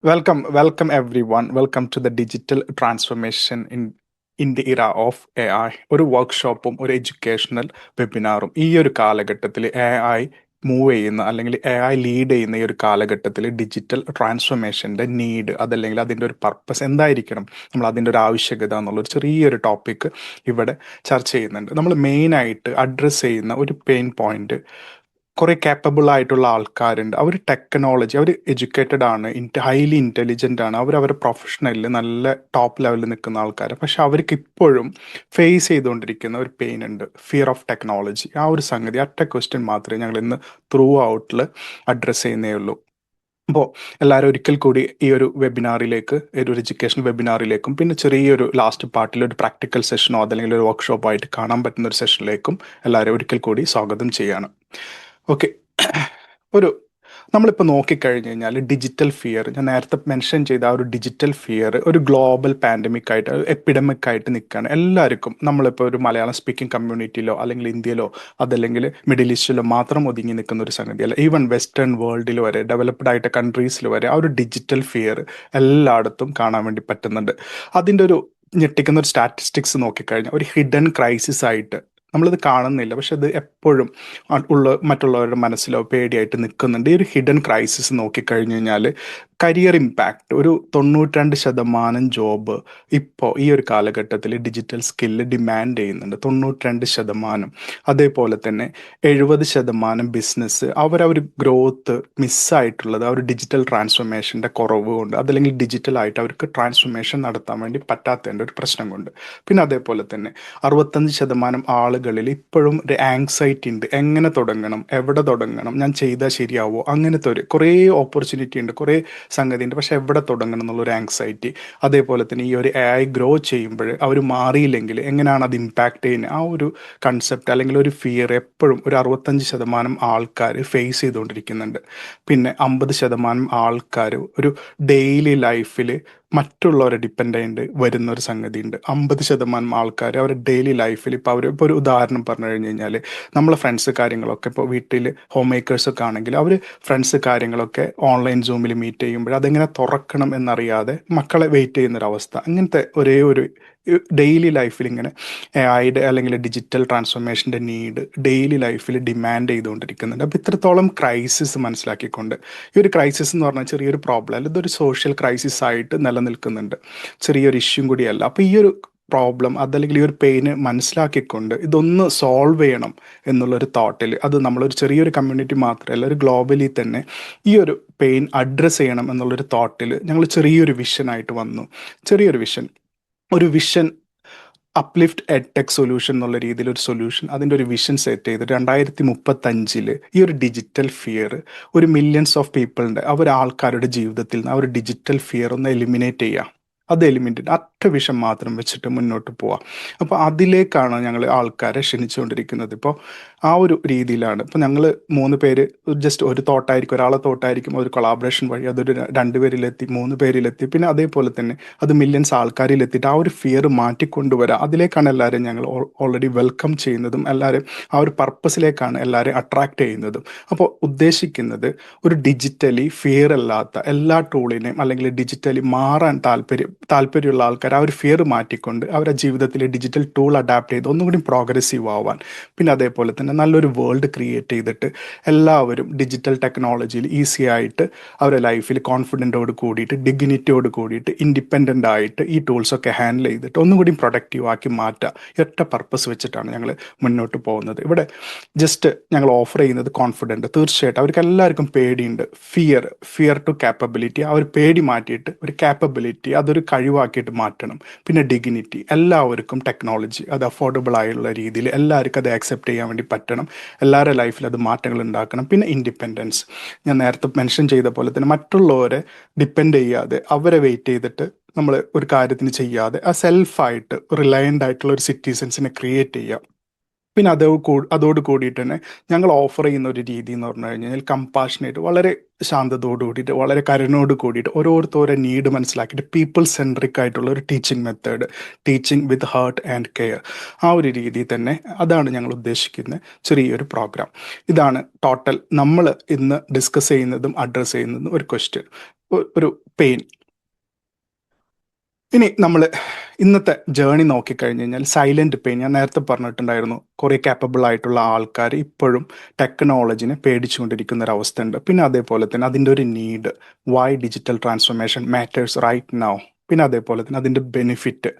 Welcome everyone. Welcome to the digital transformation in the era of AI. ഒരു വർക്ക്ഷോപ്പും ഒരു educational വെബിനാറും ഈ ഒരു കാലഘട്ടത്തിൽ AI മൂവ് ചെയ്യുന്ന അല്ലെങ്കിൽ AI ലീഡ് ചെയ്യുന്ന ഈ ഒരു കാലഘട്ടത്തിൽ ഡിജിറ്റൽ ട്രാൻസ്ഫോർമേഷൻ്റെ നീഡ് അതല്ലെങ്കിൽ അതിൻ്റെ ഒരു പർപ്പസ് എന്തായിരിക്കണം, നമ്മൾ അതിൻ്റെ ഒരു ആവശ്യകത എന്നുള്ളൊരു ചെറിയൊരു ടോപ്പിക്ക് ഇവിടെ ചർച്ച ചെയ്യുന്നുണ്ട്. നമ്മൾ മെയിനായിട്ട് അഡ്രസ്സ് ചെയ്യുന്ന ഒരു പെയിൻ പോയിന്റ്, കുറേ കേപ്പബിൾ ആയിട്ടുള്ള ആൾക്കാരുണ്ട്. അവർ ടെക്നോളജി, അവർ എഡ്യൂക്കേറ്റഡ് ആണ്, ഹൈലി ഇൻ്റലിജൻ്റ് ആണ്, അവരുടെ പ്രൊഫഷണലിൽ നല്ല ടോപ്പ് ലെവലിൽ നിൽക്കുന്ന ആൾക്കാർ. പക്ഷെ അവർക്ക് ഇപ്പോഴും ഫേസ് ചെയ്തുകൊണ്ടിരിക്കുന്ന ഒരു പെയിൻ ഉണ്ട്, ഫിയർ ഓഫ് ടെക്നോളജി. ആ ഒരു സംഗതി, ഒറ്റ ക്വസ്റ്റ്യൻ മാത്രമേ ഞങ്ങൾ ഇന്ന് ത്രൂ ഔട്ടിൽ അഡ്രസ്സ് ചെയ്യുന്നേ ഉള്ളൂ. അപ്പോൾ എല്ലാവരും ഒരിക്കൽ കൂടി ഈ ഒരു വെബിനാറിലേക്ക്, ഒരു എഡ്യൂക്കേഷൻ വെബിനാറിലേക്കും പിന്നെ ചെറിയൊരു ലാസ്റ്റ് പാർട്ടിൽ ഒരു പ്രാക്ടിക്കൽ സെഷനോ അതല്ലെങ്കിൽ ഒരു വർക്ക്ഷോപ്പോ ആയിട്ട് കാണാൻ പറ്റുന്ന ഒരു സെഷനിലേക്കും എല്ലാവരും ഒരിക്കൽ കൂടി സ്വാഗതം ചെയ്യാണ്. ഓക്കെ. ഒരു നമ്മളിപ്പോൾ നോക്കിക്കഴിഞ്ഞ് കഴിഞ്ഞാൽ ഡിജിറ്റൽ ഫിയർ, ഞാൻ നേരത്തെ മെൻഷൻ ചെയ്ത ആ ഒരു ഡിജിറ്റൽ ഫിയർ ഒരു ഗ്ലോബൽ പാൻഡമിക് ആയിട്ട്, എപ്പിഡമിക് ആയിട്ട് നിൽക്കുകയാണ് എല്ലാവർക്കും. നമ്മളിപ്പോൾ ഒരു മലയാളം സ്പീക്കിംഗ് കമ്മ്യൂണിറ്റിയിലോ അല്ലെങ്കിൽ ഇന്ത്യയിലോ അതല്ലെങ്കിൽ മിഡിൽ ഈസ്റ്റിലോ മാത്രം ഒതുങ്ങി നിൽക്കുന്ന ഒരു സംഗതിയല്ല. ഈവൻ വെസ്റ്റേൺ വേൾഡിൽ വരെ, ഡെവലപ്ഡ് ആയിട്ട് കൺട്രീസിൽ വരെ ആ ഒരു ഡിജിറ്റൽ ഫിയർ എല്ലായിടത്തും കാണാൻ വേണ്ടി പറ്റുന്നുണ്ട്. അതിൻ്റെ ഒരു ഞെട്ടിക്കുന്ന ഒരു സ്റ്റാറ്റിസ്റ്റിക്സ് നോക്കിക്കഴിഞ്ഞാൽ ഒരു ഹിഡൻ ക്രൈസിസ് ആയിട്ട് നമ്മളിത് കാണുന്നില്ല, പക്ഷെ അത് എപ്പോഴും മറ്റുള്ളവരുടെ മനസ്സിലോ പേടിയായിട്ട് നിൽക്കുന്നുണ്ട്. ഈ ഒരു ഹിഡൻ ക്രൈസിസ് നോക്കിക്കഴിഞ്ഞു കഴിഞ്ഞാൽ കരിയർ ഇമ്പാക്റ്റ്, ഒരു 92% ജോബ് ഇപ്പോൾ ഈ ഒരു കാലഘട്ടത്തിൽ ഡിജിറ്റൽ സ്കില്ല് ഡിമാൻഡ് ചെയ്യുന്നുണ്ട്. 92%. അതേപോലെ തന്നെ 70% ബിസിനസ് അവരൊരു ഗ്രോത്ത് മിസ്സായിട്ടുള്ളത് ആ ഒരു ഡിജിറ്റൽ ട്രാൻസ്ഫോർമേഷൻ്റെ കുറവ് കൊണ്ട്, അതല്ലെങ്കിൽ ഡിജിറ്റലായിട്ട് അവർക്ക് ട്രാൻസ്ഫോർമേഷൻ നടത്താൻ വേണ്ടി പറ്റാത്തതിൻ്റെ ഒരു പ്രശ്നം കൊണ്ട്. പിന്നെ അതേപോലെ തന്നെ 65% ആളുകളിൽ ഇപ്പോഴും ഒരു ആങ്സൈറ്റി ഉണ്ട്. എങ്ങനെ തുടങ്ങണം, എവിടെ തുടങ്ങണം, ഞാൻ ചെയ്താൽ ശരിയാവോ, അങ്ങനത്തെ ഒരു കുറേ ഓപ്പർച്യൂണിറ്റി ഉണ്ട്, കുറേ സംഗതി ഉണ്ട്, പക്ഷെ എവിടെ തുടങ്ങണം എന്നുള്ളൊരു ആങ്സൈറ്റി. അതേപോലെ തന്നെ ഈ ഒരു AI ഗ്രോ ചെയ്യുമ്പോൾ അവർ മാറിയില്ലെങ്കിൽ എങ്ങനെയാണ് അത് ഇമ്പാക്റ്റ് ചെയ്യുന്നത്, ആ ഒരു കൺസെപ്റ്റ് അല്ലെങ്കിൽ ഒരു ഫിയർ എപ്പോഴും ഒരു 65% ആൾക്കാർ ഫേസ് ചെയ്തുകൊണ്ടിരിക്കുന്നുണ്ട്. പിന്നെ 50% ആൾക്കാർ ഒരു ഡെയിലി ലൈഫിൽ മറ്റുള്ളവരെ ഡിപ്പെൻഡൻ്റ് വരുന്ന ഒരു സംഗതി ഉണ്ട്. 50% ആൾക്കാർ അവരുടെ ഡെയിലി ലൈഫിൽ ഇപ്പോൾ ഒരു ഉദാഹരണം പറഞ്ഞു കഴിഞ്ഞ് കഴിഞ്ഞാൽ നമ്മളെ ഫ്രണ്ട്സ് കാര്യങ്ങളൊക്കെ ഇപ്പോൾ വീട്ടിൽ ഹോം മേക്കേഴ്സൊക്കെ ആണെങ്കിൽ അവർ ഫ്രണ്ട്സ് കാര്യങ്ങളൊക്കെ ഓൺലൈൻ സൂമിൽ മീറ്റ് ചെയ്യുമ്പോൾ അതെങ്ങനെ തുറക്കണം എന്നറിയാതെ മക്കളെ വെയിറ്റ് ചെയ്യുന്നൊരവസ്ഥ. അങ്ങനത്തെ ഒരേ ഒരു ഡെയിലി ലൈഫിൽ ഇങ്ങനെ AI അല്ലെങ്കിൽ ഡിജിറ്റൽ ട്രാൻസ്ഫോർമേഷൻ്റെ നീഡ് ഡെയിലി ലൈഫിൽ ഡിമാൻഡ് ചെയ്തുകൊണ്ടിരിക്കുന്നുണ്ട്. അപ്പോൾ ഇത്രത്തോളം ക്രൈസിസ് മനസ്സിലാക്കിക്കൊണ്ട്, ഈ ഒരു ക്രൈസിസ് എന്ന് പറഞ്ഞാൽ ചെറിയൊരു പ്രോബ്ലം അല്ല, ഇതൊരു സോഷ്യൽ ക്രൈസിസ് ആയിട്ട് നിലനിൽക്കുന്നുണ്ട്, ചെറിയൊരു ഇഷ്യൂ കൂടിയല്ല. അപ്പോൾ ഈ ഒരു പ്രോബ്ലം അതല്ലെങ്കിൽ ഈ ഒരു പെയിന് മനസ്സിലാക്കിക്കൊണ്ട് ഇതൊന്ന് സോൾവ് ചെയ്യണം എന്നുള്ളൊരു തോട്ടിൽ, അത് നമ്മളൊരു ചെറിയൊരു കമ്മ്യൂണിറ്റി മാത്രമല്ല ഒരു ഗ്ലോബലി തന്നെ ഈ ഒരു പെയിൻ അഡ്രസ്സ് ചെയ്യണം എന്നുള്ളൊരു തോട്ടിൽ ഞങ്ങൾ ചെറിയൊരു വിഷനായിട്ട് വന്നു. ചെറിയൊരു വിഷൻ അപ്ലിഫ്റ്റ് എഡ്ടെക് സൊല്യൂഷൻ എന്നുള്ള രീതിയിൽ ഒരു സൊല്യൂഷൻ, അതിൻ്റെ ഒരു വിഷൻ സെറ്റ് ചെയ്ത് 2035 ഈ ഒരു ഡിജിറ്റൽ ഫിയർ ഒരു മില്യൺസ് ഓഫ് പീപ്പിളിൻ്റെ ആൾക്കാരുടെ ജീവിതത്തിൽ നിന്ന് ആ ഒരു ഡിജിറ്റൽ ഫിയർ ഒന്ന് എലിമിനേറ്റ് ചെയ്യുക. അത് എലിമിനേറ്റ് ഒറ്റ വിഷൻ മാത്രം വെച്ചിട്ട് മുന്നോട്ട് പോവാം. അപ്പോൾ അതിലേക്കാണ് ഞങ്ങൾ ആൾക്കാരെ ക്ഷണിച്ചുകൊണ്ടിരിക്കുന്നത്. ഇപ്പോൾ ആ ഒരു രീതിയിലാണ് ഇപ്പോൾ ഞങ്ങൾ 3 പേര്, ജസ്റ്റ് ഒരു തോട്ടായിരിക്കും, ഒരാളെ തോട്ടായിരിക്കും, ഒരു കൊളാബറേഷൻ വഴി അതൊരു 2 പേരിലെത്തി, 3 പേരിലെത്തി, പിന്നെ അതേപോലെ തന്നെ അത് മില്യൺസ് ആൾക്കാരിലെത്തിയിട്ട് ആ ഒരു ഫിയർ മാറ്റിക്കൊണ്ടുവരാം. അതിലേക്കാണ് എല്ലാവരും ഞങ്ങൾ ഓൾറെഡി വെൽക്കം ചെയ്യുന്നതും എല്ലാവരും ആ ഒരു പർപ്പസിലേക്കാണ് എല്ലാവരെയും അട്രാക്റ്റ് ചെയ്യുന്നതും. അപ്പോൾ ഉദ്ദേശിക്കുന്നത് ഒരു ഡിജിറ്റലി ഫിയർ അല്ലാത്ത എല്ലാ ടൂളിനെയും അല്ലെങ്കിൽ ഡിജിറ്റലി മാറാൻ താല്പര്യമുള്ള ആൾക്കാർ ആ ഒരു ഫിയർ മാറ്റിക്കൊണ്ട് അവരുടെ ജീവിതത്തിൽ ഡിജിറ്റൽ ടൂൾ അഡാപ്റ്റ് ചെയ്ത് ഒന്നും കൂടി പ്രോഗ്രസീവ് ആവാൻ, പിന്നെ അതേപോലെ തന്നെ നല്ലൊരു വേൾഡ് ക്രിയേറ്റ് ചെയ്തിട്ട് എല്ലാവരും ഡിജിറ്റൽ ടെക്നോളജിയിൽ ഈസി ആയിട്ട് അവരുടെ ലൈഫിൽ കോൺഫിഡൻറ്റോട് കൂടിയിട്ട്, ഡിഗ്നിറ്റിയോട് കൂടിയിട്ട്, ഇൻഡിപെൻഡൻ്റ് ആയിട്ട് ഈ ടൂൾസൊക്കെ ഹാൻഡിൽ ചെയ്തിട്ട് ഒന്നും കൂടി പ്രൊഡക്റ്റീവ് ആക്കി മാറ്റുക. ഒറ്റ പർപ്പസ് വെച്ചിട്ടാണ് ഞങ്ങൾ മുന്നോട്ട് പോകുന്നത്. ഇവിടെ ജസ്റ്റ് ഞങ്ങൾ ഓഫർ ചെയ്യുന്നത് കോൺഫിഡൻറ്റ്. തീർച്ചയായിട്ടും അവർക്ക് എല്ലാവർക്കും പേടിയുണ്ട്. ഫിയർ ടു കാപ്പബിലിറ്റി, ആ ഒരു പേടി മാറ്റിയിട്ട് ഒരു കാപ്പബിലിറ്റി, അതൊരു കഴിവാക്കിയിട്ട് മാറ്റണം. പിന്നെ ഡിഗ്നിറ്റി, എല്ലാവർക്കും ടെക്നോളജി അത് അഫോർഡബിൾ ആയുള്ള രീതിയിൽ എല്ലാവർക്കും അത് ആക്സെപ്റ്റ് ചെയ്യാൻ വേണ്ടി പറ്റണം. എല്ലാവരുടെ ലൈഫിൽ അത് മാറ്റങ്ങൾ ഉണ്ടാക്കണം. പിന്നെ ഇൻഡിപെൻഡൻസ്, ഞാൻ നേരത്തെ മെൻഷൻ ചെയ്ത പോലെ തന്നെ മറ്റുള്ളവരെ ഡിപ്പെൻഡ് ചെയ്യാതെ, അവരെ വെയിറ്റ് ചെയ്തിട്ട് നമ്മൾ ഒരു കാര്യത്തിന് ചെയ്യാതെ ആ സെൽഫായിട്ട് റിലയൻ്റ് ആയിട്ടുള്ള ഒരു സിറ്റിസൻസിനെ ക്രിയേറ്റ് ചെയ്യുക. പിന്നെ അതോട് കൂടിയിട്ട് തന്നെ ഞങ്ങൾ ഓഫർ ചെയ്യുന്ന ഒരു രീതി എന്ന് പറഞ്ഞു കഴിഞ്ഞാൽ കമ്പാഷനേറ്റ്, വളരെ ശാന്തതയോട് കൂടിയിട്ട്, വളരെ കരുണയോട് കൂടിയിട്ട് ഓരോരുത്തരുടെ നീഡ് മനസ്സിലാക്കിയിട്ട് പീപ്പിൾ സെൻട്രിക് ആയിട്ടുള്ള ഒരു teaching method, teaching with heart and care, ആ ഒരു രീതിയിൽ തന്നെ അതാണ് ഞങ്ങൾ ഉദ്ദേശിക്കുന്ന ചെറിയൊരു പ്രോഗ്രാം. ഇതാണ് ടോട്ടൽ നമ്മൾ ഇന്ന് ഡിസ്കസ് ചെയ്യുന്നതും അഡ്രസ്സ് ചെയ്യുന്നതും ഒരു ക്വസ്റ്റ്യൻ, ഒരു പെയിൻ. ഇനി നമ്മൾ ഇന്നത്തെ ജേണി നോക്കിക്കഴിഞ്ഞ് കഴിഞ്ഞാൽ സൈലന്റ് പെയിൻ, ഞാൻ നേരത്തെ പറഞ്ഞിട്ടുണ്ടായിരുന്നു, കുറേ കാപ്പബിൾ ആയിട്ടുള്ള ആൾക്കാർ ഇപ്പോഴും ടെക്നോളജിനെ പേടിച്ചുകൊണ്ടിരിക്കുന്ന ഒരു അവസ്ഥയുണ്ട്. പിന്നെ അതേപോലെ തന്നെ അതിൻ്റെ ഒരു need, why digital transformation matters right now, പിന്നെ അതേപോലെ തന്നെ അതിൻ്റെ ബെനിഫിറ്റ്,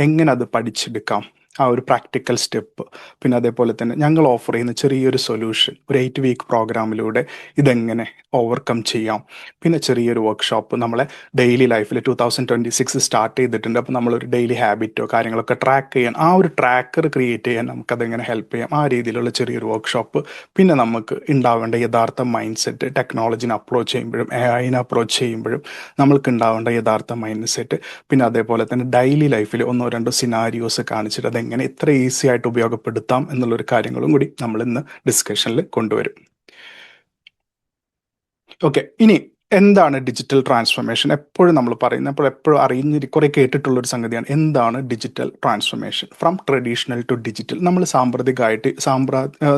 എങ്ങനെ അത് പഠിച്ചെടുക്കാം, ആ ഒരു പ്രാക്ടിക്കൽ സ്റ്റെപ്പ്, പിന്നെ അതേപോലെ തന്നെ ഞങ്ങൾ ഓഫർ ചെയ്യുന്ന ചെറിയൊരു സൊല്യൂഷൻ, ഒരു 8 വീക്ക് പ്രോഗ്രാമിലൂടെ ഇതെങ്ങനെ ഓവർകം ചെയ്യാം. പിന്നെ ചെറിയൊരു വർക്ക്ഷോപ്പ് നമ്മളെ ഡെയിലി ലൈഫിൽ 2026 സ്റ്റാർട്ട് ചെയ്തിട്ടുണ്ട്. അപ്പോൾ നമ്മളൊരു ഡെയിലി ഹാബിറ്റോ കാര്യങ്ങളൊക്കെ ട്രാക്ക് ചെയ്യാൻ, ആ ഒരു ട്രാക്കർ ക്രിയേറ്റ് ചെയ്യാൻ നമുക്കതെങ്ങനെ ഹെൽപ്പ് ചെയ്യാം, ആ രീതിയിലുള്ള ചെറിയൊരു വർക്ക്ഷോപ്പ്. പിന്നെ നമുക്ക് ഉണ്ടാവേണ്ട യഥാർത്ഥ മൈൻഡ് സെറ്റ്, ടെക്നോളജിനെ അപ്രോച്ച് ചെയ്യുമ്പോഴും AI അപ്രോച്ച് ചെയ്യുമ്പോഴും നമ്മൾക്ക് ഉണ്ടാവേണ്ട യഥാർത്ഥ മൈൻഡ് സെറ്റ്, പിന്നെ അതേപോലെ തന്നെ ഡെയിലി ലൈഫിൽ 1-2 സിനാരിയോസ് കാണിച്ചിട്ട് അതെങ്ങനെ ഇത്ര ഈസി ആയിട്ട് ഉപയോഗപ്പെടുത്താം എന്നുള്ളൊരു കാര്യങ്ങളും കൂടി നമ്മൾ ഇന്ന് ഡിസ്കഷനിൽ കൊണ്ടുവരും. ഓക്കെ, ഇനി എന്താണ് ഡിജിറ്റൽ ട്രാൻസ്ഫോർമേഷൻ? എപ്പോഴും നമ്മൾ പറയുന്നത്, അപ്പോൾ എപ്പോഴും കുറേ കേട്ടിട്ടുള്ളൊരു സംഗതിയാണ് എന്താണ് digital transformation. From traditional to digital, നമ്മൾ സാമ്പ്രതികമായിട്ട്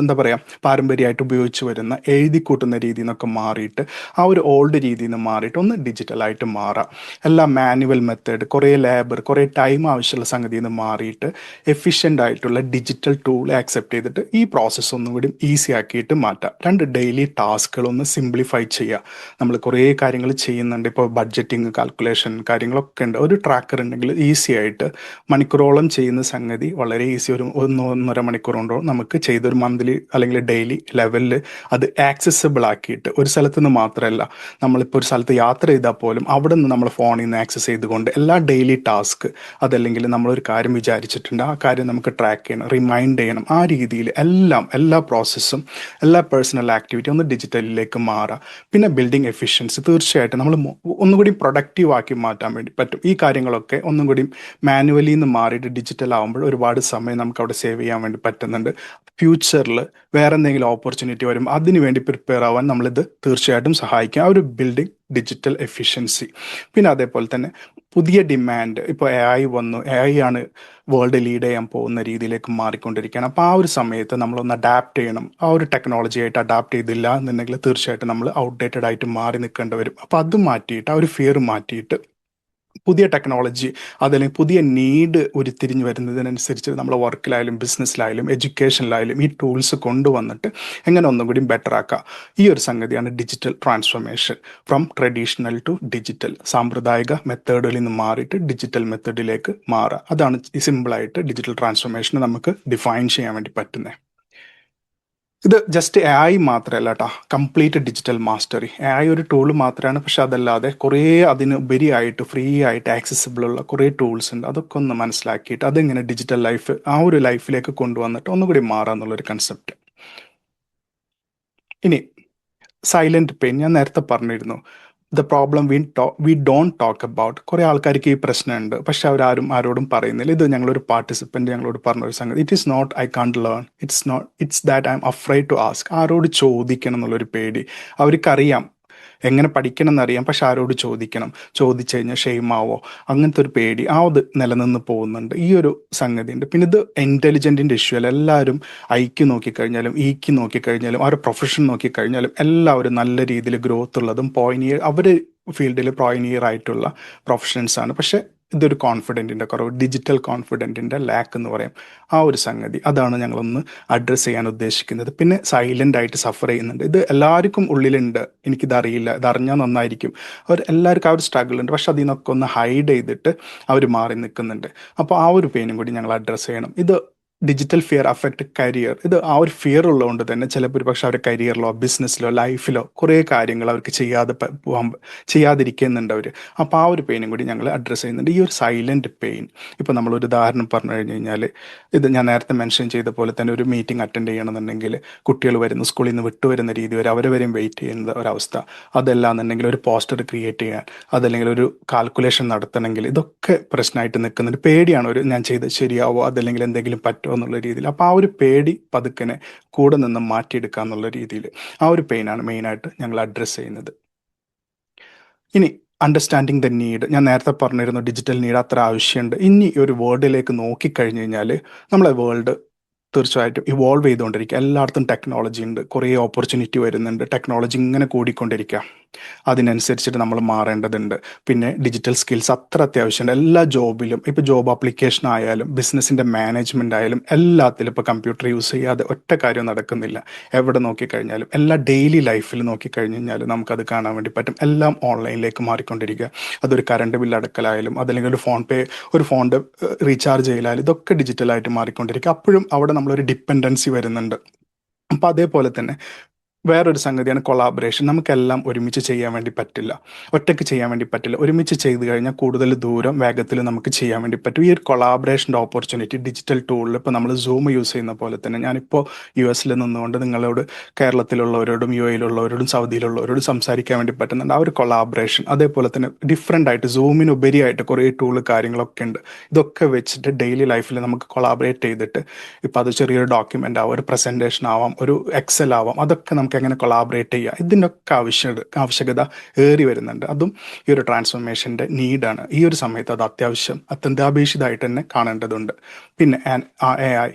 എന്താ പറയുക, പാരമ്പര്യമായിട്ട് ഉപയോഗിച്ച് വരുന്ന എഴുതി കൂട്ടുന്ന രീതിയിൽ നിന്നൊക്കെ മാറിയിട്ട്, ആ ഒരു ഓൾഡ് രീതിയിൽ നിന്ന് മാറിയിട്ട് ഒന്ന് ഡിജിറ്റലായിട്ട് മാറാം. എല്ലാം മാനുവൽ മെത്തേഡ്, കുറേ ലേബർ, കുറേ ടൈം ആവശ്യമുള്ള സംഗതിയിൽ നിന്ന് മാറിയിട്ട് എഫിഷ്യൻ്റ് ആയിട്ടുള്ള ഡിജിറ്റൽ ടൂൾ ആക്സെപ്റ്റ് ചെയ്തിട്ട് ഈ പ്രോസസ്സ് ഒന്നും കൂടി ഈസി ആക്കിയിട്ട് മാറ്റാം. 2 ഡെയിലി ടാസ്കുകളൊന്ന് സിംപ്ലിഫൈ ചെയ്യുക. നമ്മൾ കുറേ കാര്യങ്ങൾ ചെയ്യുന്നുണ്ട്, ഇപ്പോൾ ബഡ്ജറ്റിങ്, കാൽക്കുലേഷൻ കാര്യങ്ങളൊക്കെ ഉണ്ട്. ഒരു ട്രാക്കർ ഉണ്ടെങ്കിൽ ഈസി ആയിട്ട് മണിക്കൂറോളം ചെയ്യുന്ന സംഗതി വളരെ ഈസി, ഒരു 1-1.5 മണിക്കൂർ കൊണ്ടോ നമുക്ക് ചെയ്തൊരു മന്ത്ലി അല്ലെങ്കിൽ ഡെയിലി ലെവലിൽ അത് ആക്സസിബിൾ ആക്കിയിട്ട്, ഒരു സ്ഥലത്ത് നിന്ന് മാത്രമല്ല, നമ്മളിപ്പോൾ ഒരു സ്ഥലത്ത് യാത്ര ചെയ്താൽ പോലും അവിടെ നിന്ന് നമ്മൾ ഫോണിൽ നിന്ന് ആക്സസ് ചെയ്തുകൊണ്ട് എല്ലാ ഡെയിലി ടാസ്ക്, അതല്ലെങ്കിൽ നമ്മളൊരു കാര്യം വിചാരിച്ചിട്ടുണ്ട്, ആ കാര്യം നമുക്ക് ട്രാക്ക് ചെയ്യണം, റിമൈൻഡ് ചെയ്യണം, ആ രീതിയിൽ എല്ലാ പ്രോസസ്സും, എല്ലാ പേഴ്സണൽ ആക്ടിവിറ്റി ഒന്ന് ഡിജിറ്റലിലേക്ക് മാറാം. പിന്നെ ബിൽഡിംഗ് എഫിഷ്യൻസി, തീർച്ചയായിട്ടും നമ്മൾ ഒന്നുകൂടി പ്രൊഡക്റ്റീവ് ആക്കി മാറ്റാൻ വേണ്ടി പറ്റും. ഈ കാര്യങ്ങളൊക്കെ ഒന്നും കൂടി മാനുവലി നിന്ന് മാറിയിട്ട് ഡിജിറ്റൽ ആകുമ്പോൾ ഒരുപാട് സമയം നമുക്ക് അവിടെ സേവ് ചെയ്യാൻ വേണ്ടി പറ്റുന്നുണ്ട്. ഫ്യൂച്ചറിൽ വേറെ എന്തെങ്കിലും ഓപ്പർച്യൂണിറ്റി വരും, അതിനു വേണ്ടി പ്രിപ്പയർ ആവാൻ നമ്മളിത് തീർച്ചയായിട്ടും സഹായിക്കും, ആ ഒരു ബിൽഡിംഗ് ഡിജിറ്റൽ എഫിഷ്യൻസി. പിന്നെ അതേപോലെ തന്നെ പുതിയ ഡിമാൻഡ്, ഇപ്പോൾ AI വന്നു, AI ആണ് വേൾഡ് ലീഡ് ചെയ്യാൻ പോകുന്ന രീതിയിലേക്ക് മാറിക്കൊണ്ടിരിക്കുകയാണ്. അപ്പോൾ ആ ഒരു സമയത്ത് നമ്മളൊന്ന് അഡാപ്റ്റ് ചെയ്യണം. ആ ഒരു ടെക്നോളജി ആയിട്ട് അഡാപ്റ്റ് ചെയ്തില്ല എന്നുണ്ടെങ്കിൽ തീർച്ചയായിട്ടും നമ്മൾ ഔട്ട്ഡേറ്റഡ് ആയിട്ട് മാറി നിൽക്കേണ്ടി വരും. അപ്പോൾ അത് മാറ്റിയിട്ട്, ആ ഒരു ഫിയർ മാറ്റിയിട്ട് പുതിയ ടെക്നോളജി, അതല്ലെങ്കിൽ പുതിയ നീഡ് ഉരുത്തിരിഞ്ഞ് വരുന്നതിനനുസരിച്ച് നമ്മുടെ വർക്കിലായാലും ബിസിനസ്സിലായാലും എഡ്യൂക്കേഷനിലായാലും ഈ ടൂൾസ് കൊണ്ടുവന്നിട്ട് എങ്ങനെ ഒന്നും കൂടി ബെറ്റർ ആക്കാം. ഈ ഒരു സംഗതിയാണ് digital transformation. From traditional to digital, സാമ്പ്രദായിക മെത്തേഡുകളിൽ നിന്ന് മാറിയിട്ട് ഡിജിറ്റൽ മെത്തേഡിലേക്ക് മാറുക. അതാണ് സിമ്പിളായിട്ട് ഡിജിറ്റൽ ട്രാൻസ്ഫോർമേഷന് നമുക്ക് ഡിഫൈൻ ചെയ്യാൻ വേണ്ടി പറ്റുന്നത്. ഇത് ജസ്റ്റ് AI മാത്രമല്ല കേട്ടോ, കംപ്ലീറ്റ് ഡിജിറ്റൽ മാസ്റ്ററി. AI ഒരു ടൂൾ മാത്രമാണ്, പക്ഷെ അതല്ലാതെ കുറേ അതിന് ഉപരിയായിട്ട് ഫ്രീ ആയിട്ട് ആക്സസിബിൾ ഉള്ള കുറേ ടൂൾസ് ഉണ്ട്. അതൊക്കെ ഒന്ന് മനസ്സിലാക്കിയിട്ട് അതെങ്ങനെ ഡിജിറ്റൽ ലൈഫ്, ആ ഒരു ലൈഫിലേക്ക് കൊണ്ടുവന്നിട്ട് ഒന്നുകൂടി മാറാന്നുള്ളൊരു കൺസെപ്റ്റ്. ഇനി സൈലന്റ് പെയിൻ, ഞാൻ നേരത്തെ പറഞ്ഞിരുന്നു, the problem we don't talk about. കുറേ ആൾക്കാർക്ക് ഈ പ്രശ്നമുണ്ട്, പക്ഷെ ആരോടും പറയുന്നില്ല. ഇത് ഞങ്ങളൊരു പാർട്ടിസിപ്പൻറ്റ് ഞങ്ങളോട് പറഞ്ഞൊരു സംഗതി, it is not I can't learn, it's that I'm afraid to ask. ആരോട് ചോദിക്കണം എന്നുള്ളൊരു പേടി. അവർക്കറിയാം എങ്ങനെ പഠിക്കണം എന്നറിയാം, പക്ഷെ ആരോട് ചോദിക്കണം, ചോദിച്ചു കഴിഞ്ഞാൽ ഷെയിമാവോ, അങ്ങനത്തെ ഒരു പേടി അത് നിലനിന്ന് പോകുന്നുണ്ട്. ഈ ഒരു സംഗതി ഉണ്ട്. പിന്നെ ഇത് ഇൻ്റലിജൻറ്റിൻ്റെ ഇഷ്യൂ അല്ല. എല്ലാവരും ഐക്ക് നോക്കിക്കഴിഞ്ഞാലും ഇക്ക് നോക്കിക്കഴിഞ്ഞാലും ആ ഒരു പ്രൊഫഷൻ നോക്കിക്കഴിഞ്ഞാലും എല്ലാവരും നല്ല രീതിയിൽ ഗ്രോത്ത് ഉള്ളതും അവർ ഫീൽഡിൽ പ്രോയിനിയർ ആയിട്ടുള്ള പ്രൊഫഷൻസാണ്. പക്ഷേ ഇതൊരു കോൺഫിഡൻറ്റിൻ്റെ കുറവ്, ഡിജിറ്റൽ കോൺഫിഡൻറ്റിൻ്റെ ലാക്ക് എന്ന് പറയും. ആ ഒരു സംഗതി, അതാണ് ഞങ്ങളൊന്ന് അഡ്രസ്സ് ചെയ്യാൻ ഉദ്ദേശിക്കുന്നത്. പിന്നെ സൈലൻ്റ് ആയിട്ട് സഫർ ചെയ്യുന്നുണ്ട്, ഇത് എല്ലാവർക്കും ഉള്ളിലുണ്ട്. എനിക്കിതറിയില്ല, ഇതറിഞ്ഞാൽ നന്നായിരിക്കും. എല്ലാവർക്കും ആ ഒരു സ്ട്രഗിൾ ഉണ്ട്, പക്ഷെ അതിൽ നിന്നൊക്കെ ഒന്ന് ഹൈഡ് ചെയ്തിട്ട് അവർ മാറി നിൽക്കുന്നുണ്ട്. അപ്പോൾ ആ ഒരു പെയിനും കൂടി ഞങ്ങൾ അഡ്രസ്സ് ചെയ്യണം. ഇത് ഡിജിറ്റൽ ഫിയർ അഫക്റ്റ് കരിയർ. ഇത് ആ ഒരു ഫിയർ ഉള്ളതുകൊണ്ട് തന്നെ ചിലപ്പോൾ പക്ഷെ അവരുടെ കരിയറിലോ ബിസിനസ്സിലോ ലൈഫിലോ കുറേ കാര്യങ്ങൾ അവർക്ക് ചെയ്യാതിരിക്കുന്നുണ്ട് അവർ. അപ്പോൾ ആ ഒരു പെയിനും കൂടി ഞങ്ങൾ അഡ്രസ്സ് ചെയ്യുന്നുണ്ട്. ഈ ഒരു സൈലൻറ്റ് പെയിൻ, ഇപ്പോൾ നമ്മളൊരു ഉദാഹരണം പറഞ്ഞു കഴിഞ്ഞ് കഴിഞ്ഞാൽ, ഇത് ഞാൻ നേരത്തെ മെൻഷൻ ചെയ്ത പോലെ തന്നെ ഒരു മീറ്റിംഗ് അറ്റൻഡ് ചെയ്യണമെന്നുണ്ടെങ്കിൽ കുട്ടികൾ വരുന്നു, സ്കൂളിൽ നിന്ന് വിട്ടുവരുന്ന രീതി വരെ അവരെ വരെയും വെയിറ്റ് ചെയ്യുന്ന ഒരവസ്ഥ. അതല്ലാന്നുണ്ടെങ്കിൽ ഒരു പോസ്റ്റർ ക്രിയേറ്റ് ചെയ്യാൻ, അതല്ലെങ്കിൽ ഒരു കാൽക്കുലേഷൻ നടത്തണമെങ്കിൽ, ഇതൊക്കെ പ്രശ്നമായിട്ട് നിൽക്കുന്നുണ്ട്. പേടിയാണ്, ഞാൻ ചെയ്ത് ശരിയാവോ, അതല്ലെങ്കിൽ എന്തെങ്കിലും പറ്റുമോ, പറ്റുമോ എന്നുള്ള രീതിയിൽ. അപ്പോൾ ആ ഒരു പേടി പതുക്കനെ കൂടെ നിന്ന് മാറ്റിയെടുക്കുക എന്നുള്ള രീതിയിൽ ആ ഒരു പെയിനാണ് മെയിനായിട്ട് ഞങ്ങൾ അഡ്രസ്സ് ചെയ്യുന്നത്. ഇനി അണ്ടർസ്റ്റാൻഡിങ് ദ നീഡ്, ഞാൻ നേരത്തെ പറഞ്ഞിരുന്നു ഡിജിറ്റൽ നീഡ് അത്ര ആവശ്യമുണ്ട്. ഇനി ഒരു വേൾഡിലേക്ക് നോക്കിക്കഴിഞ്ഞ് കഴിഞ്ഞാൽ നമ്മളെ വേൾഡ് തീർച്ചയായിട്ടും ഇവോൾവ് ചെയ്തുകൊണ്ടിരിക്കുക. എല്ലായിടത്തും ടെക്നോളജി ഉണ്ട്, കുറേ ഓപ്പർച്യൂണിറ്റി വരുന്നുണ്ട്, ടെക്നോളജി ഇങ്ങനെ കൂടിക്കൊണ്ടിരിക്കുക. അതിനനുസരിച്ചിട്ട് നമ്മൾ മാറേണ്ടതുണ്ട്. പിന്നെ ഡിജിറ്റൽ സ്കിൽസ് അത്ര അത്യാവശ്യമുണ്ട് എല്ലാ ജോബിലും. ഇപ്പോൾ ജോബ് ആപ്ലിക്കേഷൻ ആയാലും ബിസിനസ്സിൻ്റെ മാനേജ്മെൻ്റ് ആയാലും എല്ലാത്തിലും ഇപ്പോൾ കമ്പ്യൂട്ടർ യൂസ് ചെയ്യാതെ ഒറ്റ കാര്യം നടക്കുന്നില്ല. എവിടെ നോക്കിക്കഴിഞ്ഞാലും എല്ലാ ഡെയിലി ലൈഫിൽ നോക്കിക്കഴിഞ്ഞ് കഴിഞ്ഞാൽ നമുക്കത് കാണാൻ വേണ്ടി പറ്റും. എല്ലാം ഓൺലൈനിലേക്ക് മാറിക്കൊണ്ടിരിക്കുക. അതൊരു കറണ്ട് ബില്ല് അടക്കലായാലും അതല്ലെങ്കിൽ ഒരു ഫോൺ പേ, ഒരു ഫോണിൻ്റെ റീചാർജ് ചെയ്യലായാലും ഇതൊക്കെ ഡിജിറ്റലായിട്ട് മാറിക്കൊണ്ടിരിക്കുക. അപ്പോഴും അവിടെ നമ്മളൊരു ഡിപ്പെൻഡൻസി വരുന്നുണ്ട്. അപ്പോൾ അതേപോലെ തന്നെ വേറൊരു സംഗതിയാണ് കൊളാബറേഷൻ. നമുക്കെല്ലാം ഒരുമിച്ച് ചെയ്യാൻ വേണ്ടി പറ്റില്ല, ഒറ്റയ്ക്ക് ചെയ്യാൻ വേണ്ടി പറ്റില്ല. ഒരുമിച്ച് ചെയ്ത് കഴിഞ്ഞാൽ കൂടുതൽ ദൂരം വേഗത്തിൽ നമുക്ക് ചെയ്യാൻ വേണ്ടി പറ്റും. ഈ ഒരു കൊളാബറേഷൻ്റെ ഓപ്പർച്യൂണിറ്റി ഡിജിറ്റൽ ടൂളിൽ ഇപ്പോൾ നമ്മൾ സൂം യൂസ് ചെയ്യുന്ന പോലെ തന്നെ, ഞാനിപ്പോൾ US നിന്നുകൊണ്ട് നിങ്ങളോട് കേരളത്തിലുള്ളവരോടും UAE-യിലുള്ളവരോടും സൗദിയിലുള്ളവരോടും സംസാരിക്കാൻ വേണ്ടി പറ്റുന്നുണ്ട്. ആ ഒരു കൊളാബറേഷൻ. അതേപോലെ തന്നെ ഡിഫറെൻ്റ് ആയിട്ട് സൂമിനുപരിയായിട്ട് കുറേ ടൂള് കാര്യങ്ങളൊക്കെ ഉണ്ട്. ഇതൊക്കെ വെച്ചിട്ട് ഡെയിലി ലൈഫിൽ നമുക്ക് കൊളാബറേറ്റ് ചെയ്തിട്ട് ഇപ്പോൾ അത് ചെറിയൊരു ഡോക്യുമെൻ്റ് ആവാം, ഒരു പ്രസൻറ്റേഷൻ ആവാം, ഒരു എക്സൽ ആവാം, അതൊക്കെ നമുക്ക് എങ്ങനെ കൊളാബറേറ്റ് ചെയ്യുക, ഇതിൻ്റെയൊക്കെ ആവശ്യകത ഏറി വരുന്നുണ്ട്. അതും ഈ ഒരു ട്രാൻസ്ഫോർമേഷൻ്റെ നീഡാണ്. ഈ ഒരു സമയത്ത് അത് അത്യാവശ്യം അത്യന്താപേക്ഷിതമായിട്ട് തന്നെ കാണേണ്ടതുണ്ട്. പിന്നെ AI,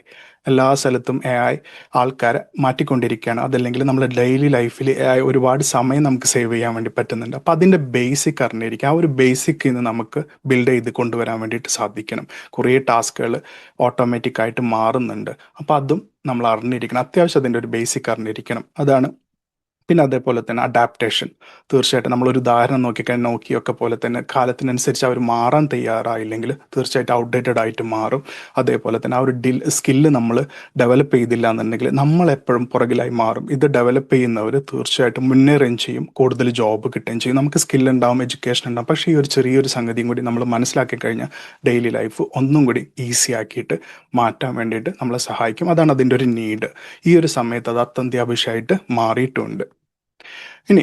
എല്ലാ സ്ഥലത്തും AI ആൾക്കാരെ മാറ്റിക്കൊണ്ടിരിക്കുകയാണ്. അതല്ലെങ്കിൽ നമ്മുടെ ഡെയിലി ലൈഫിൽ AI ഒരുപാട് സമയം നമുക്ക് സേവ് ചെയ്യാൻ വേണ്ടി പറ്റുന്നുണ്ട്. അപ്പോൾ അതിൻ്റെ ബേസിക് അറിഞ്ഞിരിക്കുക. ആ ഒരു ബേസിക്കിൽ നിന്ന് നമുക്ക് ബിൽഡ് ചെയ്ത് കൊണ്ടുവരാൻ വേണ്ടിയിട്ട് സാധിക്കണം. കുറേ ടാസ്കുകൾ ഓട്ടോമാറ്റിക്കായിട്ട് മാറുന്നുണ്ട്. അപ്പോൾ അതും നമ്മൾ അറിഞ്ഞിരിക്കണം. അത്യാവശ്യം അതിൻ്റെ ഒരു ബേസിക് അറിഞ്ഞിരിക്കണം. അതാണ്. പിന്നെ അതേപോലെ തന്നെ അഡാപ്റ്റേഷൻ. തീർച്ചയായിട്ടും നമ്മളൊരു ഉദാഹരണം നോക്കിക്കഴിഞ്ഞാൽ നോക്കിയൊക്കെ പോലെ തന്നെ കാലത്തിനനുസരിച്ച് അവർ മാറാൻ തയ്യാറായില്ലെങ്കിൽ തീർച്ചയായിട്ടും ഔട്ട്ഡേറ്റഡ് ആയിട്ട് മാറും. അതേപോലെ തന്നെ ആ ഒരു സ്കില്ല് നമ്മൾ ഡെവലപ്പ് ചെയ്തില്ല എന്നുണ്ടെങ്കിൽ നമ്മളെപ്പോഴും പുറകിലായി മാറും. ഇത് ഡെവലപ്പ് ചെയ്യുന്നവർ തീർച്ചയായിട്ടും മുന്നേറുകയും ചെയ്യും, കൂടുതൽ ജോബ് കിട്ടുകയും ചെയ്യും. നമുക്ക് സ്കില്ലുണ്ടാവും, എഡ്യൂക്കേഷൻ ഉണ്ടാവും. പക്ഷേ ഈ ഒരു ചെറിയൊരു സംഗതിയും കൂടി നമ്മൾ മനസ്സിലാക്കി കഴിഞ്ഞാൽ ഡെയിലി ലൈഫ് ഒന്നും കൂടി ഈസി ആക്കിയിട്ട് മാറ്റാൻ വേണ്ടിയിട്ട് നമ്മളെ സഹായിക്കും. അതാണ് അതിൻ്റെ ഒരു നീഡ്. ഈ ഒരു സമയത്ത് അത് അത്യന്താപേക്ഷിതമായിട്ട് മാറിയിട്ടുണ്ട്. ഇനി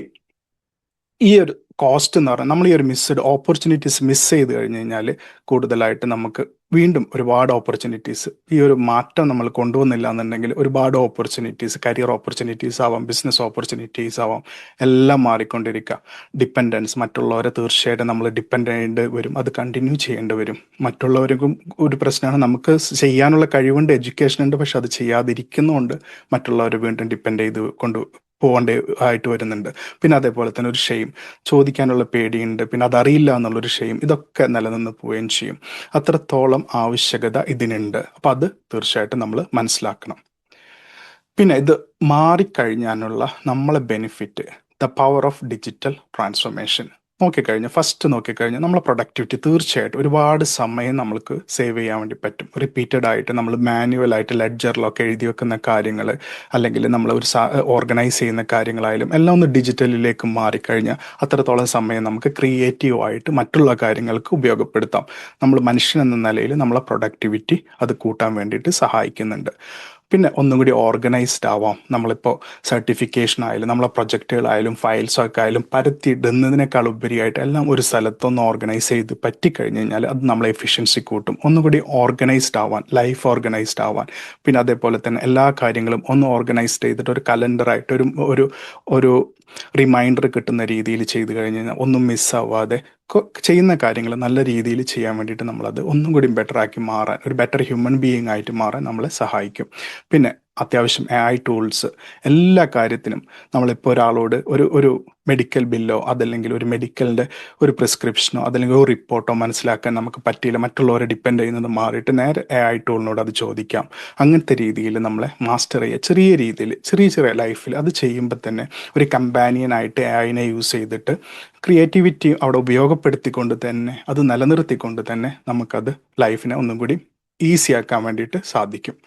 ഈ ഒരു കോസ്റ്റ് എന്ന് പറഞ്ഞാൽ നമ്മൾ ഈ ഒരു ഓപ്പർച്യൂണിറ്റീസ് മിസ് ചെയ്ത് കഴിഞ്ഞ് കഴിഞ്ഞാൽ കൂടുതലായിട്ട് നമുക്ക് വീണ്ടും ഒരുപാട് ഓപ്പർച്യൂണിറ്റീസ്, ഈ ഒരു മാറ്റം നമ്മൾ കൊണ്ടുവന്നില്ല എന്നുണ്ടെങ്കിൽ ഒരുപാട് ഓപ്പർച്യൂണിറ്റീസ്, കരിയർ ഓപ്പർച്യൂണിറ്റീസ് ആവാം, ബിസിനസ് ഓപ്പർച്യൂണിറ്റീസ് ആവാം, എല്ലാം മാറിക്കൊണ്ടിരിക്കുക. ഡിപ്പെൻഡൻസ്, മറ്റുള്ളവരെ തീർച്ചയായിട്ടും നമ്മൾ ഡിപ്പെൻഡ് ചെയ്യേണ്ടി വരും, അത് കണ്ടിന്യൂ ചെയ്യേണ്ടി വരും. മറ്റുള്ളവർക്കും ഒരു പ്രശ്നമാണ്, നമുക്ക് ചെയ്യാനുള്ള കഴിവുണ്ട്, എഡ്യൂക്കേഷൻ ഉണ്ട്, പക്ഷെ അത് ചെയ്യാതിരിക്കുന്നതുകൊണ്ട് മറ്റുള്ളവരെ വീണ്ടും ഡിപ്പെൻഡ് ചെയ്ത് പോകേണ്ടി ആയിട്ട് വരുന്നുണ്ട്. പിന്നെ അതേപോലെ തന്നെ ഒരു ഷെയിം, ചോദിക്കാനുള്ള പേടിയുണ്ട്, പിന്നെ അതറിയില്ല എന്നുള്ളൊരു ഷെയിം, ഇതൊക്കെ നിലനിന്ന് പോവുകയും ചെയ്യും. അത്രത്തോളം ആവശ്യകത ഇതിനുണ്ട്. അപ്പം അത് തീർച്ചയായിട്ടും നമ്മൾ മനസ്സിലാക്കണം. പിന്നെ ഇത് മാറിക്കഴിഞ്ഞാലുള്ള നമ്മളെ benefit, the power of digital transformation first നോക്കിക്കഴിഞ്ഞാൽ നമ്മളെ പ്രൊഡക്ടിവിറ്റി തീർച്ചയായിട്ടും ഒരുപാട് സമയം നമുക്ക് സേവ് ചെയ്യാൻ വേണ്ടി പറ്റും. റിപ്പീറ്റഡ് ആയിട്ട് നമ്മൾ മാനുവലായിട്ട് ലെഡ്ജറിലൊക്കെ എഴുതി വെക്കുന്ന കാര്യങ്ങൾ, അല്ലെങ്കിൽ നമ്മൾ ഒരു ഓർഗനൈസ് ചെയ്യുന്ന കാര്യങ്ങളായാലും എല്ലാം ഒന്ന് ഡിജിറ്റലിലേക്ക് മാറിക്കഴിഞ്ഞാൽ അത്രത്തോളം സമയം നമുക്ക് ക്രിയേറ്റീവായിട്ട് മറ്റുള്ള കാര്യങ്ങൾക്ക് ഉപയോഗപ്പെടുത്താം. നമ്മൾ മനുഷ്യൻ എന്ന നിലയിൽ നമ്മളെ പ്രൊഡക്ടിവിറ്റി അത് കൂട്ടാൻ വേണ്ടിയിട്ട് സഹായിക്കുന്നുണ്ട്. പിന്നെ ഒന്നും കൂടി ഓർഗനൈസ്ഡ് ആവാം. നമ്മളിപ്പോൾ സർട്ടിഫിക്കേഷൻ ആയാലും നമ്മളെ പ്രൊജക്റ്റുകളായാലും ഫയൽസൊക്കെ ആയാലും പരത്തിയിടുന്നതിനേക്കാൾ ഉപരിയായിട്ട് എല്ലാം ഒരു സ്ഥലത്തൊന്ന് ഓർഗനൈസ് ചെയ്ത് പറ്റിക്കഴിഞ്ഞ് കഴിഞ്ഞാൽ അത് നമ്മളെ എഫിഷ്യൻസി കൂട്ടും. ഒന്നുകൂടി ഓർഗനൈസ്ഡ് ആവാൻ, ലൈഫ് ഓർഗനൈസ്ഡ് ആവാൻ, പിന്നെ അതേപോലെ തന്നെ എല്ലാ കാര്യങ്ങളും ഒന്ന് ഓർഗനൈസ്ഡ് ചെയ്തിട്ട് ഒരു കലണ്ടറായിട്ട് ഒരു ഒരു റിമൈൻഡർ കിട്ടുന്ന രീതിയിൽ ചെയ്ത് കഴിഞ്ഞ് കഴിഞ്ഞാൽ ഒന്നും മിസ്സാവാതെ ചെയ്യുന്ന കാര്യങ്ങൾ നല്ല രീതിയിൽ ചെയ്യാൻ വേണ്ടിയിട്ട് നമ്മളത് ഒന്നും കൂടി ബെറ്റർ ആക്കി മാറാൻ, ഒരു ബെറ്റർ ഹ്യൂമൻ ബീയിങ് ആയിട്ട് മാറാൻ നമ്മളെ സഹായിക്കും. പിന്നെ അത്യാവശ്യം AI ടൂൾസ് എല്ലാ കാര്യത്തിനും. നമ്മളിപ്പോൾ ഒരാളോട് ഒരു മെഡിക്കൽ ബില്ലോ അതല്ലെങ്കിൽ ഒരു മെഡിക്കലിൻ്റെ ഒരു പ്രിസ്ക്രിപ്ഷനോ അതല്ലെങ്കിൽ ഒരു റിപ്പോർട്ടോ മനസ്സിലാക്കാൻ നമുക്ക് പറ്റിയില്ല, മറ്റുള്ളവരെ ഡിപ്പെൻഡ് ചെയ്യുന്നത് മാറിയിട്ട് നേരെ AI ടൂളിനോട് അത് ചോദിക്കാം. അങ്ങനത്തെ രീതിയിൽ നമ്മളെ മാസ്റ്റർ ചെയ്യുക, ചെറിയ രീതിയിൽ ചെറിയ ലൈഫിൽ അത് ചെയ്യുമ്പോൾ തന്നെ ഒരു കമ്പാനിയനായിട്ട് AIനെ യൂസ് ചെയ്തിട്ട് ക്രിയേറ്റിവിറ്റി അവിടെ ഉപയോഗപ്പെടുത്തിക്കൊണ്ട് തന്നെ അത് നിലനിർത്തിക്കൊണ്ട് തന്നെ നമുക്കത് ലൈഫിനെ ഒന്നും കൂടി ഈസി ആക്കാൻ വേണ്ടിയിട്ട് സാധിക്കും.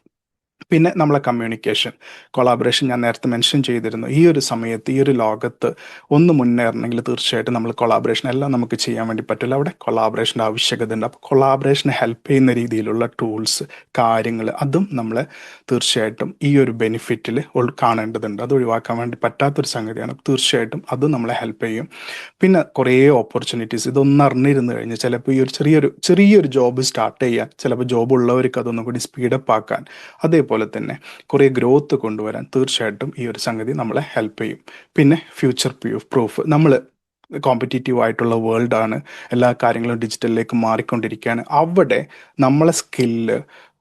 പിന്നെ നമ്മളെ കമ്മ്യൂണിക്കേഷൻ, കൊളാബറേഷൻ ഞാൻ നേരത്തെ മെൻഷൻ ചെയ്തിരുന്നു. ഈ ഒരു സമയത്ത് ഈ ഒരു ലോകത്ത് ഒന്ന് മുന്നേറണമെങ്കിൽ തീർച്ചയായിട്ടും നമ്മൾ കൊളാബറേഷൻ എല്ലാം നമുക്ക് ചെയ്യാൻ വേണ്ടി പറ്റില്ല. അവിടെ കൊളാബറേഷൻ്റെ ആവശ്യകത ഉണ്ട്. അപ്പോൾ കൊളാബറേഷനെ ഹെൽപ്പ് ചെയ്യുന്ന രീതിയിലുള്ള ടൂൾസ്, കാര്യങ്ങൾ, അതും നമ്മളെ തീർച്ചയായിട്ടും ഈ ഒരു ബെനിഫിറ്റിൽ കാണേണ്ടതുണ്ട്. അത് ഒഴിവാക്കാൻ വേണ്ടി പറ്റാത്തൊരു സംഗതിയാണ്. തീർച്ചയായിട്ടും അത് നമ്മളെ ഹെൽപ്പ് ചെയ്യും. പിന്നെ കുറേ ഓപ്പർച്യൂണിറ്റീസ്, ഇതൊന്നും അറിഞ്ഞിരുന്നു കഴിഞ്ഞാൽ ചിലപ്പോൾ ഈ ഒരു ചെറിയൊരു ജോബ് സ്റ്റാർട്ട് ചെയ്യാൻ, ചിലപ്പോൾ ജോബ് ഉള്ളവർക്ക് അതൊന്നും കൂടി സ്പീഡപ്പ് ആക്കാൻ, അതേപോലെ തന്നെ കുറേ ഗ്രോത്ത് കൊണ്ടുവരാൻ തീർച്ചയായിട്ടും ഈ ഒരു സംഗതി നമ്മളെ ഹെൽപ്പ് ചെയ്യും. പിന്നെ ഫ്യൂച്ചർ പ്രൂഫ്, നമ്മൾ കോമ്പറ്റീറ്റീവ് ആയിട്ടുള്ള വേൾഡാണ്, എല്ലാ കാര്യങ്ങളും ഡിജിറ്റലിലേക്ക് മാറിക്കൊണ്ടിരിക്കുകയാണ്. അവിടെ നമ്മളെ സ്കില്ല്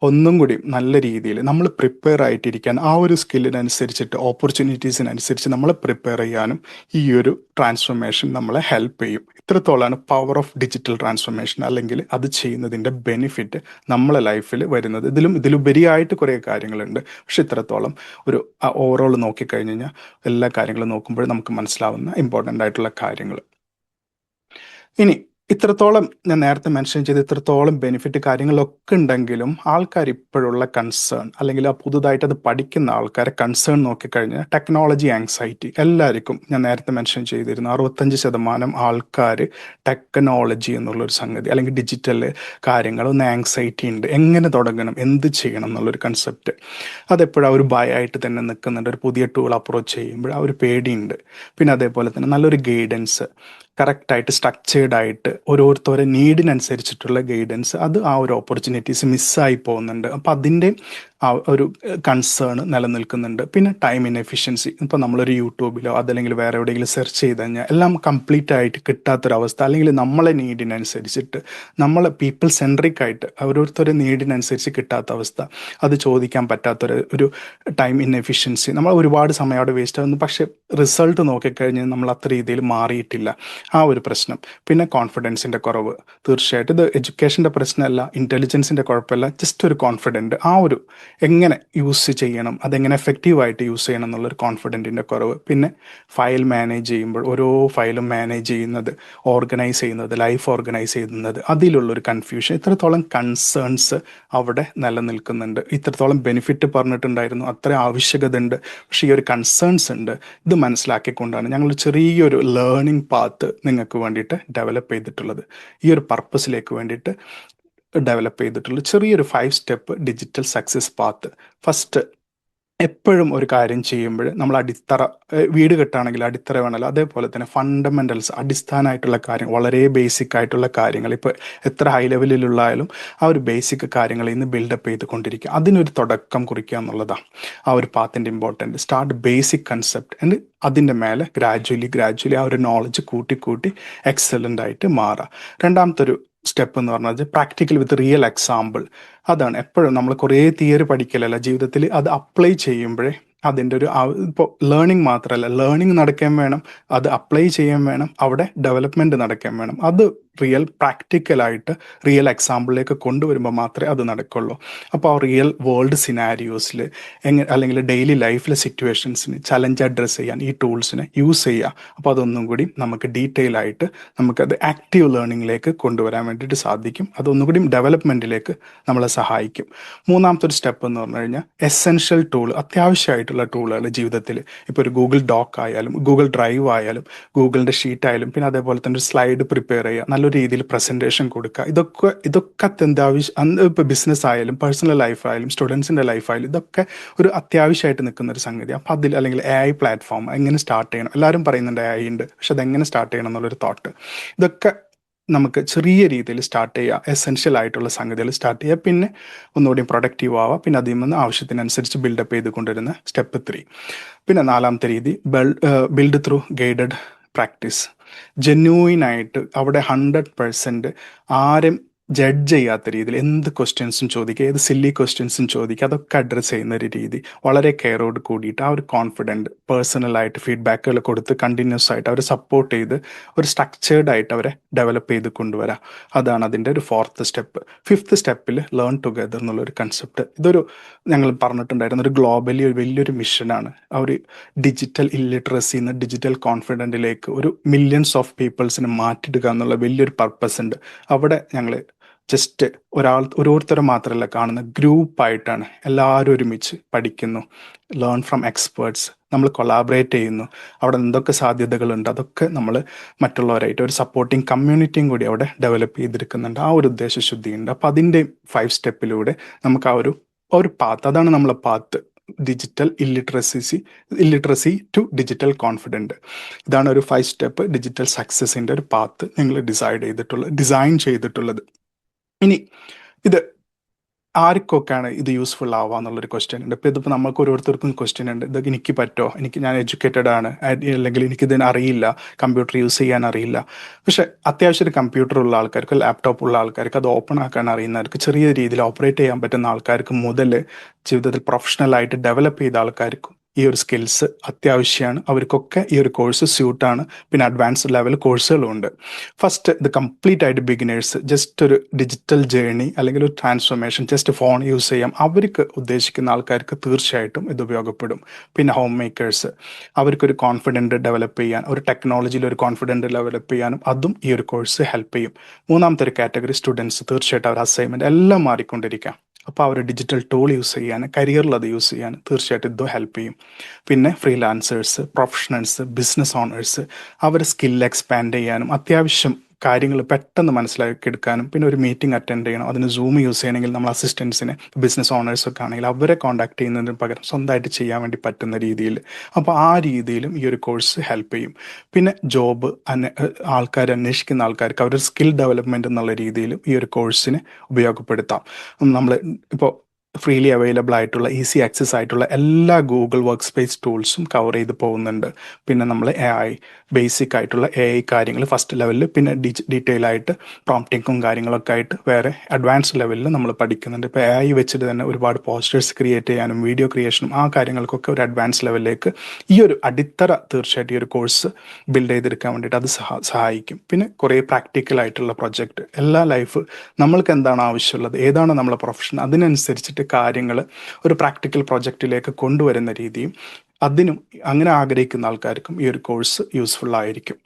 ഒന്നും കൂടി നല്ല രീതിയിൽ നമ്മൾ പ്രിപ്പയർ ആയിട്ടിരിക്കാൻ, ആ ഒരു സ്കില്ലിനനുസരിച്ചിട്ട് ഓപ്പർച്യൂണിറ്റീസിനനുസരിച്ച് നമ്മൾ പ്രിപ്പയർ ചെയ്യാനും ഈ ഒരു ട്രാൻസ്ഫോർമേഷൻ നമ്മളെ ഹെൽപ്പ് ചെയ്യും. ഇത്രത്തോളമാണ് പവർ ഓഫ് ഡിജിറ്റൽ ട്രാൻസ്ഫോർമേഷൻ, അല്ലെങ്കിൽ അത് ചെയ്യുന്നതിൻ്റെ ബെനിഫിറ്റ് നമ്മളെ ലൈഫിൽ വരുന്നത്. ഇതിലുപരിയായിട്ട് കുറേ കാര്യങ്ങളുണ്ട്, പക്ഷെ ഇത്രത്തോളം ഒരു ഓവറോൾ നോക്കിക്കഴിഞ്ഞ് കഴിഞ്ഞാൽ എല്ലാ കാര്യങ്ങളും നോക്കുമ്പോൾ നമുക്ക് മനസ്സിലാവുന്ന ഇമ്പോർട്ടൻ്റ് ആയിട്ടുള്ള കാര്യങ്ങൾ. ഇനി ഇത്രത്തോളം ഞാൻ നേരത്തെ മെൻഷൻ ചെയ്ത് ഇത്രത്തോളം ബെനിഫിറ്റ് കാര്യങ്ങളൊക്കെ ഉണ്ടെങ്കിലും ആൾക്കാർ ഇപ്പോഴുള്ള കൺസേൺ, അല്ലെങ്കിൽ ആ പുതുതായിട്ട് അത് പഠിക്കുന്ന ആൾക്കാരെ കൺസേൺ നോക്കിക്കഴിഞ്ഞാൽ ടെക്നോളജി ആങ്സൈറ്റി എല്ലാവർക്കും, ഞാൻ നേരത്തെ മെൻഷൻ ചെയ്തിരുന്നു, 65% ആൾക്കാർ ടെക്നോളജി എന്നുള്ളൊരു സംഗതി അല്ലെങ്കിൽ ഡിജിറ്റൽ കാര്യങ്ങൾ ഒന്ന് ആങ്സൈറ്റി ഉണ്ട്. എങ്ങനെ തുടങ്ങണം, എന്ത് ചെയ്യണം എന്നുള്ളൊരു കൺസെപ്റ്റ് അതെപ്പോഴും ആ ഒരു ഭയമായിട്ട് തന്നെ നിൽക്കുന്നുണ്ട്. ഒരു പുതിയ ടൂൾ അപ്രോച്ച് ചെയ്യുമ്പോൾ ആ ഒരു പേടിയുണ്ട്. പിന്നെ അതേപോലെ തന്നെ നല്ലൊരു ഗൈഡൻസ്, കറക്റ്റായിട്ട് സ്ട്രക്ചേർഡ് ആയിട്ട് ഓരോരുത്തരുടെ നീഡിനനുസരിച്ചിട്ടുള്ള ഗൈഡൻസ്, അത് ആ ഒരു ഓപ്പർച്യൂണിറ്റീസ് മിസ്സായി പോകുന്നുണ്ട്. അപ്പോൾ അതിൻ്റെ ആ ഒരു കൺസേൺ നിലനിൽക്കുന്നുണ്ട്. പിന്നെ ടൈം ഇൻഎഫിഷ്യൻസി, ഇപ്പോൾ നമ്മളൊരു യൂട്യൂബിലോ അതല്ലെങ്കിൽ വേറെ എവിടെയെങ്കിലും സെർച്ച് ചെയ്ത് കഴിഞ്ഞാൽ എല്ലാം കംപ്ലീറ്റ് ആയിട്ട് കിട്ടാത്തൊരവസ്ഥ, അല്ലെങ്കിൽ നമ്മളെ നീഡിനനുസരിച്ചിട്ട് നമ്മളെ പീപ്പിൾ സെൻട്രിക് ആയിട്ട് ഓരോരുത്തരുടെ നീഡിനനുസരിച്ച് കിട്ടാത്ത അവസ്ഥ, അത് ചോദിക്കാൻ പറ്റാത്തൊരു ടൈം ഇൻഎഫിഷ്യൻസി, നമ്മൾ ഒരുപാട് സമയം അവിടെ വേസ്റ്റ് ആകുന്നു. പക്ഷേ റിസൾട്ട് നോക്കിക്കഴിഞ്ഞാൽ നമ്മൾ അത്ര രീതിയിൽ മാറിയിട്ടില്ല, ആ ഒരു പ്രശ്നം. പിന്നെ കോൺഫിഡൻസിൻ്റെ കുറവ്, തീർച്ചയായിട്ടും ഇത് എഡ്യൂക്കേഷൻ്റെ പ്രശ്നമല്ല, ഇൻ്റലിജൻസിൻ്റെ കുഴപ്പമില്ല, ജസ്റ്റ് ഒരു കോൺഫിഡൻറ്റ്, ആ ഒരു എങ്ങനെ യൂസ് ചെയ്യണം, അതെങ്ങനെ എഫക്റ്റീവായിട്ട് യൂസ് ചെയ്യണം എന്നുള്ളൊരു കോൺഫിഡൻറ്റിൻ്റെ കുറവ്. പിന്നെ ഫയൽ മാനേജ് ചെയ്യുമ്പോൾ ഓരോ ഫയലും മാനേജ് ചെയ്യുന്നത്, ഓർഗനൈസ് ചെയ്യുന്നത്, ലൈഫ് ഓർഗനൈസ് ചെയ്യുന്നത്, അതിലുള്ളൊരു കൺഫ്യൂഷൻ, ഇത്രത്തോളം കൺസേൺസ് അവിടെ നിലനിൽക്കുന്നുണ്ട്. ഇത്രത്തോളം ബെനിഫിറ്റ് പറഞ്ഞിട്ടുണ്ടായിരുന്നു, അത്ര ആവശ്യകത ഉണ്ട്, പക്ഷേ ഈ ഒരു കൺസേൺസ് ഉണ്ട്. ഇത് മനസ്സിലാക്കിക്കൊണ്ടാണ് ഞങ്ങൾ ചെറിയൊരു ലേണിംഗ് പാത്ത് നിങ്ങൾക്ക് വേണ്ടിയിട്ട് ഡെവലപ്പ് ചെയ്തിട്ടുള്ളത്. ഈ ഒരു പർപ്പസിലേക്ക് വേണ്ടിയിട്ട് ഡെവലപ്പ് ചെയ്തിട്ടുള്ള ചെറിയൊരു 5 step digital success path. First, എപ്പോഴും ഒരു കാര്യം ചെയ്യുമ്പോൾ നമ്മൾ അടിത്തറ, വീട് കെട്ടാണെങ്കിൽ അടിത്തറ വേണമല്ലോ, അതേപോലെ തന്നെ ഫണ്ടമെൻ്റൽസ്, അടിസ്ഥാനമായിട്ടുള്ള കാര്യങ്ങൾ, വളരെ ബേസിക് ആയിട്ടുള്ള കാര്യങ്ങൾ, ഇപ്പോൾ എത്ര ഹൈ ലെവലിലുള്ളായാലും ആ ഒരു ബേസിക് കാര്യങ്ങളിൽ നിന്ന് ബിൽഡപ്പ് ചെയ്തുകൊണ്ടിരിക്കുക, അതിനൊരു തുടക്കം കുറിക്കുക എന്നുള്ളതാണ് ആ ഒരു പാത്തിൻ്റെ important. Start basic concept and അതിൻ്റെ മേലെ ഗ്രാജുവലി ആ ഒരു നോളജ് കൂട്ടി എക്സലൻ്റ് ആയിട്ട് മാറുക. രണ്ടാമത്തെ ഒരു സ്റ്റെപ്പ് എന്ന് പറഞ്ഞാൽ പ്രാക്ടിക്കൽ വിത്ത് റിയൽ എക്സാമ്പിൾ. അതാണ് എപ്പോഴും നമ്മൾ കുറേ തിയറി പഠിക്കലല്ല, ജീവിതത്തിൽ അത് അപ്ലൈ ചെയ്യുമ്പോഴേ അതിൻ്റെ ഒരു ഇപ്പോൾ ലേണിംഗ് മാത്രമല്ല, ലേണിംഗ് നടക്കാൻ വേണം, അത് അപ്ലൈ ചെയ്യാൻ വേണം, അവിടെ ഡെവലപ്മെൻറ്റ് നടക്കാൻ വേണം. അത് റിയൽ പ്രാക്ടിക്കലായിട്ട് റിയൽ എക്സാമ്പിളിലേക്ക് കൊണ്ടുവരുമ്പോൾ മാത്രമേ അത് നടക്കുള്ളൂ. അപ്പോൾ ആ റിയൽ വേൾഡ് സിനാരിയോസിൽ അല്ലെങ്കിൽ ഡെയിലി ലൈഫിലെ സിറ്റുവേഷൻസിന് ചലഞ്ച് അഡ്രസ്സ് ചെയ്യാൻ ഈ ടൂൾസിനെ യൂസ് ചെയ്യുക. അപ്പോൾ അതൊന്നും കൂടി നമുക്ക് ഡീറ്റെയിൽ ആയിട്ട് നമുക്കത് ആക്റ്റീവ് ലേണിങ്ങിലേക്ക് കൊണ്ടുവരാൻ വേണ്ടിയിട്ട് സാധിക്കും. അതൊന്നും കൂടി ഡെവലപ്മെൻറ്റിലേക്ക് നമ്മളെ സഹായിക്കും. മൂന്നാമത്തെ ഒരു സ്റ്റെപ്പ് എന്ന് പറഞ്ഞു കഴിഞ്ഞാൽ എസെൻഷ്യൽ ടൂൾ, അത്യാവശ്യമായിട്ടുള്ള ടൂളുകൾ ജീവിതത്തിൽ, ഇപ്പോൾ ഒരു ഗൂഗിൾ ഡോക്ക് ആയാലും ഗൂഗിൾ ഡ്രൈവ് ആയാലും ഗൂഗിളിൻ്റെ ഷീറ്റ് ആയാലും, പിന്നെ അതേപോലെ തന്നെ ഒരു സ്ലൈഡ് പ്രിപ്പയർ ചെയ്യുക, നല്ലൊരു രീതിയിൽ പ്രസൻറ്റേഷൻ കൊടുക്കുക, ഇതൊക്കെ അത്യന്താവശ്യം. ഇപ്പോൾ ബിസിനസ് ആയാലും പേഴ്സണൽ ലൈഫായാലും സ്റ്റുഡൻസിൻ്റെ ലൈഫായാലും ഇതൊക്കെ ഒരു അത്യാവശ്യമായിട്ട് നിൽക്കുന്ന ഒരു സംഗതി. അപ്പോൾ അതിൽ അല്ലെങ്കിൽ AI പ്ലാറ്റ്ഫോം എങ്ങനെ സ്റ്റാർട്ട് ചെയ്യണം, എല്ലാവരും പറയുന്നുണ്ട് AI ഉണ്ട്, പക്ഷെ അതെങ്ങനെ സ്റ്റാർട്ട് ചെയ്യണം എന്നുള്ളൊരു തോട്ട്, ഇതൊക്കെ നമുക്ക് ചെറിയ രീതിയിൽ സ്റ്റാർട്ട് ചെയ്യുക, എസെൻഷ്യൽ ആയിട്ടുള്ള സംഗതികൾ സ്റ്റാർട്ട് ചെയ്യുക, പിന്നെ ഒന്നുകൂടി പ്രൊഡക്റ്റീവ് ആവുക, പിന്നെ അതിൽ നിന്ന് ആവശ്യത്തിനനുസരിച്ച് ബിൽഡപ്പ് ചെയ്ത് കൊണ്ടുവരുന്ന സ്റ്റെപ്പ് 3. പിന്നെ നാലാമത്തെ രീതി ബിൽഡ് ത്രൂ ഗൈഡഡ് പ്രാക്ടീസ്. ജെന്യൂയിനായിട്ട് അവിടെ 100% ആരും ജഡ്ജ് ചെയ്യാത്ത രീതിയിൽ എന്ത് ക്വസ്റ്റ്യൻസും ചോദിക്കുക, ഏത് സില്ലി ക്വസ്റ്റ്യൻസും ചോദിക്കുക, അതൊക്കെ അഡ്രസ്സ് ചെയ്യുന്ന ഒരു രീതി, വളരെ കെയറോട് കൂടിയിട്ട് ആ ഒരു കോൺഫിഡൻറ്റ് പേഴ്സണലായിട്ട് ഫീഡ്ബാക്കുകൾ കൊടുത്ത് കണ്ടിന്യൂസ് ആയിട്ട് അവരെ സപ്പോർട്ട് ചെയ്ത് ഒരു സ്ട്രക്ചേർഡ് ആയിട്ട് അവരെ ഡെവലപ്പ് ചെയ്ത് കൊണ്ടുവരാം. അതാണ് അതിൻ്റെ ഒരു 4th സ്റ്റെപ്പ്. 5th സ്റ്റെപ്പിൽ ലേൺ ടുഗദർ എന്നുള്ളൊരു കൺസെപ്റ്റ്. ഇതൊരു ഞങ്ങൾ പറഞ്ഞിട്ടുണ്ടായിരുന്ന ഒരു ഗ്ലോബലി ഒരു വലിയൊരു മിഷനാണ്. ആ ഒരു ഡിജിറ്റൽ ഇല്ലിറ്ററസിന്ന് ഡിജിറ്റൽ കോൺഫിഡൻറ്റിലേക്ക് ഒരു മില്യൺസ് ഓഫ് പീപ്പിൾസിനെ മാറ്റിടുക എന്നുള്ള വലിയൊരു പർപ്പസ് ഉണ്ട്. അവിടെ ഞങ്ങൾ ജസ്റ്റ് ഓരോരുത്തരും മാത്രമല്ല കാണുന്നത്, ഗ്രൂപ്പായിട്ടാണ്. എല്ലാവരും ഒരുമിച്ച് പഠിക്കുന്നു, ലേൺ ഫ്രം എക്സ്പേർട്സ്, നമ്മൾ കൊളാബറേറ്റ് ചെയ്യുന്നു. അവിടെ എന്തൊക്കെ സാധ്യതകളുണ്ട് അതൊക്കെ നമ്മൾ മറ്റുള്ളവരായിട്ട് ഒരു സപ്പോർട്ടിങ് കമ്മ്യൂണിറ്റിയും കൂടി അവിടെ ഡെവലപ്പ് ചെയ്തെടുക്കുന്നുണ്ട്. ആ ഒരു ഉദ്ദേശശുദ്ധിയുണ്ട്. അപ്പം അതിൻ്റെ 5 സ്റ്റെപ്പിലൂടെ നമുക്ക് ആ ഒരു പാത്ത്, അതാണ് നമ്മളെ path. Digital illiteracy to digital confident. ഇതാണ് ഒരു 5 സ്റ്റെപ്പ് ഡിജിറ്റൽ സക്സസിൻ്റെ ഒരു പാത്ത് നിങ്ങൾ ഡിസൈൻ ചെയ്തിട്ടുള്ളത്. ഇനി ഇത് ആർക്കൊക്കെയാണ് ഇത് യൂസ്ഫുൾ ആവുക എന്നുള്ളൊരു ക്വസ്റ്റ്യൻ ഉണ്ട്. ഇപ്പോൾ ഇതിപ്പോൾ നമുക്ക് ഓരോരുത്തർക്കും ക്വസ്റ്റ്യൻ ഉണ്ട്, ഇതൊക്കെ എനിക്ക് പറ്റുമോ, ഞാൻ എഡ്യൂക്കേറ്റഡ് ആണ്, അല്ലെങ്കിൽ എനിക്കിതിന് അറിയില്ല, കമ്പ്യൂട്ടർ യൂസ് ചെയ്യാൻ അറിയില്ല. പക്ഷേ അത്യാവശ്യം ഒരു കമ്പ്യൂട്ടർ ഉള്ള ആൾക്കാർക്ക്, ലാപ്ടോപ്പ് ഉള്ള ആൾക്കാർക്ക്, അത് ഓപ്പൺ ആക്കാൻ അറിയുന്നവർക്ക്, ചെറിയ രീതിയിൽ ഓപ്പറേറ്റ് ചെയ്യാൻ പറ്റുന്ന ആൾക്കാർക്ക് മുതൽ ജീവിതത്തിൽ പ്രൊഫഷണലായിട്ട് ഡെവലപ്പ് ചെയ്ത ആൾക്കാർക്കും ഈ ഒരു സ്കിൽസ് അത്യാവശ്യമാണ്. അവർക്കൊക്കെ ഈ ഒരു കോഴ്സ് സ്യൂട്ടാണ്. പിന്നെ അഡ്വാൻസ്ഡ് ലെവൽ കോഴ്സുകളും ഉണ്ട്. ഫസ്റ്റ് ഇത് കംപ്ലീറ്റ് ആയിട്ട് ബിഗിനേഴ്സ്, ജസ്റ്റ് ഒരു ഡിജിറ്റൽ ജേർണി അല്ലെങ്കിൽ ഒരു ട്രാൻസ്ഫോർമേഷൻ, ജസ്റ്റ് ഫോൺ യൂസ് ചെയ്യാം, അവർക്ക് ഉദ്ദേശിക്കുന്ന ആൾക്കാർക്ക് തീർച്ചയായിട്ടും ഇത് ഉപയോഗപ്പെടും. പിന്നെ ഹോം മേക്കേഴ്സ്, അവർക്കൊരു കോൺഫിഡൻറ്റ് ഡെവലപ്പ് ചെയ്യാൻ, ഒരു ടെക്നോളജിയിൽ ഒരു കോൺഫിഡൻറ്റ് ഡെവലപ്പ് ചെയ്യാനും അതും ഈ ഒരു കോഴ്സ് ഹെൽപ്പ് ചെയ്യും. മൂന്നാമത്തെ ഒരു കാറ്റഗറി സ്റ്റുഡൻസ്, തീർച്ചയായിട്ടും അവർ അസൈൻമെൻറ്റ് എല്ലാം മാറിക്കൊണ്ടിരിക്കാം. അപ്പോൾ അവർ ഡിജിറ്റൽ ടൂൾ യൂസ് ചെയ്യാൻ, കരിയറിൽ അത് യൂസ് ചെയ്യാൻ തീർച്ചയായിട്ടും ഇത് ഹെൽപ്പ് ചെയ്യും. പിന്നെ ഫ്രീലാൻസേഴ്സ്, പ്രൊഫഷണൽസ്, ബിസിനസ് ഓണേഴ്സ്, അവർ സ്കിൽ എക്സ്പാൻഡ് ചെയ്യാനും അത്യാവശ്യം കാര്യങ്ങൾ പെട്ടെന്ന് മനസ്സിലാക്കിയെടുക്കാനും, പിന്നെ ഒരു മീറ്റിംഗ് അറ്റൻഡ് ചെയ്യണം, അതിന് സൂം യൂസ് ചെയ്യണമെങ്കിൽ നമ്മൾ അസിസ്റ്റൻസിനെ, ബിസിനസ് ഓണേഴ്സൊക്കെ ആണെങ്കിൽ അവരെ കോൺടാക്ട് ചെയ്യുന്നതിന് പകരം സ്വന്തമായിട്ട് ചെയ്യാൻ വേണ്ടി പറ്റുന്ന രീതിയിൽ, അപ്പോൾ ആ രീതിയിലും ഈ ഒരു കോഴ്സ് ഹെൽപ്പ് ചെയ്യും. പിന്നെ ജോബ് അന്വേഷിക്കുന്ന ആൾക്കാർക്ക് അവരുടെ സ്കിൽ ഡെവലപ്മെൻറ്റ് എന്നുള്ള രീതിയിലും ഈ ഒരു കോഴ്സിനെ ഉപയോഗപ്പെടുത്താം. നമ്മൾ ഇപ്പോൾ ഫ്രീലി അവൈലബിൾ ആയിട്ടുള്ള ഈസി ആക്സസ് ആയിട്ടുള്ള എല്ലാ ഗൂഗിൾ വർക്ക് സ്പേസ് ടൂൾസും കവർ ചെയ്ത് പോകുന്നുണ്ട്. പിന്നെ നമ്മൾ ബേസിക് ആയിട്ടുള്ള കാര്യങ്ങൾ ഫസ്റ്റ് ലെവലിൽ, പിന്നെ ഡീറ്റെയിൽ ആയിട്ട് പ്രോംപ്റ്റിങ്ങും കാര്യങ്ങളൊക്കെ ആയിട്ട് വേറെ അഡ്വാൻസ് ലെവലിൽ നമ്മൾ പഠിക്കുന്നുണ്ട്. ഇപ്പോൾ വെച്ചിട്ട് തന്നെ ഒരുപാട് പോസ്റ്റേഴ്സ് ക്രിയേറ്റ് ചെയ്യാനും വീഡിയോ ക്രിയേഷനും ആ കാര്യങ്ങൾക്കൊക്കെ ഒരു അഡ്വാൻസ് ലെവലിലേക്ക് ഈ ഒരു അടിത്തറ തീർച്ചയായിട്ടും ഈ ഒരു കോഴ്സ് ബിൽഡ് ചെയ്തെടുക്കാൻ വേണ്ടിയിട്ട് അത് സഹായിക്കും. പിന്നെ കുറേ പ്രാക്ടിക്കൽ ആയിട്ടുള്ള പ്രൊജക്റ്റ്, എല്ലാ നമ്മൾക്ക് എന്താണ് ആവശ്യമുള്ളത്, ഏതാണ് നമ്മളെ പ്രൊഫഷൻ, അതിനനുസരിച്ചിട്ട് കാര്യങ്ങൾ ഒരു പ്രാക്ടിക്കൽ പ്രൊജക്റ്റിലേക്ക് കൊണ്ടുവരുന്ന രീതിയും അതിനും അങ്ങനെ ആഗ്രഹിക്കുന്ന ആൾക്കാർക്കും ഈ ഒരു കോഴ്സ് യൂസ്ഫുൾ ആയിരിക്കും.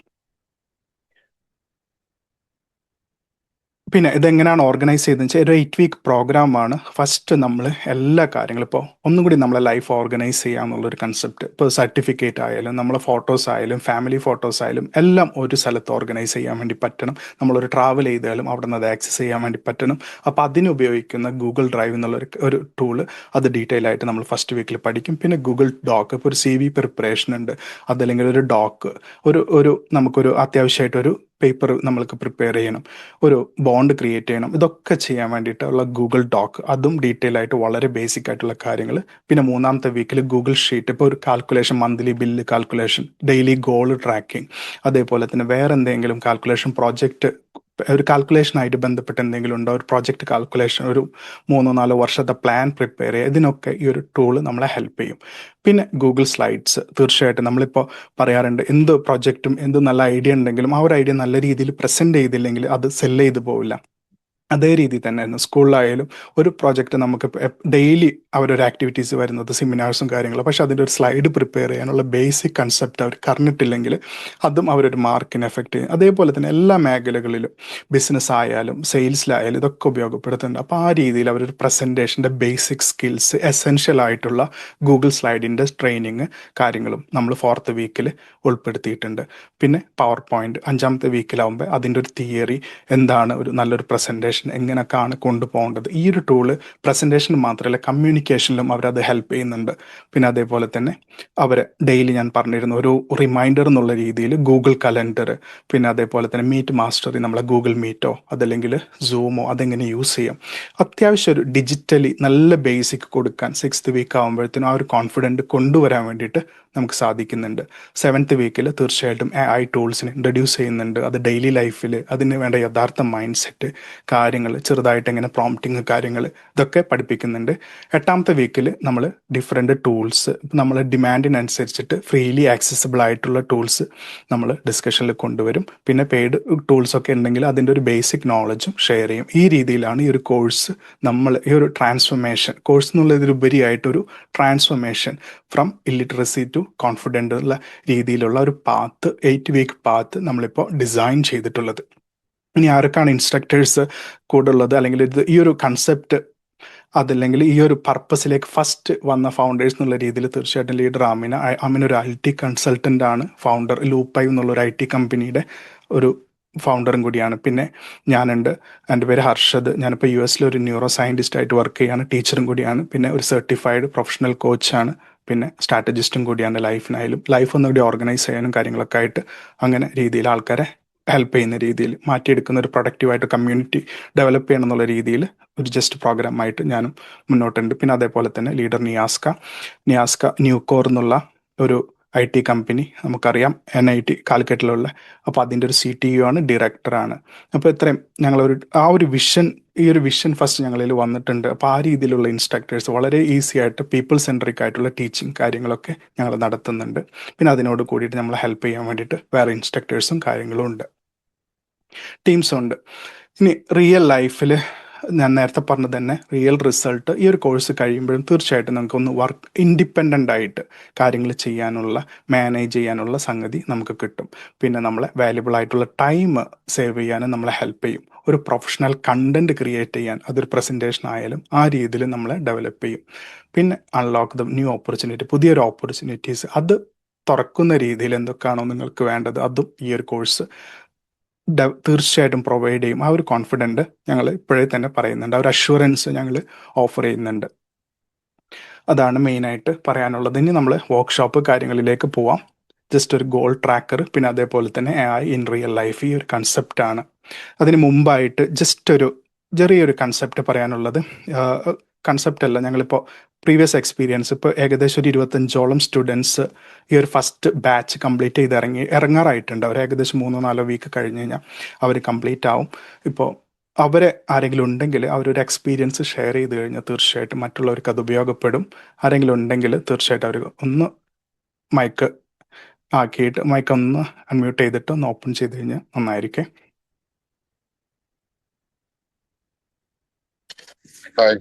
പിന്നെ ഇതെങ്ങനെയാണ് ഓർഗനൈസ് ചെയ്തതെന്ന് വെച്ചാൽ ഒരു 8 വീക്ക് പ്രോഗ്രാമാണ്. ഫസ്റ്റ് നമ്മൾ എല്ലാ കാര്യങ്ങളും ഇപ്പോൾ ഒന്നും കൂടി നമ്മളെ ലൈഫ് ഓർഗനൈസ് ചെയ്യാമെന്നുള്ളൊരു കൺസെപ്റ്റ്. ഇപ്പോൾ സർട്ടിഫിക്കറ്റ് ആയാലും നമ്മളെ ഫോട്ടോസ് ആയാലും ഫാമിലി ഫോട്ടോസ് ആയാലും എല്ലാം ഒരു സ്ഥലത്ത് ഓർഗനൈസ് ചെയ്യാൻ വേണ്ടി പറ്റണം. നമ്മളൊരു ട്രാവൽ ചെയ്താലും അവിടെ നിന്ന് അത് ആക്സസ് ചെയ്യാൻ വേണ്ടി പറ്റണം. അപ്പോൾ അതിന് ഉപയോഗിക്കുന്ന ഗൂഗിൾ ഡ്രൈവ് എന്നുള്ളൊരു ടൂള്, അത് ഡീറ്റെയിൽ ആയിട്ട് നമ്മൾ ഫസ്റ്റ് വീക്കിൽ പഠിക്കും. പിന്നെ ഗൂഗിൾ ഡോക്ക്, ഇപ്പോൾ ഒരു CV പ്രിപ്പറേഷൻ ഉണ്ട്, അതല്ലെങ്കിൽ ഒരു ഡോക്ക്, നമുക്കൊരു അത്യാവശ്യമായിട്ടൊരു പേപ്പർ നമ്മൾക്ക് പ്രിപ്പയർ ചെയ്യണം, ഒരു ബോണ്ട് ക്രിയേറ്റ് ചെയ്യണം, ഇതൊക്കെ ചെയ്യാൻ വേണ്ടിയിട്ടുള്ള ഗൂഗിൾ ഡോക്ക്, അതും ഡീറ്റെയിൽ ആയിട്ട് വളരെ ബേസിക് ആയിട്ടുള്ള കാര്യങ്ങൾ. പിന്നെ മൂന്നാമത്തെ വീക്കിൽ ഗൂഗിൾ ഷീറ്റ്, ഇപ്പോൾ ഒരു calculation, monthly bill calculation, daily goal tracking, അതേപോലെ തന്നെ വേറെ എന്തെങ്കിലും കാൽക്കുലേഷൻ പ്രോജക്റ്റ്, ഒരു കാൽക്കുലേഷനായിട്ട് ബന്ധപ്പെട്ട് എന്തെങ്കിലും ഉണ്ടോ, ഒരു പ്രോജക്റ്റ് കാൽക്കുലേഷൻ, ഒരു 3-4 വർഷത്തെ പ്ലാൻ പ്രിപ്പയർ ചെയ്യുക, ഇതിനൊക്കെ ഈ ഒരു ടൂൾ നമ്മളെ ഹെൽപ്പ് ചെയ്യും. പിന്നെ ഗൂഗിൾ സ്ലൈഡ്സ്, തീർച്ചയായിട്ടും നമ്മളിപ്പോൾ പറയാറുണ്ട്, എന്ത് പ്രൊജക്റ്റും എന്ത് നല്ല ഐഡിയ ഉണ്ടെങ്കിലും ആ ഒരു ഐഡിയ നല്ല രീതിയിൽ പ്രസൻറ്റ് ചെയ്തില്ലെങ്കിൽ അത് സെല്ല് ചെയ്ത് പോവില്ല. അതേ രീതി തന്നെയായിരുന്നു സ്കൂളിലായാലും. ഒരു പ്രോജക്റ്റ് നമുക്ക് ഡെയിലി അവരൊരു ആക്ടിവിറ്റീസ് വരുന്നത് സെമിനാർസും കാര്യങ്ങളും, പക്ഷെ അതിൻ്റെ ഒരു സ്ലൈഡ് പ്രിപ്പയർ ചെയ്യാനുള്ള ബേസിക് കൺസെപ്റ്റ് അവർക്ക് അറിഞ്ഞിട്ടില്ലെങ്കിൽ അതും അവരൊരു മാർക്കിന് എഫക്റ്റ് ചെയ്യും. അതേപോലെ തന്നെ എല്ലാ മേഖലകളിലും, ബിസിനസ് ആയാലും സെയിൽസിലായാലും ഇതൊക്കെ ഉപയോഗപ്പെടുത്തുന്നുണ്ട്. അപ്പോൾ ആ രീതിയിൽ അവരൊരു പ്രസൻറ്റേഷൻ്റെ ബേസിക് സ്കിൽസ്, എസെൻഷ്യൽ ആയിട്ടുള്ള ഗൂഗിൾ സ്ലൈഡിൻ്റെ ട്രെയിനിങ് കാര്യങ്ങളും നമ്മൾ 4th വീക്കിൽ ഉൾപ്പെടുത്തിയിട്ടുണ്ട്. പിന്നെ പവർ പോയിന്റ് 5ാമത്തെ വീക്കിലാവുമ്പോൾ അതിൻ്റെ ഒരു തിയറി എന്താണ്, ഒരു നല്ലൊരു പ്രസൻറ്റേഷൻ എങ്ങനെയൊക്കെയാണ് കൊണ്ടുപോകേണ്ടത്. ഈ ഒരു ടൂള് പ്രസൻറ്റേഷൻ മാത്രമല്ല കമ്മ്യൂണിക്കേഷനിലും അവരത് ഹെൽപ്പ് ചെയ്യുന്നുണ്ട്. പിന്നെ അതേപോലെ തന്നെ അവർ ഡെയിലി ഞാൻ പറഞ്ഞിരുന്നു ഒരു റിമൈൻഡർ എന്നുള്ള രീതിയിൽ ഗൂഗിൾ കലണ്ടർ, പിന്നെ അതേപോലെ തന്നെ മീറ്റ് മാസ്റ്ററി, നമ്മളെ ഗൂഗിൾ മീറ്റോ അതല്ലെങ്കിൽ സൂമോ അതെങ്ങനെ യൂസ് ചെയ്യാം, അത്യാവശ്യം ഒരു ഡിജിറ്റലി നല്ല ബേസിക് കൊടുക്കാൻ 6th വീക്ക് ആകുമ്പോഴത്തേനും ആ ഒരു കോൺഫിഡൻറ്റ് കൊണ്ടുവരാൻ വേണ്ടിയിട്ട് നമുക്ക് സാധിക്കുന്നുണ്ട്. 7th വീക്കിൽ തീർച്ചയായിട്ടും AI ടൂൾസിനെ ഇൻട്രൊഡ്യൂസ് ചെയ്യുന്നുണ്ട്. അത് ഡെയിലി ലൈഫിൽ അതിന് വേണ്ട യഥാർത്ഥ മൈൻഡ് സെറ്റ് കാര്യങ്ങൾ, ചെറുതായിട്ട് എങ്ങനെ പ്രോംപ്റ്റിങ് കാര്യങ്ങൾ, ഇതൊക്കെ പഠിപ്പിക്കുന്നുണ്ട്. 8ാമത്തെ വീക്കിൽ നമ്മൾ ഡിഫറെൻറ്റ് ടൂൾസ്, നമ്മൾ ഡിമാൻഡിനനുസരിച്ചിട്ട് ഫ്രീലി ആക്സസിബിൾ ആയിട്ടുള്ള ടൂൾസ് നമ്മൾ ഡിസ്കഷനിൽ കൊണ്ടുവരും. പിന്നെ പെയ്ഡ് ടൂൾസൊക്കെ ഉണ്ടെങ്കിൽ അതിൻ്റെ ഒരു ബേസിക് നോളജും ഷെയർ ചെയ്യും. ഈ രീതിയിലാണ് ഈ ഒരു കോഴ്സ്, ഈ ഒരു ട്രാൻസ്ഫോർമേഷൻ കോഴ്സ് എന്നുള്ളതിലുപരിയായിട്ടൊരു transformation from illiteracy to confident ഉള്ള രീതിയിലുള്ള ഒരു 8 വീക്ക് പാത്ത് നമ്മളിപ്പോൾ ഡിസൈൻ ചെയ്തിട്ടുള്ളത്. ഇനി ആർക്കാണ് ഇൻസ്ട്രക്ടേഴ്സ് കൂടുള്ളത്, അല്ലെങ്കിൽ ഈ ഒരു കൺസെപ്റ്റ് അതല്ലെങ്കിൽ ഈ ഒരു പർപ്പസിലേക്ക് ഫസ്റ്റ് വന്ന ഫൗണ്ടേഴ്സ് എന്നുള്ള രീതിയിൽ തീർച്ചയായിട്ടും ലീഡർ ആമിന ഒരു IT കൺസൾട്ടൻ്റ് ആണ്, ഫൗണ്ടർ ലൂപ്പൈവ് എന്നുള്ള ഒരു IT കമ്പനിയുടെ ഒരു ഫൗണ്ടറും കൂടിയാണ്. പിന്നെ ഞാനുണ്ട്, എൻ്റെ പേര് ഹർഷദ്. ഞാനിപ്പോൾ US ഒരു ന്യൂറോ സയൻറ്റിസ്റ്റ് ആയിട്ട് വർക്ക് ചെയ്യാണ്, ടീച്ചറും കൂടിയാണ്. പിന്നെ ഒരു സർട്ടിഫൈഡ് പ്രൊഫഷണൽ കോച്ചാണ്, പിന്നെ സ്ട്രാറ്റജിസ്റ്റും കൂടിയാണ്. ലൈഫ് ഒന്നുകൂടി ഓർഗനൈസ് ചെയ്യാനും കാര്യങ്ങളൊക്കെ ആയിട്ട് അങ്ങനെ രീതിയിൽ ആൾക്കാരെ ഹെൽപ്പ് ചെയ്യുന്ന രീതിയിൽ മാറ്റിയെടുക്കുന്ന ഒരു പ്രൊഡക്റ്റീവായിട്ട് കമ്മ്യൂണിറ്റി ഡെവലപ്പ് ചെയ്യണം എന്നുള്ള രീതിയിൽ ഒരു ജസ്റ്റ് പ്രോഗ്രാമായിട്ട് ഞാനും മുന്നോട്ടുണ്ട്. പിന്നെ അതേപോലെ തന്നെ ലീഡർ നിയാസ്ക ന്യൂകോർ എന്നുള്ള ഒരു IT കമ്പനി നമുക്കറിയാം, NIT കാലിക്കറ്റിലുള്ള. അപ്പോൾ അതിൻ്റെ ഒരു CTO ആണ്, ഡയറക്ടറാണ്. അപ്പോൾ ഇത്രയും ഈ ഒരു വിഷൻ ഫസ്റ്റ് ഞങ്ങളിൽ വന്നിട്ടുണ്ട്. അപ്പോൾ ആ രീതിയിലുള്ള ഇൻസ്ട്രക്ടേഴ്സ് വളരെ ഈസി ആയിട്ട് പീപ്പിൾ സെൻട്രിക് ആയിട്ടുള്ള ടീച്ചിങ് കാര്യങ്ങളൊക്കെ ഞങ്ങൾ നടത്തുന്നുണ്ട്. പിന്നെ അതിനോട് കൂടിയിട്ട് നമ്മളെ ഹെൽപ്പ് ചെയ്യാൻ വേണ്ടിയിട്ട് വേറെ ഇൻസ്ട്രക്ടേഴ്സും കാര്യങ്ങളും ഉണ്ട്, ടീംസും ഉണ്ട്. ഇനി റിയൽ ലൈഫിൽ ഞാൻ നേരത്തെ പറഞ്ഞത് തന്നെ, റിയൽ റിസൾട്ട് ഈ ഒരു കോഴ്സ് കഴിയുമ്പോഴും തീർച്ചയായിട്ടും നമുക്കൊന്ന് വർക്ക് ഇൻഡിപെൻഡൻ്റ് ആയിട്ട് കാര്യങ്ങൾ ചെയ്യാനുള്ള, മാനേജ് ചെയ്യാനുള്ള സംഗതി നമുക്ക് കിട്ടും. പിന്നെ നമ്മളെ വാല്യുബിൾ ആയിട്ടുള്ള ടൈം സേവ് ചെയ്യാനും നമ്മളെ ഹെൽപ്പ് ചെയ്യും. ഒരു പ്രൊഫഷണൽ കണ്ടന്റ് ക്രിയേറ്റ് ചെയ്യാൻ, അതൊരു പ്രസൻറ്റേഷൻ ആയാലും ആ രീതിയിൽ നമ്മളെ ഡെവലപ്പ് ചെയ്യും. പിന്നെ അൺലോക്ക് ദ ന്യൂ ഓപ്പർച്യൂണിറ്റി, പുതിയൊരു ഓപ്പർച്യൂണിറ്റീസ് അത് തുറക്കുന്ന രീതിയിൽ എന്തൊക്കെയാണോ നിങ്ങൾക്ക് വേണ്ടത് അതും ഈ ഒരു കോഴ്സ് തീർച്ചയായിട്ടും പ്രൊവൈഡ് ചെയ്യും. ആ ഒരു കോൺഫിഡൻറ്റ് ഞങ്ങൾ ഇപ്പോഴേ തന്നെ പറയുന്നുണ്ട്, ആ ഒരു അഷ്വറൻസ് ഞങ്ങൾ ഓഫർ ചെയ്യുന്നുണ്ട്. അതാണ് മെയിനായിട്ട് പറയാനുള്ളത്. ഇനി നമ്മൾ വർക്ക്ഷോപ്പ് കാര്യങ്ങളിലേക്ക് പോവാം. ജസ്റ്റ് ഒരു ഗോൾ ട്രാക്കർ, പിന്നെ അതേപോലെ തന്നെ AI ഇൻ റിയൽ ലൈഫ്, ഈ ഒരു കൺസെപ്റ്റാണ്. അതിന് മുമ്പായിട്ട് ജസ്റ്റ് ഒരു ചെറിയൊരു കൺസെപ്റ്റ് പറയാനുള്ളത്. കൺസെപ്റ്റ് അല്ല, ഞങ്ങളിപ്പോൾ പ്രീവിയസ് എക്സ്പീരിയൻസ് ഇപ്പോൾ ഏകദേശം ഒരു 25ഓളം സ്റ്റുഡൻസ് ഈ ഒരു ഫസ്റ്റ് ബാച്ച് കംപ്ലീറ്റ് ചെയ്ത് ഇറങ്ങാറായിട്ടുണ്ട്. അവർ ഏകദേശം 3-4 വീക്ക് കഴിഞ്ഞ് കഴിഞ്ഞാൽ അവർ കംപ്ലീറ്റ് ആവും. ഇപ്പോൾ അവരെ ആരെങ്കിലും ഉണ്ടെങ്കിൽ അവരൊരു എക്സ്പീരിയൻസ് ഷെയർ ചെയ്ത് കഴിഞ്ഞാൽ തീർച്ചയായിട്ടും മറ്റുള്ളവർക്ക് അത് ഉപയോഗപ്പെടും. ആരെങ്കിലും ഉണ്ടെങ്കിൽ തീർച്ചയായിട്ടും അവർ ഒന്ന് മൈക്ക് മൈക്ക് ഒന്ന് അൺമ്യൂട്ട് ചെയ്തിട്ട് ഒന്ന് ഓപ്പൺ ചെയ്ത് കഴിഞ്ഞാൽ നന്നായിരിക്കും. ഹായ്,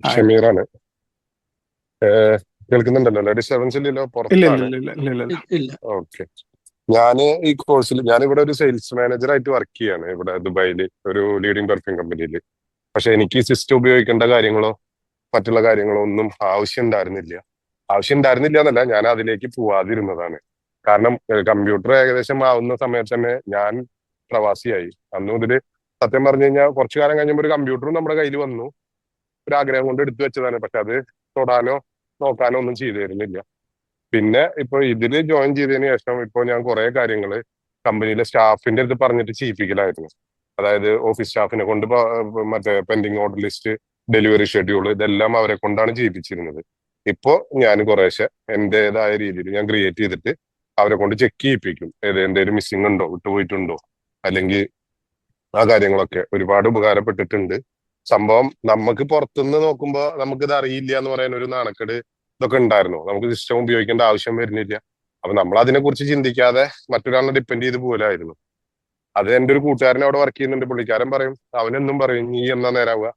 ഷമീറാണ്. കേൾക്കുന്നുണ്ടല്ലോ? ഡിസ്റ്റർബൻസ് ഇല്ലല്ലോ? പുറത്താണ്. ഓക്കെ. ഈ കോഴ്സിൽ ഞാനിവിടെ ഒരു സെയിൽസ് മാനേജർ ആയിട്ട് വർക്ക് ചെയ്യാണ് ഇവിടെ ദുബായിൽ ഒരു ലീഡിംഗ് പെർഫ്യൂം കമ്പനിയിൽ. പക്ഷെ എനിക്ക് സിസ്റ്റം ഉപയോഗിക്കേണ്ട കാര്യങ്ങളോ മറ്റുള്ള കാര്യങ്ങളോ ഒന്നും ആവശ്യം ഉണ്ടായിരുന്നില്ല എന്നല്ല, ഞാൻ അതിലേക്ക് പോവാതിരുന്നതാണ്. കാരണം കമ്പ്യൂട്ടർ ഏകദേശം ആവുന്ന സമയത്ത് തന്നെ ഞാൻ പ്രവാസിയായി. അന്ന് മുതല് സത്യം പറഞ്ഞു കഴിഞ്ഞാൽ കുറച്ചു കാലം കഴിഞ്ഞപ്പോൾ ഒരു കമ്പ്യൂട്ടറും നമ്മുടെ കയ്യിൽ വന്നു. ഒരാഗ്രഹം കൊണ്ട് എടുത്തു വെച്ചതാണ്. പക്ഷെ അത് തൊടാനോ നോക്കാനോ ഒന്നും ചെയ്തിരുന്നില്ല. പിന്നെ ഇപ്പൊ ഇതില് ജോയിൻ ചെയ്തതിന് ശേഷം ഇപ്പോൾ ഞാൻ കുറെ കാര്യങ്ങള് കമ്പനിയിലെ സ്റ്റാഫിന്റെ അടുത്ത് പറഞ്ഞിട്ട് ചെയ്യിപ്പിക്കലായിരുന്നു. അതായത് ഓഫീസ് സ്റ്റാഫിനെ കൊണ്ട് മറ്റേ pending order list, delivery schedule, ഇതെല്ലാം അവരെ കൊണ്ടാണ് ചെയ്യിപ്പിച്ചിരുന്നത്. ഇപ്പോ ഞാൻ കുറേശ്ശെ എന്റേതായ രീതിയിൽ ഞാൻ ക്രിയേറ്റ് ചെയ്തിട്ട് അവരെ കൊണ്ട് ചെക്ക് ചെയ്യിപ്പിക്കും. എന്തെങ്കിലും മിസ്സിംഗ് ഉണ്ടോ, വിട്ടുപോയിട്ടുണ്ടോ, അല്ലെങ്കിൽ ആ കാര്യങ്ങളൊക്കെ ഒരുപാട് ഉപകാരപ്പെട്ടിട്ടുണ്ട്. സംഭവം നമുക്ക് പുറത്തുനിന്ന് നോക്കുമ്പോൾ നമുക്കിത് അറിയില്ല എന്ന് പറയാൻ ഒരു നാണക്കേട് ഇതൊക്കെ ഉണ്ടായിരുന്നു. നമുക്ക് സിസ്റ്റം ഉപയോഗിക്കേണ്ട ആവശ്യം വരുന്നില്ല. അപ്പൊ നമ്മൾ അതിനെ കുറിച്ച് ചിന്തിക്കാതെ മറ്റൊരാളിനെ ഡിപ്പെൻഡ് ചെയ്ത് പോലായിരുന്നു. അത് എൻ്റെ ഒരു കൂട്ടുകാരൻ അവിടെ വർക്ക് ചെയ്യുന്നുണ്ട്. പുള്ളിക്കാരൻ പറയും, അവനെന്നും പറയും, നീ എന്നാ നേരാവുക.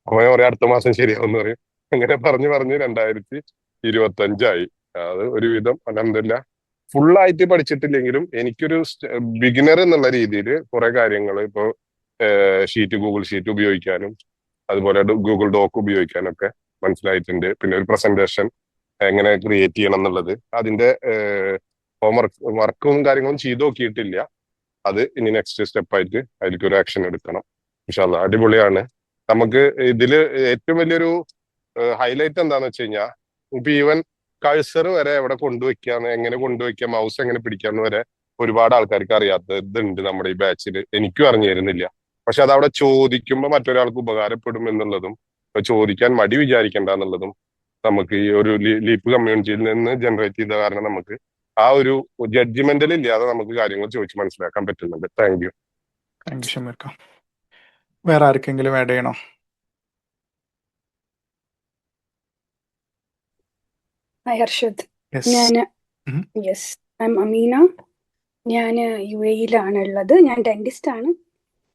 അവൻ പറയാം അടുത്ത മാസം ശരിയാവുമെന്ന് പറയും. അങ്ങനെ പറഞ്ഞ് 2025 അത് ഒരുവിധം അൽഹംദുലില്ലാ ഫുള്ളായിട്ട് പഠിച്ചിട്ടില്ലെങ്കിലും എനിക്കൊരു ബിഗിനർ എന്നുള്ള രീതിയിൽ കുറെ കാര്യങ്ങൾ ഇപ്പൊ ഗൂഗിൾ ഷീറ്റ് ഉപയോഗിക്കാനും അതുപോലെ ഗൂഗിൾ ഡോക്ക് ഉപയോഗിക്കാനും ഒക്കെ മനസ്സിലായിട്ടുണ്ട്. പിന്നെ ഒരു പ്രസന്റേഷൻ എങ്ങനെ ക്രിയേറ്റ് ചെയ്യണം എന്നുള്ളത് അതിന്റെ വർക്കും കാര്യങ്ങളും ചെയ്തു നോക്കിയിട്ടില്ല. അത് ഇനി നെക്സ്റ്റ് സ്റ്റെപ്പായിട്ട് അതിലേക്ക് ഒരു ആക്ഷൻ എടുക്കണം. ഇൻഷാ അല്ലാഹ്. അടിപൊളിയാണ്. നമുക്ക് ഇതില് ഏറ്റവും വലിയൊരു ഹൈലൈറ്റ് എന്താന്ന് വെച്ച് കഴിഞ്ഞാൽ ഇപ്പൊ ഈവൻ കഴ്സർ വരെ എവിടെ കൊണ്ടുവയ്ക്കാന്ന്, എങ്ങനെ കൊണ്ടുവയ്ക്കാം, മൗസ് എങ്ങനെ പിടിക്കാന്ന് വരെ ഒരുപാട് ആൾക്കാർക്ക് അറിയാത്തതുണ്ട് നമ്മുടെ ഈ ബാച്ചിൽ. എനിക്കും അറിഞ്ഞു തരുന്നില്ല. പക്ഷെ അത് അവിടെ ചോദിക്കുമ്പോൾ മറ്റൊരാൾക്ക് ഉപകാരപ്പെടും എന്നുള്ളതും ചോദിക്കാൻ മടി വിചാരിക്കേണ്ട എന്നുള്ളതും നമുക്ക് ഈ ഒരു ലീപ്പ് കമ്മ്യൂണിറ്റിയിൽ നിന്ന് ജനറേറ്റ് ചെയ്ത കാരണം നമുക്ക് ആ ഒരു ജഡ്ജിമെന്റൽ ഇല്ലാതെ നമുക്ക് കാര്യങ്ങൾ ചോദിച്ച് മനസ്സിലാക്കാൻ പറ്റുന്നുണ്ട്. Thank you Shameer Khan. വേറെ ആർക്കെങ്കിലും ആഡ് ചെയ്യണോ? Hi Harshad. I'm Ameena. ഞാൻ UAE-ലാണ് ഉള്ളത്. ഞാൻ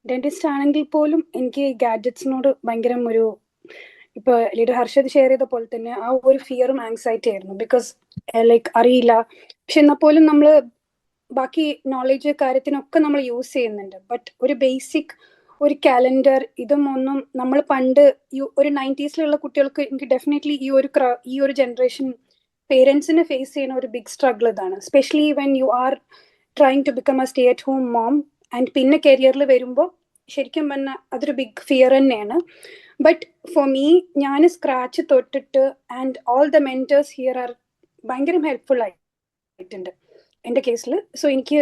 ഡെന്റിസ്റ്റ് ആണെങ്കിൽ പോലും എനിക്ക് ഗാഡ്ജറ്റ്സിനോട് ഭയങ്കര ഒരു, ഇപ്പൊ ലീഡർ ഹർഷദ് ഷെയർ ചെയ്ത പോലെ തന്നെ ആ ഒരു ഫിയറും ആങ്സൈറ്റി ആയിരുന്നു. ബിക്കോസ് ലൈക്ക് അറിയില്ല. പക്ഷെ എന്നാൽ പോലും നമ്മൾ ബാക്കി നോളജ് കാര്യത്തിനൊക്കെ നമ്മൾ യൂസ് ചെയ്യുന്നുണ്ട്. ബട്ട് ഒരു ബേസിക് ഒരു കാലണ്ടർ ഇതും ഒന്നും നമ്മൾ പണ്ട് ഒരു 90s കുട്ടികൾക്ക് എനിക്ക് ഡെഫിനറ്റ്ലി ഈ ഒരു ജനറേഷൻ പേരൻസിനെ ഫേസ് ചെയ്യുന്ന ഒരു ബിഗ് സ്ട്രഗിൾ ഇതാണ്. Specially when you are trying to become a stay at home mom and പിന്നെ കരിയറിൽ വരുമ്പോൾ ശരിക്കും പറഞ്ഞാൽ അതൊരു ബിഗ് ഫിയർ തന്നെയാണ്. ബട്ട് ഫോർ മീ, ഞാൻ സ്ക്രാച്ച് തൊട്ടിട്ട് and all the mentors here are ഭയങ്കര ഹെൽപ്ഫുൾ ആയിട്ടുണ്ട് എൻ്റെ കേസിൽ. സോ എനിക്ക്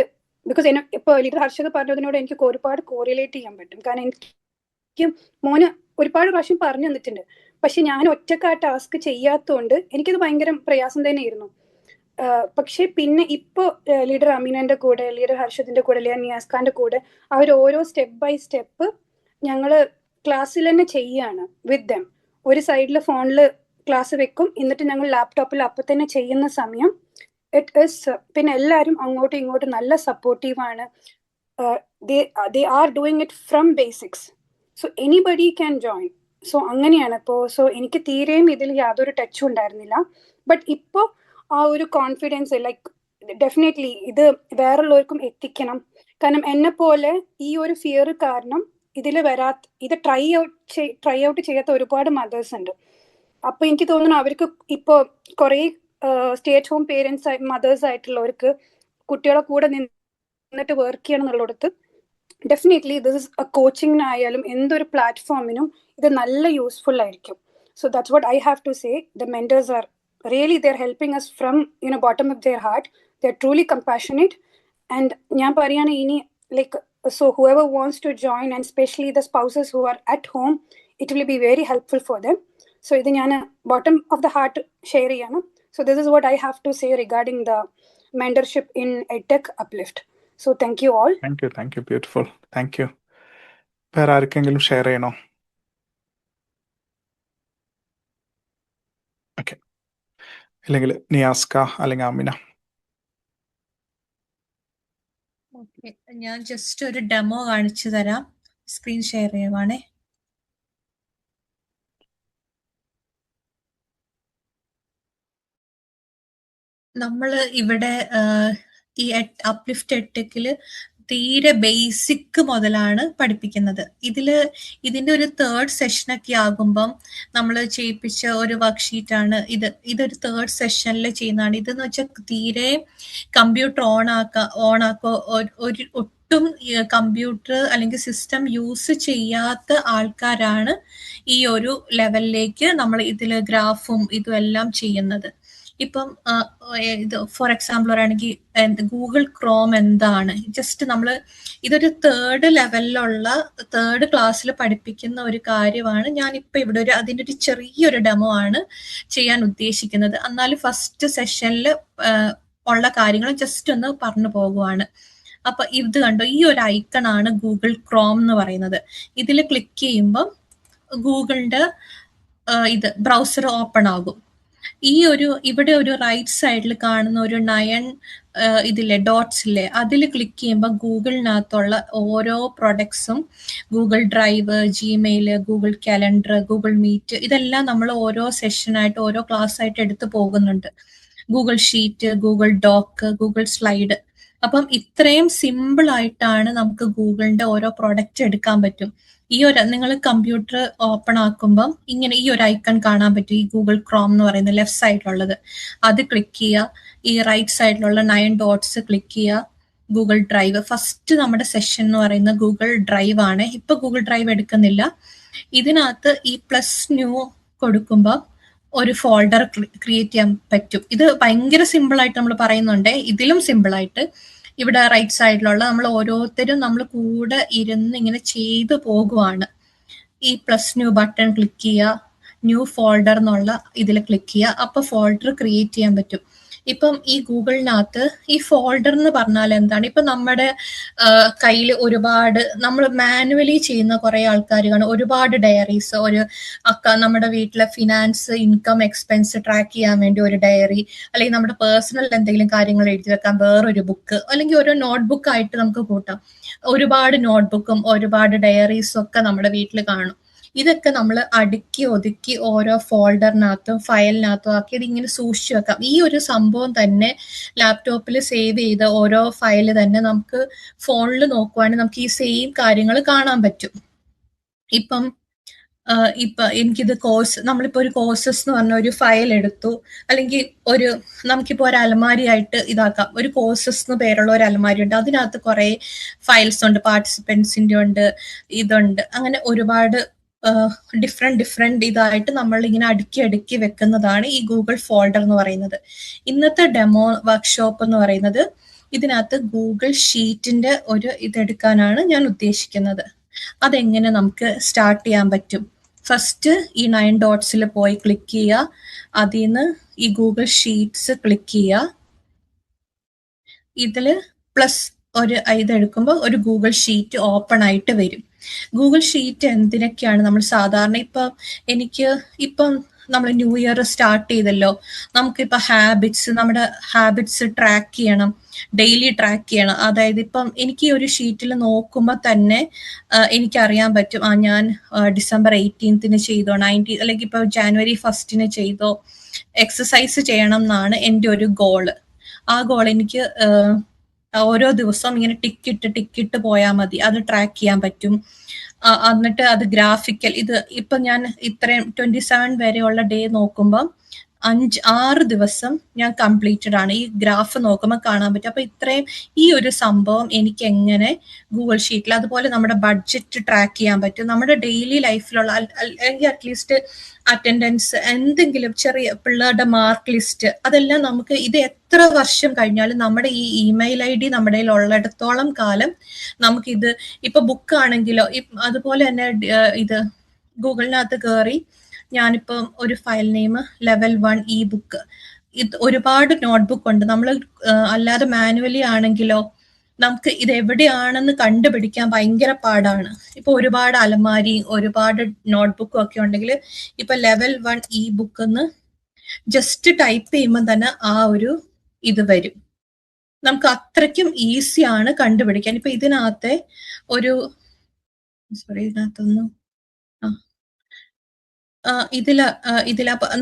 ബിക്കോസ് ഇപ്പോൾ ലീഡർ ഹർഷത് പറഞ്ഞതിനോട് എനിക്ക് ഒരുപാട് കോറിലേറ്റ് ചെയ്യാൻ പറ്റും. കാരണം എനിക്ക് മോന് ഒരുപാട് പ്രാവശ്യം പറഞ്ഞു തന്നിട്ടുണ്ട്. പക്ഷെ ഞാൻ ഒറ്റക്കാ ടാസ്ക് ചെയ്യാത്തതുകൊണ്ട് എനിക്കത് ഭയങ്കര പ്രയാസം തന്നെയായിരുന്നു. പക്ഷെ പിന്നെ ഇപ്പോൾ ലീഡർ അമീനന്റെ കൂടെ, ലീഡർ ഹർഷത്തിന്റെ കൂടെ, അല്ലെങ്കിൽ നിയാസ്ഖാന്റെ കൂടെ അവർ ഓരോ സ്റ്റെപ്പ് ബൈ സ്റ്റെപ്പ് ഞങ്ങൾ ക്ലാസ്സിൽ തന്നെ ചെയ്യാണ് വിത്ത് ദം. ഒരു സൈഡിൽ ഫോണിൽ ക്ലാസ് വെക്കും, എന്നിട്ട് ഞങ്ങൾ ലാപ്ടോപ്പിൽ അപ്പം തന്നെ ചെയ്യുന്ന സമയം ഇറ്റ് ഈസ് പിന്നെ എല്ലാവരും അങ്ങോട്ടും ഇങ്ങോട്ടും നല്ല സപ്പോർട്ടീവാണ്. They are doing it from basics. So anybody can join. So അങ്ങനെയാണ് ഇപ്പോൾ. സോ എനിക്ക് തീരെയും ഇതിൽ യാതൊരു ടച്ചും ഉണ്ടായിരുന്നില്ല. ബട്ട് ഇപ്പോൾ ആ ഒരു കോൺഫിഡൻസ്, ലൈക്ക് ഡെഫിനറ്റ്ലി ഇത് വേറുള്ളവർക്കും എത്തിക്കണം. കാരണം എന്നെ പോലെ ഈ ഒരു ഫിയർ കാരണം ഇത് ട്രൈ ഔട്ട് ചെയ്യാത്ത ഒരുപാട് മദേഴ്സ് ഉണ്ട്. അപ്പൊ എനിക്ക് തോന്നുന്നു അവർക്ക് ഇപ്പോൾ കുറേ stay at home parents mothers ആയിട്ടുള്ളവർക്ക് കുട്ടികളെ കൂടെ നിന്നിട്ട് വർക്ക് ചെയ്യണം എന്നുള്ളിടത്ത് ഡെഫിനറ്റ്ലി ദിസ് ഇസ് കോച്ചിങ്ങിനായാലും എന്തൊരു പ്ലാറ്റ്ഫോമിനും ഇത് നല്ല യൂസ്ഫുൾ ആയിരിക്കും. So that's what I have to say. The mentors are really they're helping us from bottom of their heart. They're truly compassionate. And ഞാൻ പറയാണ് ഇനി like so whoever wants to join, and especially the spouses who are at home, it will be very helpful for them. So ഇത് ഞാൻ bottom of the heart share ചെയ്യണം. So this is what I have to say regarding the mentorship in EdTech Uplift. So thank you all. Thank you beautiful. Thank you. വേറെ ആർക്കെങ്കിലും share ചെയ്യണോ? Okay, അല്ലെങ്കിൽ നിയാസ്ക അല്ലെങ്കിൽ Amina. Okay, ഞാൻ just ഒരു demo കാണിച്ചു തരാം. സ്ക്രീൻ ഷെയർ ചെയ്യുവാണേ. നമ്മൾ ഇവിടെ ഈ അപ്ലിഫ്റ്റ് എഡ്ടെക്കില് തീരെ ബേസിക് മുതലാണ് പഠിപ്പിക്കുന്നത്. ഇതിന്റെ ഒരു 3rd സെഷനൊക്കെ ആകുമ്പം നമ്മൾ ചെയ്യിപ്പിച്ച ഒരു വർക്ക്ഷീറ്റാണ് ഇത്. ഇതൊരു 3rd സെഷനിൽ ചെയ്യുന്നതാണ്. ഇതെന്ന് വെച്ചാൽ തീരെ കമ്പ്യൂട്ടർ ഓണാക്കോ ഒട്ടും കമ്പ്യൂട്ടർ അല്ലെങ്കിൽ സിസ്റ്റം യൂസ് ചെയ്യാത്ത ആൾക്കാരാണ് ഈ ഒരു ലെവലിലേക്ക് നമ്മൾ ഇതിൽ ഗ്രാഫും ഇതും എല്ലാം ചെയ്യുന്നത്. ഇപ്പം ഇത് ഫോർ എക്സാമ്പിൾ പറയുകയാണെങ്കിൽ ഗൂഗിൾ ക്രോം എന്താണ്, ജസ്റ്റ് നമ്മൾ ഇതൊരു 3rd ലെവലിലുള്ള 3rd ക്ലാസ്സിൽ പഠിപ്പിക്കുന്ന ഒരു കാര്യമാണ്. ഞാനിപ്പോൾ ഇവിടെ അതിൻ്റെ ഒരു ചെറിയൊരു ഡെമോ ആണ് ചെയ്യാൻ ഉദ്ദേശിക്കുന്നത്. എന്നാലും ഫസ്റ്റ് സെഷനിൽ ഉള്ള കാര്യങ്ങൾ ജസ്റ്റ് ഒന്ന് പറഞ്ഞു പോകുവാണ്. അപ്പൊ ഇത് കണ്ടോ, ഈ ഒരു ഐക്കണാണ് ഗൂഗിൾ ക്രോം എന്ന് പറയുന്നത്. ഇതിൽ ക്ലിക്ക് ചെയ്യുമ്പം ഗൂഗിളിന്റെ ബ്രൗസർ ഓപ്പൺ ആകും. ഇവിടെ ഒരു റൈറ്റ് സൈഡിൽ കാണുന്ന ഒരു 9 ഇതില്ലേ ഡോട്ട്സ് ഇല്ലേ, അതിൽ ക്ലിക്ക് ചെയ്യുമ്പോൾ ഗൂഗിളിനകത്തുള്ള ഓരോ പ്രൊഡക്ട്സും Google drive, Gmail, Google calendar, Google meet, ഇതെല്ലാം നമ്മൾ ഓരോ സെഷനായിട്ട് ഓരോ ക്ലാസ് ആയിട്ട് എടുത്തു പോകുന്നുണ്ട്. Google sheet, Google doc, Google slide. അപ്പം ഇത്രയും സിമ്പിൾ ആയിട്ടാണ് നമുക്ക് ഗൂഗിളിന്റെ ഓരോ പ്രൊഡക്റ്റ് എടുക്കാൻ പറ്റും. നിങ്ങൾ കമ്പ്യൂട്ടർ ഓപ്പൺ ആക്കുമ്പം ഇങ്ങനെ ഈ ഒരു ഐക്കൺ കാണാൻ പറ്റും, ഈ ഗൂഗിൾ ക്രോം എന്ന് പറയുന്ന ലെഫ്റ്റ് സൈഡിലുള്ളത്. അത് ക്ലിക്ക് ചെയ്യുക. ഈ റൈറ്റ് സൈഡിലുള്ള 9 ഡോട്ട്സ് ക്ലിക്ക് ചെയ്യുക. ഗൂഗിൾ ഡ്രൈവ്, ഫസ്റ്റ് നമ്മുടെ സെഷൻ എന്ന് പറയുന്നത് ഗൂഗിൾ ഡ്രൈവ് ആണ്. ഇപ്പൊ ഗൂഗിൾ ഡ്രൈവ് എടുക്കുന്നില്ല. ഇതിനകത്ത് ഈ +new കൊടുക്കുമ്പോൾ ഒരു ഫോൾഡർ ക്രിയേറ്റ് ചെയ്യാൻ പറ്റും. ഇത് ഭയങ്കര സിമ്പിൾ ആയിട്ട് നമ്മൾ പറയുന്നുണ്ട്. ഇതിലും സിമ്പിൾ ആയിട്ട് ഇവിടെ റൈറ്റ് സൈഡിലുള്ള നമ്മൾ ഓരോരുത്തരും നമ്മൾ കൂടെ ഇരുന്ന് ഇങ്ങനെ ചെയ്തു പോകുവാണ്. ഈ +new ബട്ടൺ ക്ലിക്ക് ചെയ്യുക, ന്യൂ ഫോൾഡർ എന്നുള്ള ഇതിൽ ക്ലിക്ക് ചെയ്യുക. അപ്പൊ ഫോൾഡർ ക്രിയേറ്റ് ചെയ്യാൻ പറ്റും. ഇപ്പം ഈ ഗൂഗിളിനകത്ത് ഈ ഫോൾഡർ എന്ന് പറഞ്ഞാൽ എന്താണ്, ഇപ്പൊ നമ്മുടെ കയ്യിൽ ഒരുപാട് നമ്മൾ മാനുവലി ചെയ്യുന്ന കുറെ ആൾക്കാർ കാണും. ഒരുപാട് ഡയറീസ്, നമ്മുടെ വീട്ടിലെ ഫിനാൻസ്, ഇൻകം, എക്സ്പെൻസ് ട്രാക്ക് ചെയ്യാൻ വേണ്ടി ഒരു ഡയറി, അല്ലെങ്കിൽ നമ്മുടെ പേഴ്സണൽ എന്തെങ്കിലും കാര്യങ്ങൾ എഴുതി വെക്കാൻ വേറൊരു ബുക്ക്, അല്ലെങ്കിൽ ഒരു നോട്ട്ബുക്ക് ആയിട്ട് നമുക്ക് കൂട്ടാം. ഒരുപാട് നോട്ട്ബുക്കും ഒരുപാട് ഡയറീസും ഒക്കെ നമ്മുടെ വീട്ടിൽ കാണും. ഇതൊക്കെ നമ്മൾ അടുക്കി ഒതുക്കി ഓരോ ഫോൾഡറിനകത്തും ഫയലിനകത്തും ആക്കി ഇതിങ്ങനെ സൂക്ഷിച്ചു വെക്കാം. ഈ ഒരു സംഭവം തന്നെ ലാപ്ടോപ്പിൽ സേവ് ചെയ്ത ഓരോ ഫയൽ തന്നെ നമുക്ക് ഫോണിൽ നോക്കുവാണെങ്കിൽ നമുക്ക് ഈ സെയിം കാര്യങ്ങൾ കാണാൻ പറ്റും. ഇപ്പം എനിക്കിത് നമ്മളിപ്പോ ഒരു കോഴ്സസ് എന്ന് പറഞ്ഞ ഒരു ഫയൽ എടുത്തു, അല്ലെങ്കിൽ നമുക്കിപ്പോ ഒരു അലമാരി ആയിട്ട് ഇതാക്കാം. ഒരു കോഴ്സസ് എന്ന് പേരുള്ള ഒരു അലമാരി ഉണ്ട്, അതിനകത്ത് കുറെ ഫയൽസ് ഉണ്ട്, പാർട്ടിസിപ്പൻസിന്റെ ഉണ്ട്, ഇതുണ്ട്, അങ്ങനെ ഒരുപാട് ഡിഫറെന്റ് ഇതായിട്ട് നമ്മൾ ഇങ്ങനെ അടുക്കി വെക്കുന്നതാണ് ഈ ഗൂഗിൾ ഫോൾഡർ എന്ന് പറയുന്നത്. ഇന്നത്തെ ഡെമോ വർക്ക്ഷോപ്പ് എന്ന് പറയുന്നത് ഇതിനകത്ത് ഗൂഗിൾ ഷീറ്റിന്റെ ഒരു ഇതെടുക്കാനാണ് ഞാൻ ഉദ്ദേശിക്കുന്നത്. അതെങ്ങനെ നമുക്ക് സ്റ്റാർട്ട് ചെയ്യാൻ പറ്റും? ഫസ്റ്റ് ഈ 9 ഡോട്ട്സിൽ പോയി ക്ലിക്ക് ചെയ്യുക. അതിൽ നിന്ന് ഈ ഗൂഗിൾ ഷീറ്റ്സ് ക്ലിക്ക് ചെയ്യുക. ഇതില് പ്ലസ് ഇതെടുക്കുമ്പോൾ ഒരു ഗൂഗിൾ ഷീറ്റ് ഓപ്പൺ ആയിട്ട് വരും. ഗൂഗിൾ ഷീറ്റ് എന്തിനൊക്കെയാണ് നമ്മൾ സാധാരണ ഇപ്പം നമ്മൾ ന്യൂ ഇയർ സ്റ്റാർട്ട് ചെയ്തല്ലോ, നമുക്കിപ്പോൾ നമ്മുടെ ഹാബിറ്റ്സ് ട്രാക്ക് ചെയ്യണം, ഡെയിലി ട്രാക്ക് ചെയ്യണം. അതായത് ഇപ്പം എനിക്ക് ഈ ഒരു ഷീറ്റിൽ നോക്കുമ്പോൾ തന്നെ എനിക്കറിയാൻ പറ്റും, ഞാൻ ഡിസംബർ 18 ചെയ്തോ, 19 അല്ലെങ്കിൽ ഇപ്പോൾ ജാനുവരി 1 ചെയ്തോ എക്സസൈസ് ചെയ്യണം എന്നാണ് എൻ്റെ ഒരു ഗോള്. ആ ഗോൾ എനിക്ക് ഓരോ ദിവസവും ഇങ്ങനെ ടിക്കിട്ട് പോയാൽ മതി, അത് ട്രാക്ക് ചെയ്യാൻ പറ്റും. എന്നിട്ട് അത് ഗ്രാഫിക്കൽ, ഇപ്പൊ ഞാൻ ഇത്രയും 27 വരെയുള്ള ഡേ നോക്കുമ്പോൾ 6 ദിവസം ഞാൻ കംപ്ലീറ്റഡ് ആണ്. ഈ ഗ്രാഫ് നോക്കുമ്പോൾ കാണാൻ പറ്റും. അപ്പൊ ഇത്രയും ഈ ഒരു സംഭവം എനിക്ക് എങ്ങനെ ഗൂഗിൾ ഷീറ്റിൽ, അതുപോലെ നമ്മുടെ ബഡ്ജറ്റ് ട്രാക്ക് ചെയ്യാൻ പറ്റും, നമ്മുടെ ഡെയിലി ലൈഫിലുള്ള അല്ലെങ്കിൽ അറ്റ്ലീസ്റ്റ് അറ്റൻഡൻസ്, എന്തെങ്കിലും ചെറിയ പിള്ളേരുടെ മാർക്ക് ലിസ്റ്റ്, അതെല്ലാം നമുക്ക് ഇത് എത്ര വർഷം കഴിഞ്ഞാലും നമ്മുടെ ഈ ഇമെയിൽ ID നമ്മുടെ ഉള്ളിടത്തോളം കാലം നമുക്കിത്, ഇപ്പൊ ബുക്ക് ആണെങ്കിലോ അതുപോലെ തന്നെ ഇത് ഗൂഗിളിനകത്ത് കയറി ഞാനിപ്പം ഒരു file name level 1 E book, ഇത് ഒരുപാട് നോട്ട്ബുക്ക് ഉണ്ട്. നമ്മൾ അല്ലാതെ മാനുവലി ആണെങ്കിലോ നമുക്ക് ഇത് എവിടെയാണെന്ന് കണ്ടുപിടിക്കാൻ ഭയങ്കര പാടാണ്. ഇപ്പൊ ഒരുപാട് അലമാരി, ഒരുപാട് നോട്ട്ബുക്കും ഒക്കെ ഉണ്ടെങ്കിൽ ഇപ്പൊ ലെവൽ 1 ഇ ബുക്ക് എന്ന് ജസ്റ്റ് ടൈപ്പ് ചെയ്യുമ്പോൾ തന്നെ ആ ഒരു ഇത് വരും. നമുക്ക് അത്രയ്ക്കും ഈസിയാണ് കണ്ടുപിടിക്കാൻ. ഇപ്പൊ ഇതിനകത്തെ ഇതിനകത്തൊന്നും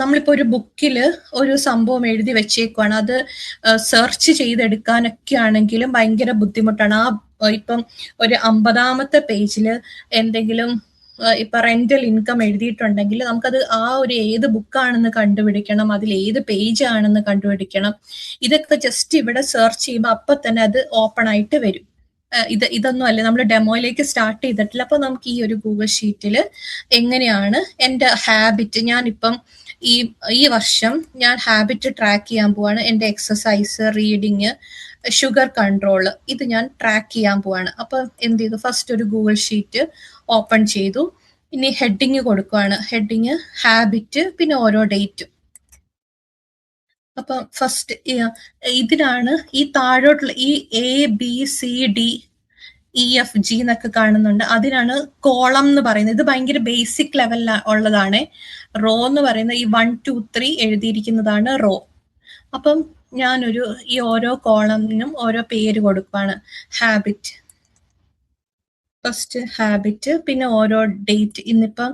നമ്മളിപ്പോ ഒരു ബുക്കില് ഒരു സംഭവം എഴുതി വെച്ചേക്കുവാണ്, അത് സെർച്ച് ചെയ്തെടുക്കാനൊക്കെ ആണെങ്കിലും ഭയങ്കര ബുദ്ധിമുട്ടാണ്. ഇപ്പം ഒരു 50ാമത്തെ പേജില് എന്തെങ്കിലും ഇപ്പൊ റെന്റൽ ഇൻകം എഴുതിയിട്ടുണ്ടെങ്കിൽ നമുക്കത് ഏത് ബുക്കാണെന്ന് കണ്ടുപിടിക്കണം, അതിൽ ഏത് പേജ് ആണെന്ന് കണ്ടുപിടിക്കണം. ഇതൊക്കെ ജസ്റ്റ് ഇവിടെ സെർച്ച് ചെയ്യുമ്പോൾ അപ്പൊ തന്നെ അത് ഓപ്പൺ ആയിട്ട് വരും. ഇതൊന്നും അല്ല, നമ്മൾ ഡെമോയിലേക്ക് സ്റ്റാർട്ട് ചെയ്തിട്ടില്ല. അപ്പൊ നമുക്ക് ഈ ഒരു ഗൂഗിൾ ഷീറ്റിൽ എങ്ങനെയാണ് എൻ്റെ ഹാബിറ്റ്, ഞാനിപ്പം ഈ വർഷം ഞാൻ ഹാബിറ്റ് ട്രാക്ക് ചെയ്യാൻ പോവാണ്. എൻ്റെ എക്സസൈസ്, റീഡിങ്, ഷുഗർ കൺട്രോൾ, ഇത് ഞാൻ ട്രാക്ക് ചെയ്യാൻ പോവാണ്. അപ്പൊ എന്ത് ചെയ്തു, ഫസ്റ്റ് ഒരു ഗൂഗിൾ ഷീറ്റ് ഓപ്പൺ ചെയ്തു. ഇനി ഹെഡിങ് കൊടുക്കുവാണ്, ഹെഡിങ് ഹാബിറ്റ്, പിന്നെ ഓരോ ഡേറ്റും. അപ്പൊ ഫസ്റ്റ് ഇതിനാണ് ഈ താഴോട്ടുള്ള ഈ ABCDEFG എന്നൊക്കെ കാണുന്നുണ്ട്, അതിനാണ് കോളം എന്ന് പറയുന്നത്. ഇത് ഭയങ്കര ബേസിക് ലെവലിൽ ഉള്ളതാണ്. റോ എന്ന് പറയുന്നത് ഈ 1 2 3 എഴുതിയിരിക്കുന്നതാണ് റോ. അപ്പം ഈ ഓരോ കോളമിനും ഓരോ പേര് കൊടുക്കുകയാണ്. ഹാബിറ്റ്, ഫസ്റ്റ് ഹാബിറ്റ്, പിന്നെ ഓരോ ഡേറ്റ്. ഇന്നിപ്പം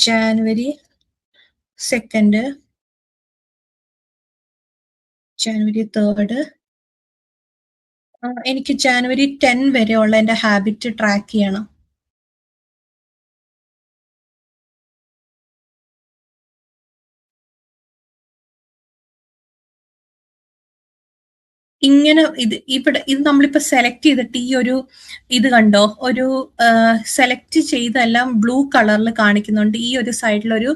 ജാനുവരി 2, ജാനുവരി 3, എനിക്ക് ജാനുവരി 10 വരെയുള്ള എൻ്റെ ഹാബിറ്റ് ട്രാക്ക് ചെയ്യണം. ഇങ്ങനെ ഇത് നമ്മളിപ്പോ സെലക്ട് ചെയ്തിട്ട് ഈ ഒരു ഇത് കണ്ടോ, ഒരു സെലക്ട് ചെയ്തെല്ലാം ബ്ലൂ കളറിൽ കാണിക്കുന്നുണ്ട്. ഈ ഒരു സൈഡിലൊരു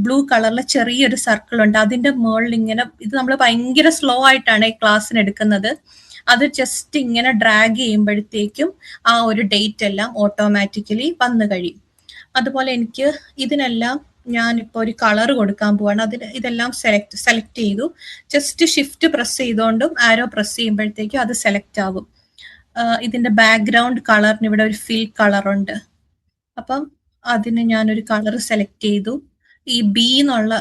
ബ്ലൂ കളറിൽ ചെറിയൊരു സർക്കിൾ ഉണ്ട്, അതിന്റെ മുകളിൽ ഇങ്ങനെ, ഇത് നമ്മൾ ഭയങ്കര സ്ലോ ആയിട്ടാണ് ഈ ക്ലാസ്സിന് എടുക്കുന്നത്. അത് ജസ്റ്റ് ഇങ്ങനെ ഡ്രാഗ് ചെയ്യുമ്പോഴത്തേക്കും ആ ഒരു ഡേറ്റ് എല്ലാം ഓട്ടോമാറ്റിക്കലി വന്നു കഴിയും. അതുപോലെ എനിക്ക് ഇതിനെല്ലാം ഞാനിപ്പോൾ ഒരു കളർ കൊടുക്കാൻ പോവാണ്. ഇതെല്ലാം സെലക്ട് ചെയ്തു. ജസ്റ്റ് ഷിഫ്റ്റ് പ്രസ് ചെയ്തുകൊണ്ടും ആരോ പ്രസ് ചെയ്യുമ്പോഴത്തേക്കും അത് സെലക്ട് ആകും. ഇതിന്റെ ബാക്ക്ഗ്രൗണ്ട് കളറിന് ഇവിടെ ഒരു ഫിൽ കളർ ഉണ്ട്. അപ്പം അതിന് ഞാനൊരു കളർ സെലക്ട് ചെയ്തു. ഈ ബി എന്നുള്ള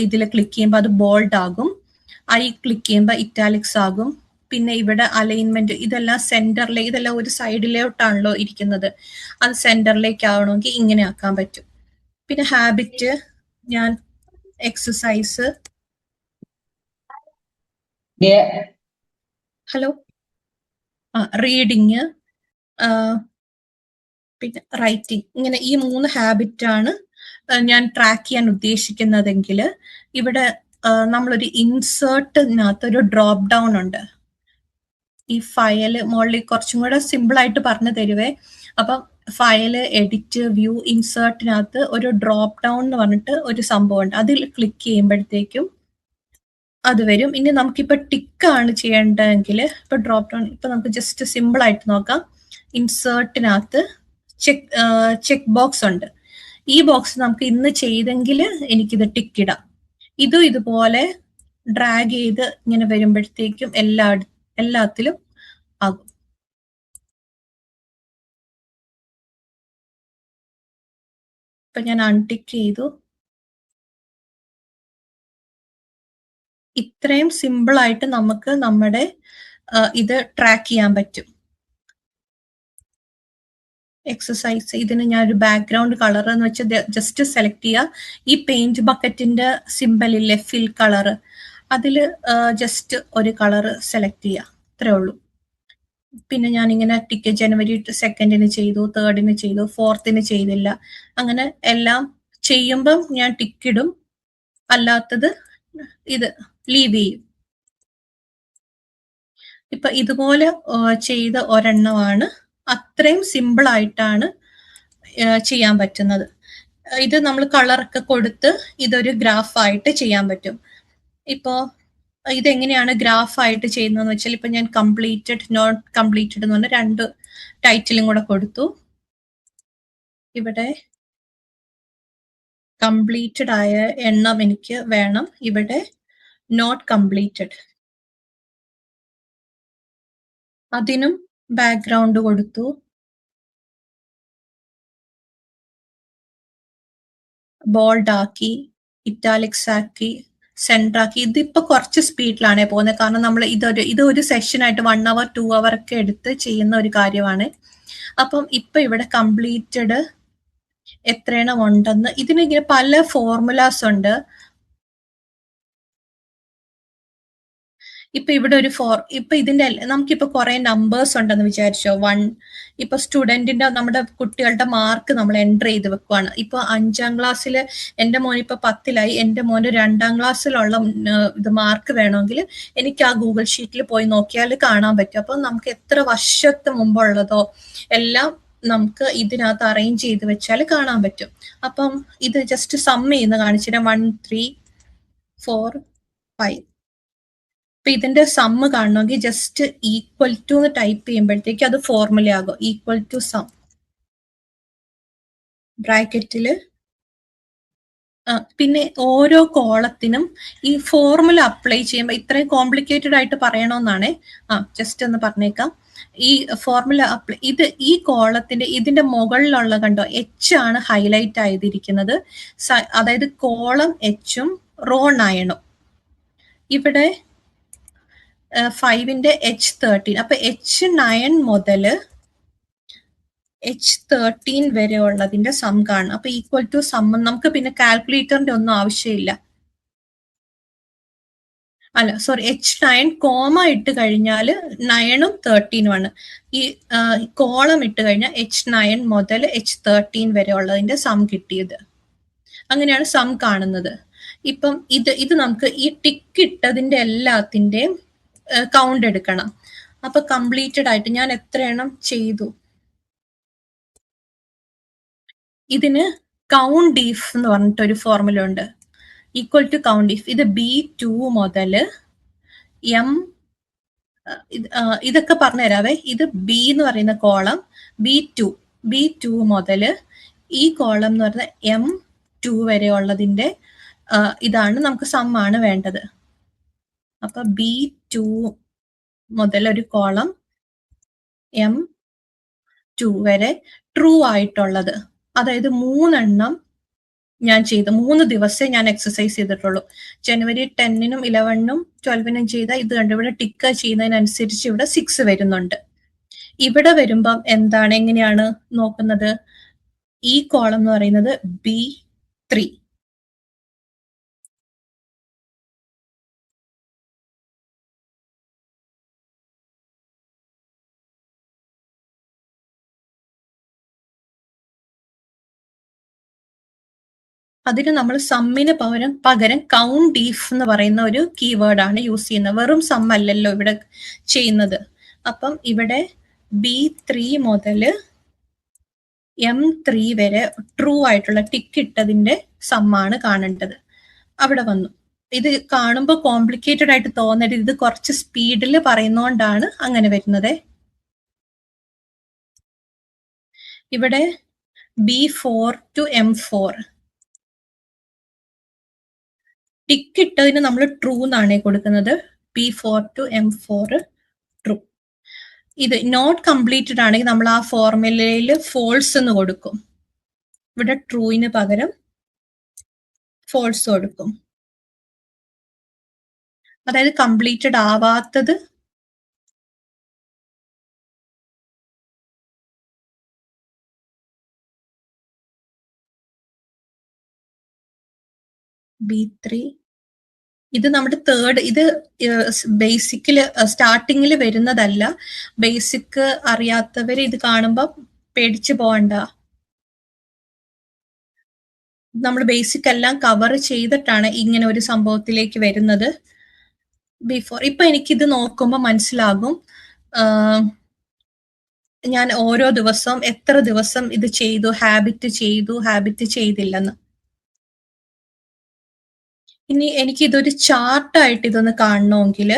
ഇതിൽ ക്ലിക്ക് ചെയ്യുമ്പോൾ അത് ബോൾഡ് ആകും. ഐ ക്ലിക്ക് ചെയ്യുമ്പോൾ ഇറ്റാലിക്സ് ആകും. പിന്നെ ഇവിടെ അലൈൻമെന്റ്, ഇതെല്ലാം സെന്ററിലേക്ക്, ഇതെല്ലാം ഒരു സൈഡിലോട്ടാണല്ലോ ഇരിക്കുന്നത്, അത് സെന്ററിലേക്ക് ആവണമെങ്കിൽ ഇങ്ങനെ ആക്കാൻ പറ്റും. പിന്നെ ഹാബിറ്റ്, ഞാൻ എക്സസൈസ്, ഹലോ റീഡിങ്, പിന്നെ റൈറ്റിംഗ്, ഇങ്ങനെ ഈ 3 ഹാബിറ്റാണ് ഞാൻ ട്രാക്ക് ചെയ്യാൻ ഉദ്ദേശിക്കുന്നതെങ്കിൽ ഇവിടെ നമ്മളൊരു ഇൻസേർട്ടിനകത്ത് ഒരു ഡ്രോപ്പ് ഡൗൺ ഉണ്ട്. ഈ ഫയല് മുകളിൽ കുറച്ചും കൂടെ സിമ്പിൾ ആയിട്ട് പറഞ്ഞു തരുവേ. അപ്പം ഫയല്, എഡിറ്റ്, വ്യൂ, ഇൻസേർട്ടിനകത്ത് ഒരു ഡ്രോപ്പ് ഡൗൺ എന്ന് പറഞ്ഞിട്ട് ഒരു സംഭവം ഉണ്ട്. അതിൽ ക്ലിക്ക് ചെയ്യുമ്പോഴത്തേക്കും അത് വരും. ഇനി നമുക്കിപ്പോൾ ടിക്കാണ് ചെയ്യേണ്ടതെങ്കിൽ ഇപ്പൊ ഡ്രോപ്പ് ഡൗൺ, ഇപ്പൊ നമുക്ക് ജസ്റ്റ് സിമ്പിൾ ആയിട്ട് നോക്കാം. ഇൻസേർട്ടിനകത്ത് ചെക്ക് ബോക്സ് ഉണ്ട്. ഈ ബോക്സ് നമുക്ക് ഇന്ന് ചെയ്തെങ്കിൽ എനിക്കിത് ടിക്ക് ഇടാം. ഇതും ഇതുപോലെ ഡ്രാഗ് ചെയ്ത് ഇങ്ങനെ വരുമ്പോഴത്തേക്കും എല്ലാത്തിലും ആകും. ഇപ്പൊ ഞാൻ അൺടിക്ക് ചെയ്തു. ഇത്രയും സിമ്പിൾ ആയിട്ട് നമുക്ക് നമ്മുടെ ഇത് ട്രാക്ക് ചെയ്യാൻ പറ്റും. എക്സസൈസ്, ഇതിന് ഞാനൊരു ബാക്ക്ഗ്രൗണ്ട് കളർ എന്ന് വെച്ചാൽ ജസ്റ്റ് സെലക്ട് ചെയ്യുക. ഈ പെയിന്റ് ബക്കറ്റിന്റെ സിമ്പൽ ഇല്ലേ, ഫിൽ കളർ, അതിൽ ജസ്റ്റ് ഒരു കളർ സെലക്ട് ചെയ്യുക. അത്രേ ഉള്ളൂ. പിന്നെ ഞാനിങ്ങനെ ടിക്ക് ജനുവരി 2 ചെയ്തു, 3 ചെയ്തു, 4 ചെയ്തില്ല. അങ്ങനെ എല്ലാം ചെയ്യുമ്പം ഞാൻ ടിക്കിടും, അല്ലാത്തത് ഇത് ലീവ് ചെയ്യും. ഇപ്പൊ ഇതുപോലെ ചെയ്ത ഒരെണ്ണമാണ്. അത്രയും സിമ്പിൾ ആയിട്ടാണ് ചെയ്യാൻ പറ്റുന്നത്. ഇത് നമ്മൾ കളറൊക്കെ കൊടുത്ത് ഇതൊരു ഗ്രാഫായിട്ട് ചെയ്യാൻ പറ്റും. ഇപ്പോ ഇതെങ്ങനെയാണ് ഗ്രാഫായിട്ട് ചെയ്യുന്നതെന്ന് വെച്ചാൽ, ഇപ്പൊ ഞാൻ കംപ്ലീറ്റഡ്, നോട്ട് കംപ്ലീറ്റഡ് എന്ന് പറഞ്ഞ 2 ടൈറ്റിലും കൂടെ കൊടുത്തു. ഇവിടെ കംപ്ലീറ്റഡ് ആയ എണ്ണം എനിക്ക് വേണം, ഇവിടെ നോട്ട് കംപ്ലീറ്റഡ്, അതിനും ബാക്ക്ഗ്രൗണ്ട് കൊടുത്തു. ബോൾഡ് ആക്കി, ഇറ്റാലിക്സ് ആക്കി, സെൻറ്റർ ആക്കി. ഇതിപ്പോ കുറച്ച് സ്പീഡിലാണ് പോകുന്നത്, കാരണം നമ്മൾ ഇതൊരു സെഷനായിട്ട് 1 hour 2 hour ഒക്കെ എടുത്ത് ചെയ്യുന്ന ഒരു കാര്യമാണ്. അപ്പം ഇപ്പൊ ഇവിടെ കംപ്ലീറ്റഡ് എത്രയെണ്ണം ഉണ്ടെന്ന്, ഇതിനിങ്ങനെ പല ഫോർമുലാസ് ഉണ്ട്. ഇപ്പൊ ഇവിടെ ഇപ്പൊ ഇതിന്റെ നമുക്കിപ്പോ കുറെ നമ്പേഴ്സ് ഉണ്ടെന്ന് വിചാരിച്ചോ. 1, ഇപ്പൊ സ്റ്റുഡന്റിന്റെ, നമ്മുടെ കുട്ടികളുടെ മാർക്ക് നമ്മൾ എൻറ്റർ ചെയ്ത് വെക്കുവാണ്. ഇപ്പൊ 5ാം ക്ലാസ്സിൽ എന്റെ മോൻ ഇപ്പൊ 10ലായി, എന്റെ മോന് 2ാം ക്ലാസ്സിലുള്ള ഇത് മാർക്ക് വേണമെങ്കിൽ എനിക്ക് ആ ഗൂഗിൾ ഷീറ്റിൽ പോയി നോക്കിയാൽ കാണാൻ പറ്റും. അപ്പൊ നമുക്ക് എത്ര വർഷത്തെ മുമ്പുള്ളതോ എല്ലാം നമുക്ക് ഇതിനകത്ത് അറേഞ്ച് ചെയ്ത് വെച്ചാൽ കാണാൻ പറ്റും. അപ്പം ഇത് ജസ്റ്റ് സം ചെയ്യുന്ന കാണിച്ചിട്ട് 1 3 4 5. അപ്പൊ ഇതിന്റെ സമ്മ് കാണണമെങ്കിൽ ജസ്റ്റ് ഈക്വൽ ടു എന്ന് ടൈപ്പ് ചെയ്യുമ്പോഴത്തേക്ക് അത് ഫോർമുല ആകും. ഈക്വൽ ടു സം, ബ്രാക്കറ്റില്. പിന്നെ ഓരോ കോളത്തിനും ഈ ഫോർമുല അപ്ലൈ ചെയ്യുമ്പോൾ, ഇത്രയും കോംപ്ലിക്കേറ്റഡ് ആയിട്ട് പറയണമെന്നാണ്. ജസ്റ്റ് ഒന്ന് പറഞ്ഞേക്കാം. ഈ ഫോർമുല അപ്ലൈ, ഈ കോളത്തിന്റെ ഇതിന്റെ മുകളിലുള്ള കണ്ടോ, H ആണ് ഹൈലൈറ്റ് ആയിരിക്കുന്നത്. അതായത് കോളം H-ഉം റോ 9-ഉം. ഇവിടെ 5ന്റെ H13. അപ്പൊ H9 മുതൽ H13 വരെ ഉള്ളതിന്റെ സം കാണും. അപ്പൊ ഈക്വൽ ടു സം. നമുക്ക് പിന്നെ കാൽക്കുലേറ്ററിന്റെ ഒന്നും ആവശ്യമില്ല. H9 കോമ ഇട്ട് കഴിഞ്ഞാൽ 9-ഉം 13-ഉം ആണ്. ഈ കോളം ഇട്ട് കഴിഞ്ഞാൽ H9 മുതൽ H13 വരെ ഉള്ളതിന്റെ സം കിട്ടിയത്. അങ്ങനെയാണ് സം കാണുന്നത്. ഇപ്പം ഇത് നമുക്ക് ഈ ടിക്ക് ഇട്ടതിന്റെ എല്ലാത്തിന്റെയും കൗണ്ട് എടുക്കണം. അപ്പൊ കംപ്ലീറ്റഡ് ആയിട്ട് ഞാൻ എത്ര എണ്ണം ചെയ്തു. ഇതിന് കൗണ്ട് ഇഫ് എന്ന് പറഞ്ഞിട്ടൊരു ഫോർമുല ഉണ്ട്. Equal to count if. ഇത് B2 മുതൽ M, ഇതൊക്കെ പറഞ്ഞു തരാവേ. ഇത് B എന്ന് പറയുന്ന കോളം, B2 മുതൽ ഈ കോളം എന്ന് പറയുന്ന M2 വരെ ഉള്ളതിന്റെ ഇതാണ് നമുക്ക് സമ്മാണ് വേണ്ടത്. അപ്പൊ B2 മുതൽ ഒരു കോളം M2 വരെ ട്രൂ ആയിട്ടുള്ളത്, അതായത് 3 എണ്ണം ഞാൻ ചെയ്തു. 3 ദിവസമേ ഞാൻ എക്സസൈസ് ചെയ്തിട്ടുള്ളൂ. ജനുവരി 10-നും 11-നും 12-നും ചെയ്ത ഇത് കണ്ട് ഇവിടെ ടിക്ക് ചെയ്യുന്നതിനനുസരിച്ച് ഇവിടെ 6 വരുന്നുണ്ട്. ഇവിടെ വരുമ്പം എങ്ങനെയാണ് നോക്കുന്നത്? ഈ കോളം എന്ന് പറയുന്നത് 3. അതിന് നമ്മൾ സമ്മിന് പകരം കൗണ്ട് ഡീഫ് എന്ന് പറയുന്ന ഒരു കീവേഡാണ് യൂസ് ചെയ്യുന്നത്. വെറും സം അല്ലല്ലോ ഇവിടെ ചെയ്യുന്നത്. അപ്പം ഇവിടെ B3 മുതൽ M3 വരെ ട്രൂ ആയിട്ടുള്ള ടിക്ക് ഇട്ടതിന്റെ സമ്മാണ് കാണേണ്ടത്. അവിടെ വന്നു. ഇത് കാണുമ്പോൾ കോംപ്ലിക്കേറ്റഡ് ആയിട്ട് തോന്നരുത്. ഇത് കുറച്ച് സ്പീഡിൽ പറയുന്നോണ്ടാണ് അങ്ങനെ വരുന്നത്. ഇവിടെ B4 to M4 ടിക്ക് ഇട്ടതിന് നമ്മൾ ട്രൂ എന്നാണ് കൊടുക്കുന്നത്. B4 to M4 true. ഇത് നോട്ട് കംപ്ലീറ്റഡ് ആണെങ്കിൽ നമ്മൾ ആ ഫോർമുലയിൽ ഫോൾസ് എന്ന് കൊടുക്കും. ഇവിടെ ട്രൂവിന് പകരം ഫോൾസ് കൊടുക്കും. അതായത് കംപ്ലീറ്റഡ് ആവാത്തത് B3. ഇത് നമ്മുടെ തേർഡ്. ഇത് ബേസിക്കില് സ്റ്റാർട്ടിങ്ങിൽ വരുന്നതല്ല. ബേസിക് അറിയാത്തവര് ഇത് കാണുമ്പോൾ പേടിച്ചു പോകണ്ട. നമ്മൾ ബേസിക് എല്ലാം കവർ ചെയ്തിട്ടാണ് ഇങ്ങനെ ഒരു സംഭവത്തിലേക്ക് വരുന്നത്. ബിഫോർ ഇപ്പൊ എനിക്കിത് നോക്കുമ്പോൾ മനസ്സിലാകും ഞാൻ ഓരോ ദിവസവും എത്ര ദിവസം ഇത് ചെയ്തു, ഹാബിറ്റ് ചെയ്തില്ലെന്ന്. ഇനി എനിക്കിതൊരു ചാർട്ടായിട്ട് ഇതൊന്ന് കാണണമെങ്കിൽ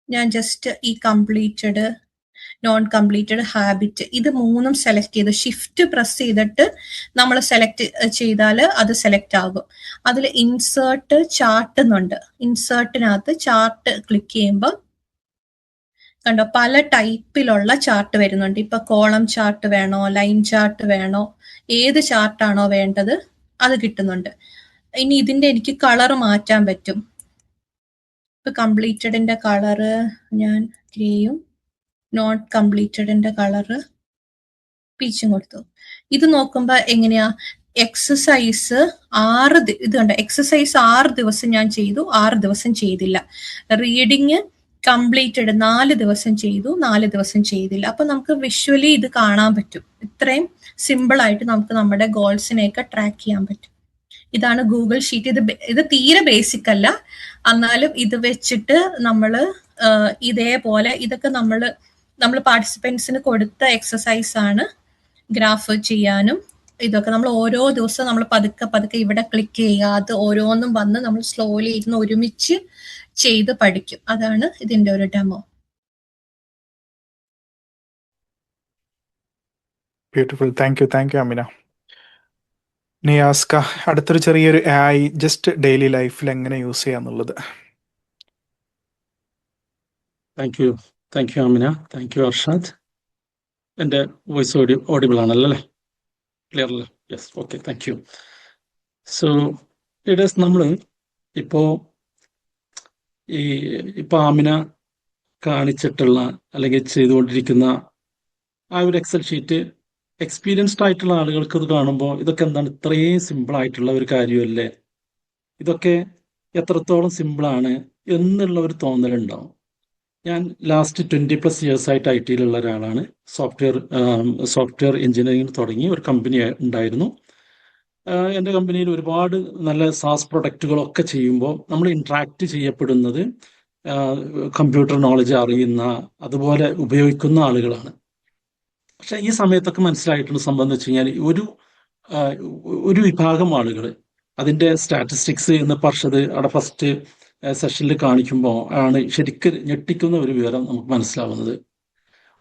ഞാൻ ജസ്റ്റ് ഈ കംപ്ലീറ്റഡ്, നോൺ കംപ്ലീറ്റഡ്, ഹാബിറ്റ് ഇത് മൂന്നും സെലക്ട് ചെയ്ത് ഷിഫ്റ്റ് പ്രസ് ചെയ്തിട്ട് നമ്മൾ സെലക്ട് ചെയ്താൽ അത് സെലക്ട് ആകും. അതിൽ ഇൻസേർട്ട് ചാർട്ട് എന്നുണ്ട്. ഇൻസേർട്ടിനകത്ത് ചാർട്ട് ക്ലിക്ക് ചെയ്യുമ്പോൾ കണ്ടോ പല ടൈപ്പിലുള്ള ചാർട്ട് വരുന്നുണ്ട്. ഇപ്പൊ കോളം ചാർട്ട് വേണോ, ലൈൻ ചാർട്ട് വേണോ, ഏത് ചാർട്ടാണോ വേണ്ടത് അത് കിട്ടുന്നുണ്ട്. ഇനി ഇതിന്റെ എനിക്ക് കളർ മാറ്റാൻ പറ്റും. ഇപ്പൊ കംപ്ലീറ്റഡിന്റെ കളറ് ഞാൻ ഗ്രേയും നോട്ട് കംപ്ലീറ്റഡിന്റെ കളറ് പീച്ചും കൊടുത്തു. ഇത് നോക്കുമ്പോ എങ്ങനെയാ എക്സസൈസ് 6 ഇത് കണ്ട എക്സസൈസ് 6 ദിവസം ഞാൻ ചെയ്തു, 6 ദിവസം ചെയ്തില്ല. റീഡിങ് കംപ്ലീറ്റഡ് 4 ദിവസം ചെയ്തു, 4 ദിവസം ചെയ്തില്ല. അപ്പൊ നമുക്ക് വിഷ്വലി ഇത് കാണാൻ പറ്റും. ഇത്രയും സിമ്പിൾ ആയിട്ട് നമുക്ക് നമ്മുടെ ഗോൾസിനെയൊക്കെ ട്രാക്ക് ചെയ്യാൻ പറ്റും. ഇതാണ് ഗൂഗിൾ ഷീറ്റ്. ഇത് തീരെ ബേസിക് അല്ല, എന്നാലും ഇത് വെച്ചിട്ട് നമ്മൾ ഇതേപോലെ ഇതൊക്കെ നമ്മൾ പാർട്ടിസിപ്പൻസിന് കൊടുത്ത എക്സസൈസ് ആണ്. ഗ്രാഫ് ചെയ്യാനും ഇതൊക്കെ നമ്മൾ ഓരോ ദിവസവും നമ്മൾ പതുക്കെ ഇവിടെ ക്ലിക്ക് ചെയ്യുക. അത് ഓരോന്നും വന്ന് നമ്മൾ സ്ലോലി ഇരുന്ന് ഒരുമിച്ച് ചെയ്ത് പഠിക്കും. അതാണ് ഇതിന്റെ ഒരു demo. Beautiful. Thank you Amina. നിയാസ്ക, അടുത്തൊരു ചെറിയൊരു AI ജസ്റ്റ് ഡെയിലി ലൈഫിൽ എങ്ങനെ യൂസ് ചെയ്യാന്നുള്ളത്. Thank you Amina. Thank you Arshad. എൻ്റെ വോയിസ് ഓഡിബിൾ ആണല്ലോ അല്ലേ? ക്ലിയർ അല്ലേ? Yes, okay, thank you. So leaders, നമ്മൾ ഇപ്പോൾ ആമിന കാണിച്ചിട്ടുള്ള അല്ലെങ്കിൽ ചെയ്തുകൊണ്ടിരിക്കുന്ന ആ ഒരു എക്സൽ ഷീറ്റ് എക്സ്പീരിയൻസ്ഡ് ആയിട്ടുള്ള ആളുകൾക്ക് ഇത് കാണുമ്പോൾ ഇതൊക്കെ എന്താണ് ഇത്രയും സിമ്പിൾ ആയിട്ടുള്ള ഒരു കാര്യമല്ലേ, ഇതൊക്കെ എത്രത്തോളം സിമ്പിളാണ് എന്നുള്ള ഒരു തോന്നലുണ്ടാവും. ഞാൻ ലാസ്റ്റ് 20+ ഇയേഴ്സായിട്ട് IT യിലുള്ള ഒരാളാണ്. സോഫ്റ്റ്വെയർ എഞ്ചിനീയറിംഗ് തുടങ്ങി ഒരു കമ്പനി ഉണ്ടായിരുന്നു. എൻ്റെ കമ്പനിയിൽ ഒരുപാട് നല്ല SaaS പ്രൊഡക്റ്റുകളൊക്കെ ചെയ്യുമ്പോൾ നമ്മൾ ഇൻട്രാക്ട് ചെയ്യപ്പെടുന്നത് കമ്പ്യൂട്ടർ നോളജ് അറിയുന്ന അതുപോലെ ഉപയോഗിക്കുന്ന ആളുകളാണ്. പക്ഷെ ഈ സമയത്തൊക്കെ മനസ്സിലായിട്ടുള്ള സംഭവം എന്ന് വെച്ച് കഴിഞ്ഞാൽ ഒരു വിഭാഗം ആളുകൾ അതിൻ്റെ സ്റ്റാറ്റിസ്റ്റിക്സ് എന്ന് പറഞ്ഞത് അവിടെ ഫസ്റ്റ് സെഷനിൽ കാണിക്കുമ്പോൾ ആണ് ശരിക്കും ഞെട്ടിക്കുന്ന ഒരു വിവരം നമുക്ക് മനസ്സിലാവുന്നത്.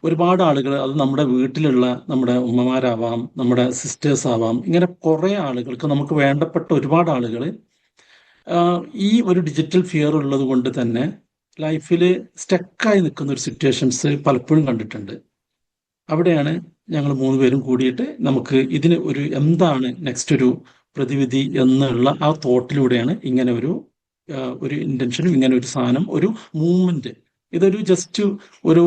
ഒരുപാട് ആളുകൾ, അത് നമ്മുടെ വീട്ടിലുള്ള നമ്മുടെ ഉമ്മമാരാവാം, നമ്മുടെ സിസ്റ്റേഴ്സ് ആവാം, ഇങ്ങനെ കുറേ ആളുകൾക്ക് നമുക്ക് വേണ്ടപ്പെട്ട ഒരുപാട് ആളുകൾ ഈ ഒരു ഡിജിറ്റൽ ഫിയർ ഉള്ളത് കൊണ്ട് തന്നെ ലൈഫിൽ സ്റ്റക്കായി നിൽക്കുന്ന ഒരു സിറ്റുവേഷൻസ് പലപ്പോഴും കണ്ടിട്ടുണ്ട്. അവിടെയാണ് ഞങ്ങൾ 3 പേരും കൂടിയിട്ട് നമുക്ക് ഇതിന് ഒരു എന്താണ് നെക്സ്റ്റ് ഒരു പ്രതിവിധി എന്നുള്ള ആ തോട്ടിലൂടെയാണ് ഇങ്ങനെ ഒരു ഇന്റൻഷനും ഇങ്ങനെ ഒരു സാധനം, ഒരു മൂവ്മെന്റ്. ഇതൊരു ജസ്റ്റ് ഒരു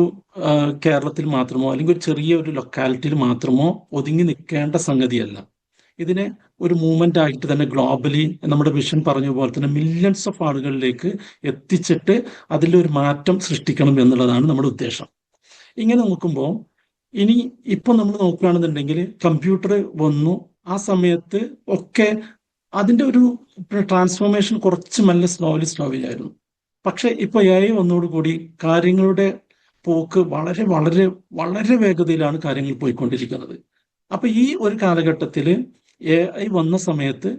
കേരളത്തിൽ മാത്രമോ അല്ലെങ്കിൽ ഒരു ചെറിയ ഒരു ലൊക്കാലിറ്റിയിൽ മാത്രമോ ഒതുങ്ങി നിൽക്കേണ്ട സംഗതിയല്ല. ഇതിനെ ഒരു മൂവ്മെന്റ് ആയിട്ട് തന്നെ ഗ്ലോബലി നമ്മുടെ വിഷൻ പറഞ്ഞ പോലെ തന്നെ മില്യൺസ് ഓഫ് ആളുകളിലേക്ക് എത്തിച്ചിട്ട് അതിലൊരു മാറ്റം സൃഷ്ടിക്കണം എന്നുള്ളതാണ് നമ്മുടെ ഉദ്ദേശം. ഇങ്ങനെ നോക്കുമ്പോൾ ഇനി ഇപ്പം നമ്മൾ നോക്കുകയാണെന്നുണ്ടെങ്കിൽ കമ്പ്യൂട്ടർ വന്നു, ആ സമയത്ത് ഒക്കെ അതിൻ്റെ ഒരു ട്രാൻസ്ഫോർമേഷൻ കുറച്ച് മെല്ലെ സ്ലോലി ആയിരുന്നു. പക്ഷെ ഇപ്പൊ AI വന്നതോടുകൂടി കാര്യങ്ങളുടെ പോക്ക് വളരെ വളരെ വളരെ വേഗതയിലാണ് കാര്യങ്ങൾ പോയിക്കൊണ്ടിരിക്കുന്നത്. അപ്പൊ ഈ ഒരു കാലഘട്ടത്തിൽ AI വന്ന സമയത്ത്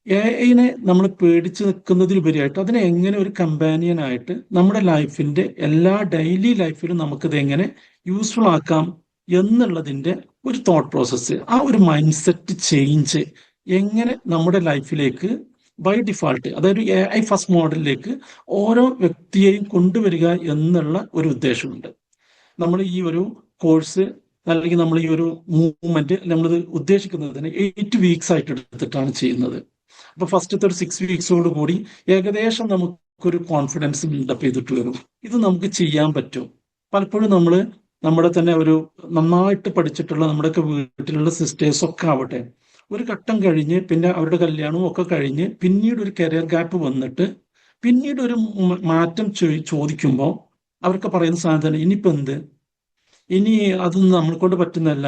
AI നമ്മൾ പേടിച്ച് നിൽക്കുന്നതിലുപരിയായിട്ട് അതിനെ എങ്ങനെ ഒരു കമ്പാനിയനായിട്ട് നമ്മുടെ ലൈഫിന്റെ എല്ലാ ഡെയിലി ലൈഫിലും നമുക്കിത് എങ്ങനെ യൂസ്ഫുൾ ആക്കാം എന്നുള്ളതിന്റെ ഒരു തോട്ട് പ്രോസസ്സ്, ആ ഒരു മൈൻഡ് സെറ്റ് ചേഞ്ച് എങ്ങനെ നമ്മുടെ ലൈഫിലേക്ക് ബൈ ഡിഫാൾട്ട്, അതായത് AI ഫസ്റ്റ് മോഡലിലേക്ക് ഓരോ വ്യക്തിയെയും കൊണ്ടുവരിക എന്നുള്ള ഒരു ഉദ്ദേശമുണ്ട്. നമ്മൾ ഈ ഒരു കോഴ്സ് അല്ലെങ്കിൽ നമ്മൾ ഈ ഒരു മൂവ്മെന്റ് നമ്മളിത് ഉദ്ദേശിക്കുന്നതിന് 8 വീക്സ് ആയിട്ട് എടുത്തിട്ടാണ് ചെയ്യുന്നത്. അപ്പൊ ഫസ്റ്റത്തെ ഒരു 6 വീക്സോട് കൂടി ഏകദേശം നമുക്കൊരു കോൺഫിഡൻസ് ബിൽഡപ്പ് ചെയ്തിട്ട് വരും. ഇത് നമുക്ക് ചെയ്യാൻ പറ്റും. പലപ്പോഴും നമ്മൾ നമ്മുടെ തന്നെ ഒരു നന്നായിട്ട് പഠിച്ചിട്ടുള്ള നമ്മുടെയൊക്കെ വീട്ടിലുള്ള സിസ്റ്റേഴ്സ് ഒക്കെ ആവട്ടെ, ഒരു ഘട്ടം കഴിഞ്ഞ് പിന്നെ അവരുടെ കല്യാണവും ഒക്കെ കഴിഞ്ഞ് പിന്നീട് ഒരു കരിയർ ഗ്യാപ്പ് വന്നിട്ട് പിന്നീട് ഒരു മാറ്റം ചോദിക്കുമ്പോൾ അവർക്ക് പറയുന്ന സാധനം തന്നെ ഇനിയിപ്പോൾ എന്ത്, ഇനി അതൊന്നും നമ്മളെ കൊണ്ട് പറ്റുന്നതല്ല,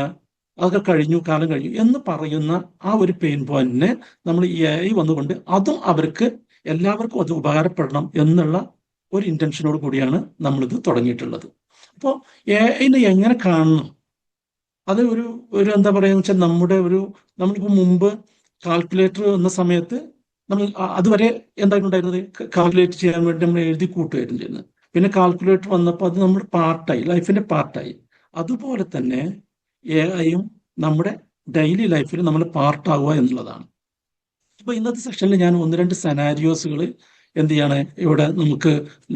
അതൊക്കെ കഴിഞ്ഞു, കാലം കഴിഞ്ഞു എന്ന് പറയുന്ന ആ ഒരു പെയിൻ പോയിന്റിനെ നമ്മൾ ഈ AI വന്നുകൊണ്ട് അതും അവർക്ക് എല്ലാവർക്കും അത് ഉപകാരപ്പെടണം എന്നുള്ള ഒരു ഇന്റൻഷനോട് കൂടിയാണ് നമ്മളിത് തുടങ്ങിയിട്ടുള്ളത്. അപ്പോൾ AI എങ്ങനെ കാണണം, അത് ഒരു എന്താ പറയുക വെച്ചാൽ നമ്മളിപ്പോൾ മുമ്പ് കാൽക്കുലേറ്റർ വന്ന സമയത്ത് നമ്മൾ അതുവരെ എന്തായിട്ടുണ്ടായിരുന്നത്, കാൽക്കുലേറ്റ് ചെയ്യാൻ വേണ്ടി നമ്മൾ എഴുതി കൂട്ടുകയായിരുന്നു ചെയ്യുന്നത്. പിന്നെ കാൽക്കുലേറ്റർ വന്നപ്പോൾ അത് നമ്മുടെ പാർട്ടായി, ലൈഫിന്റെ പാർട്ടായി. അതുപോലെ തന്നെ AI നമ്മുടെ ഡെയിലി ലൈഫിൽ നമ്മൾ പാർട്ടാവുക എന്നുള്ളതാണ്. ഇപ്പൊ ഇന്നത്തെ സെക്ഷനിൽ ഞാൻ 1-2 സെനാരിയോസുകൾ എന്ത് ചെയ്യാണ് ഇവിടെ നമുക്ക്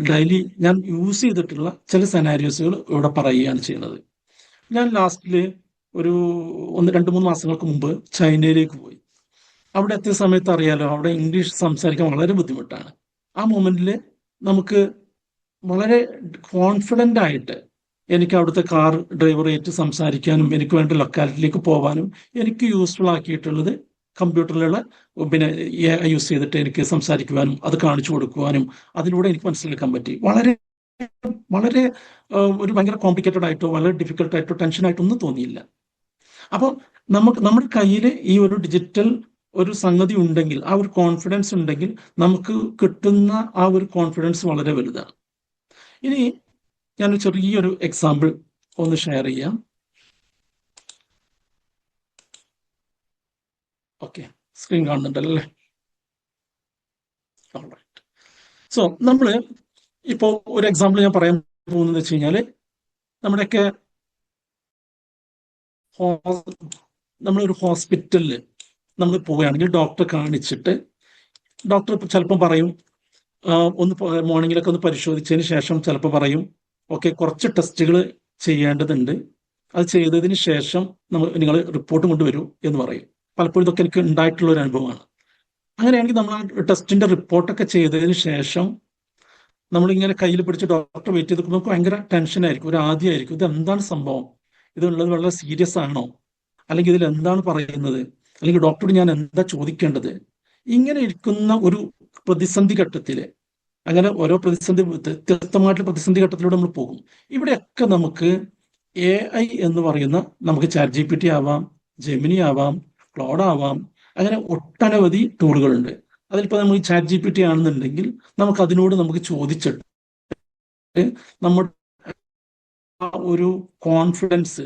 ഡെയിലി ഞാൻ യൂസ് ചെയ്തിട്ടുള്ള ചില സെനാരിയോസുകൾ ഇവിടെ പറയുകയാണ് ചെയ്യുന്നത്. ഞാൻ ലാസ്റ്റില് ഒരു 1-2-3 മാസങ്ങൾക്ക് മുമ്പ് ചൈനയിലേക്ക് പോയി. അവിടെ എത്തിയ സമയത്ത് അറിയാലോ, അവിടെ ഇംഗ്ലീഷ് സംസാരിക്കാൻ വളരെ ബുദ്ധിമുട്ടാണ്. ആ മൊമെന്റിൽ നമുക്ക് വളരെ കോൺഫിഡൻ്റ് ആയിട്ട് എനിക്ക് അവിടുത്തെ കാർ ഡ്രൈവറായിട്ട് സംസാരിക്കാനും എനിക്ക് വേണ്ട ലൊക്കാലിറ്റിയിലേക്ക് പോകാനും എനിക്ക് യൂസ്ഫുൾ ആക്കിയിട്ടുള്ളത് കമ്പ്യൂട്ടറിലുള്ള പിന്നെ AI യൂസ് ചെയ്തിട്ട് എനിക്ക് സംസാരിക്കുവാനും അത് കാണിച്ചു കൊടുക്കുവാനും അതിലൂടെ എനിക്ക് മനസ്സിലാക്കാൻ പറ്റി. വളരെ വളരെ ഒരു ഭയങ്കര കോംപ്ലിക്കേറ്റഡ് ആയിട്ടോ വളരെ ഡിഫിക്കൽട്ടായിട്ടോ ടെൻഷനായിട്ടോ ഒന്നും തോന്നിയില്ല. അപ്പോൾ നമ്മുടെ കയ്യിൽ ഈ ഒരു ഡിജിറ്റൽ ഒരു സംഗതി ഉണ്ടെങ്കിൽ, ആ ഒരു കോൺഫിഡൻസ് ഉണ്ടെങ്കിൽ നമുക്ക് കിട്ടുന്ന ആ ഒരു കോൺഫിഡൻസ് വളരെ വലുതാണ്. ഇനി ഞാനൊരു ചെറിയൊരു എക്സാമ്പിൾ ഒന്ന് ഷെയർ ചെയ്യാം. ഓക്കെ, സ്ക്രീൻ കാണുന്നുണ്ടല്ലോ അല്ലേ? സോ നമ്മൾ ഇപ്പോൾ ഒരു എക്സാമ്പിൾ ഞാൻ പറയാൻ പോകുന്നത് വെച്ച് കഴിഞ്ഞാൽ, നമ്മുടെയൊക്കെ നമ്മളൊരു ഹോസ്പിറ്റലിൽ നമ്മൾ പോവുകയാണെങ്കിൽ ഡോക്ടറെ കാണിച്ചിട്ട് ഡോക്ടർ ചിലപ്പം പറയും, ഒന്ന് മോർണിംഗിലൊക്കെ ഒന്ന് പരിശോധിച്ചതിന് ശേഷം ചിലപ്പോൾ പറയും ഓക്കെ കുറച്ച് ടെസ്റ്റുകൾ ചെയ്യേണ്ടതുണ്ട്, അത് ചെയ്തതിന് ശേഷം നിങ്ങൾ റിപ്പോർട്ട് കൊണ്ടുവരൂ എന്ന് പറയും. പലപ്പോഴും ഇതൊക്കെ എനിക്ക് ഉണ്ടായിട്ടുള്ള ഒരു അനുഭവമാണ്. അങ്ങനെയാണെങ്കിൽ നമ്മൾ ആ ടെസ്റ്റിന്റെ റിപ്പോർട്ടൊക്കെ ചെയ്തതിന് ശേഷം നമ്മളിങ്ങനെ കയ്യിൽ പിടിച്ച് ഡോക്ടർ വെയിറ്റ് ചെയ്ത് നമുക്ക് ഭയങ്കര ടെൻഷനായിരിക്കും, ഒരു ആദ്യമായിരിക്കും, ഇത് എന്താണ് സംഭവം, ഇതുള്ളത് വളരെ സീരിയസ് ആണോ, അല്ലെങ്കിൽ ഇതിൽ എന്താണ് പറയുന്നത്, അല്ലെങ്കിൽ ഡോക്ടറോട് ഞാൻ എന്താ ചോദിക്കേണ്ടത്. ഇങ്ങനെ ഇരിക്കുന്ന ഒരു പ്രതിസന്ധി ഘട്ടത്തിൽ, അങ്ങനെ ഓരോ വ്യത്യസ്തമായിട്ടുള്ള പ്രതിസന്ധി ഘട്ടത്തിലൂടെ നമ്മൾ പോകും. ഇവിടെയൊക്കെ നമുക്ക് AI എന്ന് പറയുന്ന നമുക്ക് ChatGPT ആവാം, ജെമിനി ആവാം, ക്ലോഡ് ആവാം, അങ്ങനെ ഒട്ടനവധി ടൂളുകളുണ്ട്. അതിലിപ്പോൾ നമ്മൾ ChatGPT ആണെന്നുണ്ടെങ്കിൽ നമുക്ക് അതിനോട് നമുക്ക് ചോദിച്ചിട്ട് നമ്മുടെ ആ ഒരു കോൺഫിഡൻസ്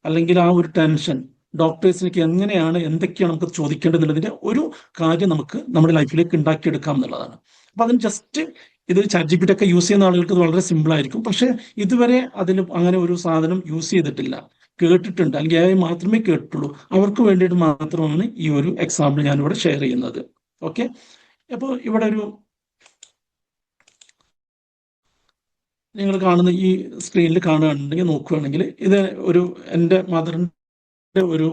അല്ലെങ്കിൽ ആ ഒരു ടെൻഷൻ ഡോക്ടേഴ്സിലേക്ക് എങ്ങനെയാണ് എന്തൊക്കെയാണ് നമുക്ക് ചോദിക്കേണ്ടതെന്നുള്ളതിന്റെ ഒരു കാര്യം നമുക്ക് നമ്മുടെ ലൈഫിലേക്ക് ഉണ്ടാക്കിയെടുക്കാം എന്നുള്ളതാണ്. അപ്പൊ അതിന് ജസ്റ്റ് ഇത് ChatGPT ഒക്കെ യൂസ് ചെയ്യുന്ന ആളുകൾക്ക് ഇത് വളരെ സിമ്പിൾ ആയിരിക്കും. പക്ഷെ ഇതുവരെ അതിന് അങ്ങനെ ഒരു സാധനം യൂസ് ചെയ്തിട്ടില്ല, കേട്ടിട്ടുണ്ട്, അല്ലെങ്കിൽ AI മാത്രമേ കേട്ടിട്ടുള്ളൂ. അവർക്ക് വേണ്ടിയിട്ട് മാത്രമാണ് ഈ ഒരു എക്സാമ്പിൾ ഞാനിവിടെ ഷെയർ ചെയ്യുന്നത്. ഓക്കെ, അപ്പോൾ ഇവിടെ ഒരു നിങ്ങൾ കാണുന്ന ഈ സ്ക്രീനിൽ കാണുകയാണെന്നുണ്ടെങ്കിൽ നോക്കുകയാണെങ്കിൽ ഇത് ഒരു എൻ്റെ മദറിൻ്റെ ഒരു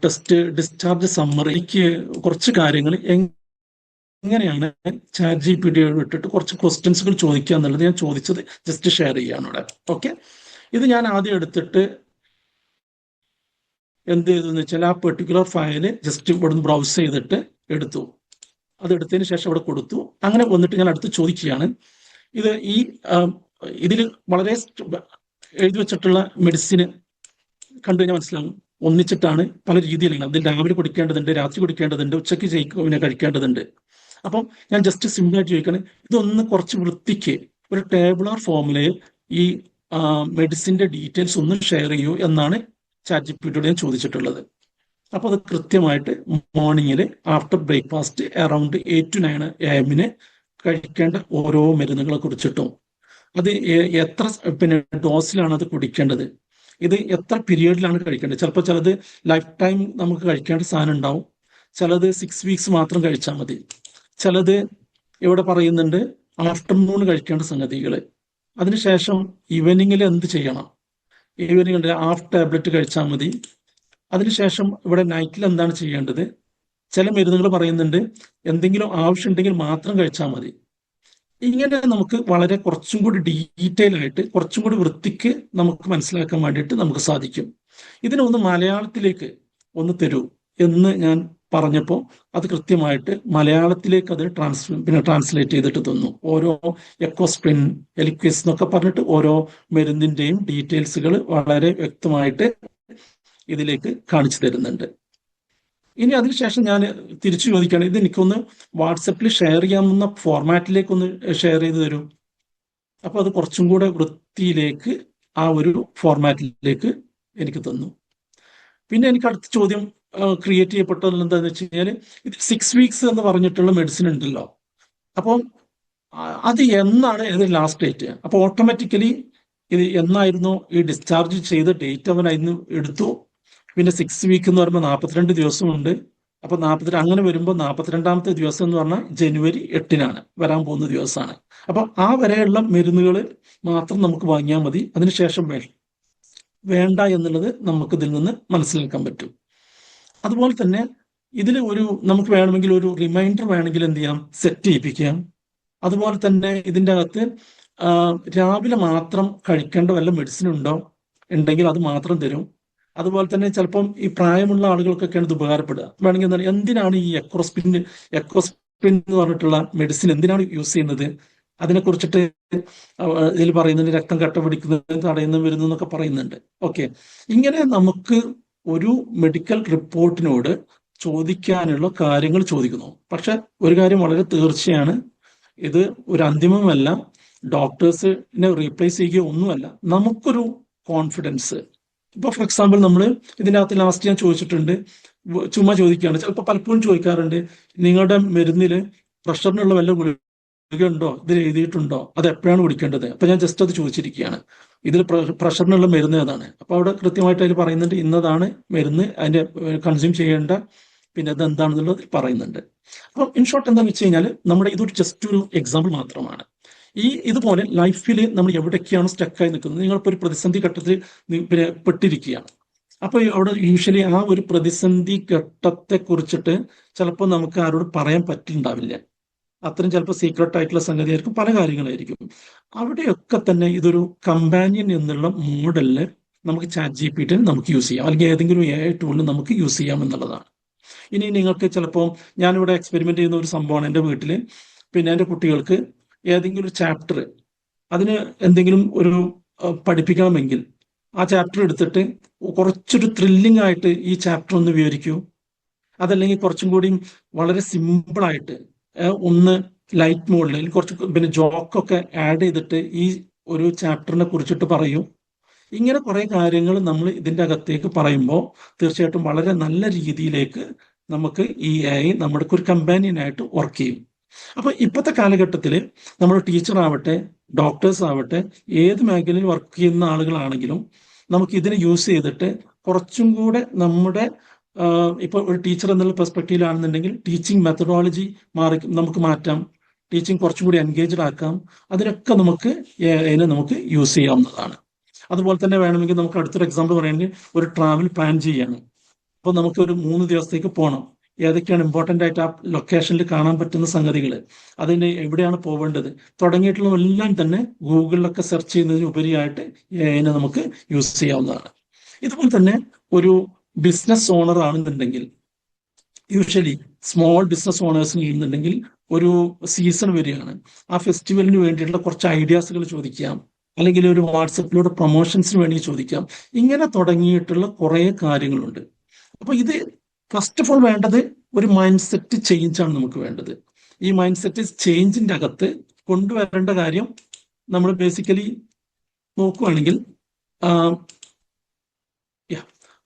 ടെസ്റ്റ് ഡിസ്ചാർജ് സമ്മറിക്ക് കുറച്ച് കാര്യങ്ങൾ എങ്ങനെയാണ് ChatGPT ഇട്ടിട്ട് കുറച്ച് ക്വസ്റ്റ്യൻസുകൾ ചോദിക്കുക എന്നുള്ളത് ഞാൻ ചോദിച്ചത് ജസ്റ്റ് ഷെയർ ചെയ്യാണ് ഇവിടെ. ഓക്കെ, ഇത് ഞാൻ ആദ്യം എടുത്തിട്ട് എന്ത് ചെയ്തു എന്ന് വെച്ചാൽ ആ പെർട്ടിക്കുലർ ഫയല് ജസ്റ്റ് ഇവിടുന്ന് ബ്രൗസ് ചെയ്തിട്ട് എടുത്തു. അതെടുത്തതിന് ശേഷം ഇവിടെ കൊടുത്തു. അങ്ങനെ വന്നിട്ട് ഞാൻ അടുത്ത് ചോദിക്കുകയാണ്, ഇത് ഇതിൽ വളരെ എഴുതി വെച്ചിട്ടുള്ള മെഡിസിന് കണ്ടു കഴിഞ്ഞാൽ മനസ്സിലാവും ഒന്നിച്ചിട്ടാണ് പല രീതിയിലാണ്. അതിൽ രാവിലെ കുടിക്കേണ്ടതുണ്ട്, രാത്രി കുടിക്കേണ്ടതുണ്ട്, ഉച്ചയ്ക്ക് കഴിക്കേണ്ടതുണ്ട്. അപ്പം ഞാൻ ജസ്റ്റ് സിമ്പിളായിട്ട് ചോദിക്കണം, ഇതൊന്ന് കുറച്ച് വൃത്തിക്ക് ഒരു ടേബിളർ ഫോമില് ഈ മെഡിസിന്റെ ഡീറ്റെയിൽസ് ഒന്ന് ഷെയർ ചെയ്യൂ എന്നാണ് ChatGPT ഞാൻ ചോദിച്ചിട്ടുള്ളത്. അപ്പോൾ അത് കൃത്യമായിട്ട് മോർണിംഗിൽ after breakfast around 8 to 9 AM കഴിക്കേണ്ട ഓരോ മരുന്നുകളെ കുറിച്ചിട്ടും അത് എത്ര ഡോസിലാണ് അത് കുടിക്കേണ്ടത്, ഇത് എത്ര പീരീഡിലാണ് കഴിക്കേണ്ടത്. ചിലപ്പോൾ ചിലത് ലൈഫ് ടൈം നമുക്ക് കഴിക്കേണ്ട സാധനം ഉണ്ടാവും, ചിലത് 6 weeks മാത്രം കഴിച്ചാൽ മതി, ചിലത് ഇവിടെ പറയുന്നുണ്ട് ആഫ്റ്റർനൂൺ കഴിക്കേണ്ട സംഗതികൾ. അതിനുശേഷം ഈവനിങ്ങിൽ എന്ത് ചെയ്യണം, ഈവനിങ്ങിൽ ഹാഫ് ടാബ്ലറ്റ് കഴിച്ചാൽ മതി. അതിനുശേഷം ഇവിടെ നൈറ്റിൽ എന്താണ് ചെയ്യേണ്ടത്. ചില മരുന്നുകൾ പറയുന്നുണ്ട് എന്തെങ്കിലും ആവശ്യമുണ്ടെങ്കിൽ മാത്രം കഴിച്ചാൽ മതി. ഇങ്ങനെ നമുക്ക് വളരെ കുറച്ചും കൂടി ഡീറ്റെയിൽ ആയിട്ട് കുറച്ചും കൂടി വൃത്തിക്ക് നമുക്ക് മനസ്സിലാക്കാൻ വേണ്ടിയിട്ട് നമുക്ക് സാധിക്കും. ഇതിനൊന്ന് മലയാളത്തിലേക്ക് ഒന്ന് തരൂ എന്ന് ഞാൻ പറഞ്ഞപ്പോൾ അത് കൃത്യമായിട്ട് മലയാളത്തിലേക്ക് അത് ട്രാൻസ്ലേറ്റ് ചെയ്തിട്ട് തന്നു. ഓരോ എക്കോസ്പ്രിൻ, എലിക്വിസ് എന്നൊക്കെ പറഞ്ഞിട്ട് ഓരോ മരുന്നിന്റെയും ഡീറ്റെയിൽസുകൾ വളരെ വ്യക്തമായിട്ട് ഇതിലേക്ക് കാണിച്ചു തരുന്നുണ്ട്. ഇനി അതിനുശേഷം ഞാൻ തിരിച്ചു ചോദിക്കുകയാണ്, ഇത് എനിക്കൊന്ന് വാട്സപ്പിൽ ഷെയർ ചെയ്യാവുന്ന ഫോർമാറ്റിലേക്കൊന്ന് ഷെയർ ചെയ്ത് തരും. അപ്പോൾ അത് കുറച്ചും കൂടെ വൃത്തിയിലേക്ക് ആ ഒരു ഫോർമാറ്റിലേക്ക് എനിക്ക് തന്നു. പിന്നെ എനിക്ക് അടുത്ത ചോദ്യം ക്രിയേറ്റ് ചെയ്യപ്പെട്ടത് എന്താണെന്ന് വെച്ച് കഴിഞ്ഞാൽ, ഇത് 6 weeks എന്ന് പറഞ്ഞിട്ടുള്ള മെഡിസിൻ ഉണ്ടല്ലോ, അപ്പം അത് എന്നാണ് ഇതിന്റെ ലാസ്റ്റ് ഡേറ്റ്? അപ്പോൾ ഓട്ടോമാറ്റിക്കലി ഇത് എന്നായിരുന്നു ഈ ഡിസ്ചാർജ് ചെയ്ത ഡേറ്റ് അവൻ അതിന് എടുത്തു. പിന്നെ 6 weeks എന്ന് പറയുമ്പോൾ 42 ദിവസമുണ്ട്. അപ്പൊ 42 അങ്ങനെ വരുമ്പോൾ 42ാമത്തെ ദിവസം എന്ന് പറഞ്ഞാൽ January 8 വരാൻ പോകുന്ന ദിവസമാണ്. അപ്പൊ ആ വരെയുള്ള മരുന്നുകൾ മാത്രം നമുക്ക് വാങ്ങിയാൽ മതി, അതിനുശേഷം വേണ്ട എന്നുള്ളത് നമുക്ക് ഇതിൽ നിന്ന് മനസ്സിലാക്കാൻ പറ്റും. അതുപോലെ തന്നെ ഇതിൽ നമുക്ക് വേണമെങ്കിൽ ഒരു റിമൈൻഡർ വേണമെങ്കിൽ എന്ത് ചെയ്യാം, സെറ്റ് ചെയ്യിപ്പിക്കാം. അതുപോലെ തന്നെ ഇതിൻ്റെ അകത്ത് രാവിലെ മാത്രം കഴിക്കേണ്ട വല്ല മെഡിസിൻ ഉണ്ടെങ്കിൽ അത് മാത്രം തരും. അതുപോലെ തന്നെ ചിലപ്പം ഈ പ്രായമുള്ള ആളുകൾക്കൊക്കെയാണ് ഇത് ഉപകാരപ്പെടുക. വേണമെങ്കിൽ എന്തിനാണ് ഈ എക്കോസ്പ്രിൻ എന്ന് പറഞ്ഞിട്ടുള്ള മെഡിസിൻ എന്തിനാണ് യൂസ് ചെയ്യുന്നത്, അതിനെക്കുറിച്ചിട്ട് ഇതിൽ പറയുന്നുണ്ട്, രക്തം കട്ട പിടിക്കുന്നത് തടയുന്ന വരുന്നു എന്നൊക്കെ പറയുന്നുണ്ട്. ഓക്കെ, ഇങ്ങനെ നമുക്ക് ഒരു മെഡിക്കൽ റിപ്പോർട്ടിനോട് ചോദിക്കാനുള്ള കാര്യങ്ങൾ ചോദിക്കുന്നു. പക്ഷെ ഒരു കാര്യം വളരെ തീർച്ചയാണ്, ഇത് ഒരു അന്തിമമല്ല, ഡോക്ടേഴ്സിനെ റീപ്ലേസ് ചെയ്യുക ഒന്നുമല്ല. നമുക്കൊരു കോൺഫിഡൻസ്, ഇപ്പോൾ ഫോർ എക്സാമ്പിൾ നമ്മൾ ഇതിൻ്റെ അകത്ത് ലാസ്റ്റ് ഞാൻ ചോദിച്ചിട്ടുണ്ട്, ചുമ്മാ ചോദിക്കുകയാണ്, ചിലപ്പോൾ പലപ്പോഴും ചോദിക്കാറുണ്ട്, നിങ്ങളുടെ മരുന്നിൽ പ്രഷറിനുള്ള വല്ല ഗുളികയുണ്ടോ, ഇതിൽ എഴുതിയിട്ടുണ്ടോ, അത് എപ്പോഴാണ് കുടിക്കേണ്ടത്? അപ്പൊ ഞാൻ ജസ്റ്റ് അത് ചോദിച്ചിരിക്കുകയാണ്, ഇതിൽ പ്രഷറിനുള്ള മരുന്ന് ഏതാണ്? അപ്പൊ അവിടെ കൃത്യമായിട്ട് അതിൽ പറയുന്നുണ്ട് ഇന്നതാണ് മരുന്ന്, അതിന്റെ കൺസ്യൂം ചെയ്യേണ്ട, പിന്നെ അത് എന്താണെന്നുള്ളത് പറയുന്നുണ്ട്. അപ്പം ഇൻ ഷോർട്ട് എന്താണെന്ന് വെച്ച് കഴിഞ്ഞാൽ നമ്മുടെ ഇതൊരു ജസ്റ്റ് ഒരു എക്സാമ്പിൾ മാത്രമാണ്. ഇതുപോലെ ലൈഫിൽ നമ്മൾ എവിടേക്കാണ് സ്റ്റക്കായി നിൽക്കുന്നത്, നിങ്ങളിപ്പോൾ ഒരു പ്രതിസന്ധി ഘട്ടത്തിൽ പിന്നെ പെട്ടിരിക്കുകയാണ്. അപ്പോൾ അവിടെ യൂഷ്വലി ആ ഒരു പ്രതിസന്ധി ഘട്ടത്തെ കുറിച്ചിട്ട് ചിലപ്പോൾ നമുക്ക് ആരോട് പറയാൻ പറ്റുന്നുണ്ടാവില്ല. അത്രയും ചിലപ്പോൾ സീക്രട്ട് ആയിട്ടുള്ള സംഗതിയായിരിക്കും, പല കാര്യങ്ങളായിരിക്കും. അവിടെയൊക്കെ തന്നെ ഇതൊരു കമ്പാനിയൻ എന്നുള്ള മോഡലിൽ നമുക്ക് ChatGPT നമുക്ക് യൂസ് ചെയ്യാം, അല്ലെങ്കിൽ ഏതെങ്കിലും AI ടൂളിൽ നമുക്ക് യൂസ് ചെയ്യാം എന്നുള്ളതാണ്. ഇനി നിങ്ങൾക്ക് ചിലപ്പോൾ ഞാനിവിടെ എക്സ്പെരിമെന്റ് ചെയ്യുന്ന ഒരു സംഭവമാണ്, എൻ്റെ വീട്ടിൽ പിന്നെ എൻ്റെ കുട്ടികൾക്ക് ഏതെങ്കിലും ഒരു ചാപ്റ്റർ അതിന് എന്തെങ്കിലും ഒരു പഠിപ്പിക്കണമെങ്കിൽ ആ ചാപ്റ്റർ എടുത്തിട്ട് കുറച്ചൊരു ത്രില്ലിംഗ് ആയിട്ട് ഈ ചാപ്റ്റർ ഒന്ന് വിവരിക്കൂ, അതല്ലെങ്കിൽ കുറച്ചും കൂടി വളരെ സിമ്പിളായിട്ട് ഒന്ന് ലൈറ്റ് മോഡിൽ അല്ലെങ്കിൽ കുറച്ച് പിന്നെ ജോക്കൊക്കെ ആഡ് ചെയ്തിട്ട് ഈ ഒരു ചാപ്റ്ററിനെ കുറിച്ചിട്ട് പറയൂ. ഇങ്ങനെ കുറെ കാര്യങ്ങൾ നമ്മൾ ഇതിൻ്റെ അകത്തേക്ക് പറയുമ്പോൾ തീർച്ചയായിട്ടും വളരെ നല്ല രീതിയിലേക്ക് നമുക്ക് ഈ AI നമ്മുടെ ഒരു കമ്പാനിയനായിട്ട് വർക്ക് ചെയ്യും. അപ്പൊ ഇപ്പോഴത്തെ കാലഘട്ടത്തിൽ നമ്മൾ ടീച്ചർ ആവട്ടെ, ഡോക്ടേഴ്സ് ആവട്ടെ, ഏത് മേഖലയിൽ വർക്ക് ചെയ്യുന്ന ആളുകളാണെങ്കിലും നമുക്ക് ഇതിനെ യൂസ് ചെയ്തിട്ട് കുറച്ചും കൂടെ നമ്മുടെ ഇപ്പോൾ ഒരു ടീച്ചർ എന്നുള്ള പെർസ്പെക്റ്റീവിലാണെന്നുണ്ടെങ്കിൽ ടീച്ചിങ് മെത്തഡോളജി നമുക്ക് മാറ്റാം, ടീച്ചിങ് കുറച്ചും കൂടി എൻഗേജ്ഡ് ആക്കാം. അതിനൊക്കെ നമുക്ക് AI നമുക്ക് യൂസ് ചെയ്യാവുന്നതാണ്. അതുപോലെ തന്നെ വേണമെങ്കിൽ നമുക്ക് അടുത്തൊരു എക്സാമ്പിൾ പറയുകയാണെങ്കിൽ ഒരു ട്രാവൽ പ്ലാൻ ചെയ്യാണ്. അപ്പോൾ നമുക്ക് ഒരു 3 ദിവസത്തേക്ക് പോകണം, ഏതൊക്കെയാണ് ഇമ്പോർട്ടൻ്റ് ആയിട്ട് ആ ലൊക്കേഷനിൽ കാണാൻ പറ്റുന്ന സംഗതികൾ, അതിന് എവിടെയാണ് പോവേണ്ടത് തുടങ്ങിയിട്ടുള്ള എല്ലാം തന്നെ ഗൂഗിളിലൊക്കെ സെർച്ച് ചെയ്യുന്നതിന് ഉപരിയായിട്ട് AI നമുക്ക് യൂസ് ചെയ്യാവുന്നതാണ്. ഇതുപോലെ തന്നെ ഒരു ബിസിനസ് ഓണർ ആണെന്നുണ്ടെങ്കിൽ, യൂഷ്വലി സ്മോൾ ബിസിനസ് ഓണേഴ്സിന് ചെയ്യുന്നുണ്ടെങ്കിൽ ഒരു സീസൺ വരികയാണ്, ആ ഫെസ്റ്റിവലിന് വേണ്ടിയിട്ടുള്ള കുറച്ച് ഐഡിയാസുകൾ ചോദിക്കാം, അല്ലെങ്കിൽ ഒരു വാട്സപ്പിലൂടെ പ്രൊമോഷൻസിന് വേണ്ടി ചോദിക്കാം. ഇങ്ങനെ തുടങ്ങിയിട്ടുള്ള കുറേ കാര്യങ്ങളുണ്ട്. അപ്പൊ ഇത് ഫസ്റ്റ് ഓഫ് ഓൾ വേണ്ടത് ഒരു മൈൻഡ് സെറ്റ് ചേഞ്ച് ആണ് നമുക്ക് വേണ്ടത്. ഈ മൈൻഡ് സെറ്റ് ചേഞ്ചിന്റെ അകത്ത് കൊണ്ടുവരേണ്ട കാര്യം നമ്മൾ ബേസിക്കലി നോക്കുകയാണെങ്കിൽ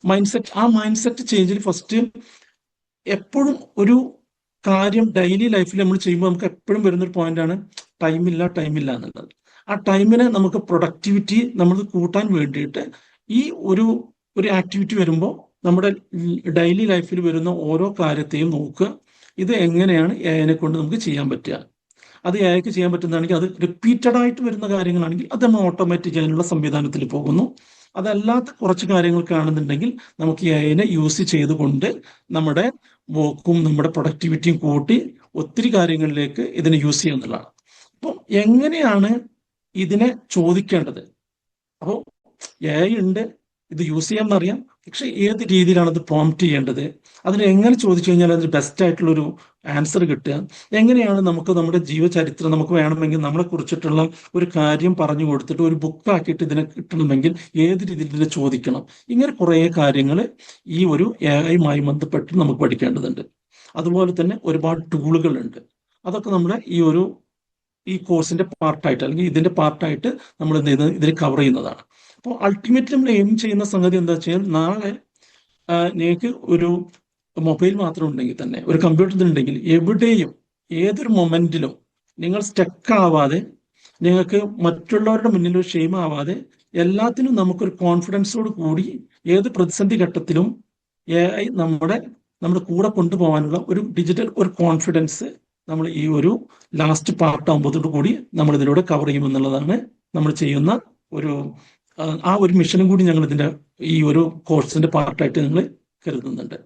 മൈൻഡ് സെറ്റ് ചേഞ്ചിൽ ഫസ്റ്റ് എപ്പോഴും ഒരു കാര്യം ഡെയിലി ലൈഫിൽ നമ്മൾ ചെയ്യുമ്പോൾ നമുക്ക് എപ്പോഴും വരുന്നൊരു പോയിന്റാണ് ടൈമില്ല എന്നുള്ളത്. ആ ടൈമിനെ നമുക്ക് പ്രൊഡക്ടിവിറ്റി നമ്മൾ കൂട്ടാൻ വേണ്ടിയിട്ട് ഈ ഒരു ആക്ടിവിറ്റി വരുമ്പോൾ നമ്മുടെ ഡെയിലി ലൈഫിൽ വരുന്ന ഓരോ കാര്യത്തെയും നോക്കുക, ഇത് എങ്ങനെയാണ് എഐനെ കൊണ്ട് നമുക്ക് ചെയ്യാൻ പറ്റുക. അത് എഐക്ക് ചെയ്യാൻ പറ്റുന്നതാണെങ്കിൽ, അത് റിപ്പീറ്റഡ് ആയിട്ട് വരുന്ന കാര്യങ്ങളാണെങ്കിൽ അത് നമ്മൾ ഓട്ടോമാറ്റിക് അതിനുള്ള സംവിധാനത്തിൽ പോകുന്നു. അതല്ലാത്ത കുറച്ച് കാര്യങ്ങൾക്കാണെന്നുണ്ടെങ്കിൽ നമുക്ക് എഐനെ യൂസ് ചെയ്തുകൊണ്ട് നമ്മുടെ വർക്കും നമ്മുടെ പ്രൊഡക്ടിവിറ്റിയും കൂട്ടി ഒത്തിരി കാര്യങ്ങളിലേക്ക് ഇതിനെ യൂസ് ചെയ്യുക എന്നുള്ളതാണ്. അപ്പോൾ എങ്ങനെയാണ് ഇതിനെ ചോദിക്കേണ്ടത്? അപ്പോൾ എഐ ഉണ്ട്, ഇത് യൂസ് ചെയ്യാമെന്നറിയാം, പക്ഷെ ഏത് രീതിയിലാണ് അത് പ്രോംപ്റ്റ് ചെയ്യേണ്ടത്, അതിന് എങ്ങനെ ചോദിച്ചു കഴിഞ്ഞാൽ അതിന് ബെസ്റ്റ് ആയിട്ടുള്ളൊരു ആൻസർ കിട്ടുക, എങ്ങനെയാണ് നമുക്ക് നമ്മുടെ ജീവചരിത്രം നമുക്ക് വേണമെങ്കിൽ നമ്മളെ കുറിച്ചിട്ടുള്ള ഒരു കാര്യം പറഞ്ഞു കൊടുത്തിട്ട് ഒരു ബുക്കാക്കിയിട്ട് ഇതിനെ കിട്ടണമെങ്കിൽ ഏത് രീതിയിൽ ഇതിനെ ചോദിക്കണം, ഇങ്ങനെ കുറേ കാര്യങ്ങൾ ഈ ഒരു എഐയുമായി ബന്ധപ്പെട്ട് നമുക്ക് പഠിക്കേണ്ടതുണ്ട്. അതുപോലെ തന്നെ ഒരുപാട് ടൂളുകളുണ്ട്, അതൊക്കെ നമ്മുടെ ഈ കോഴ്സിന്റെ പാർട്ടായിട്ട് അല്ലെങ്കിൽ ഇതിന്റെ പാർട്ടായിട്ട് നമ്മൾ എന്ത് ചെയ്യുന്നത് ഇതിൽ കവർ ചെയ്യുന്നതാണ്. അപ്പോൾ അൾട്ടിമേറ്റ്ലി നമ്മൾ എയിം ചെയ്യുന്ന സംഗതി എന്താ വെച്ചാൽ, നാളെ നിങ്ങൾക്ക് ഒരു മൊബൈൽ മാത്രം ഉണ്ടെങ്കിൽ തന്നെ, ഒരു കമ്പ്യൂട്ടർ ഉണ്ടെങ്കിൽ, എവിടെയും ഏതൊരു മൊമെന്റിലും നിങ്ങൾ സ്റ്റക്ക് ആവാതെ, നിങ്ങൾക്ക് മറ്റുള്ളവരുടെ മുന്നിൽ ഒരു ഷെയിം ആവാതെ, എല്ലാത്തിനും നമുക്കൊരു കോൺഫിഡൻസോട് കൂടി ഏത് പ്രതിസന്ധി ഘട്ടത്തിലും എഐ നമ്മുടെ കൂടെ കൊണ്ടുപോകാനുള്ള ഒരു ഡിജിറ്റൽ ഒരു കോൺഫിഡൻസ് നമ്മൾ ഈ ഒരു ലാസ്റ്റ് പാർട്ട് ആകുമ്പോഴത്തോടു കൂടി നമ്മൾ ഇതിലൂടെ കവർ ചെയ്യുമെന്നുള്ളതാണ് നമ്മൾ ചെയ്യുന്ന ആ ഒരു മിഷനും കൂടി ഞങ്ങൾ ഇതിന്റെ ഈ ഒരു കോഴ്സിന്റെ പാർട്ടായിട്ട് ഞങ്ങൾ കരുതുന്നുണ്ട്.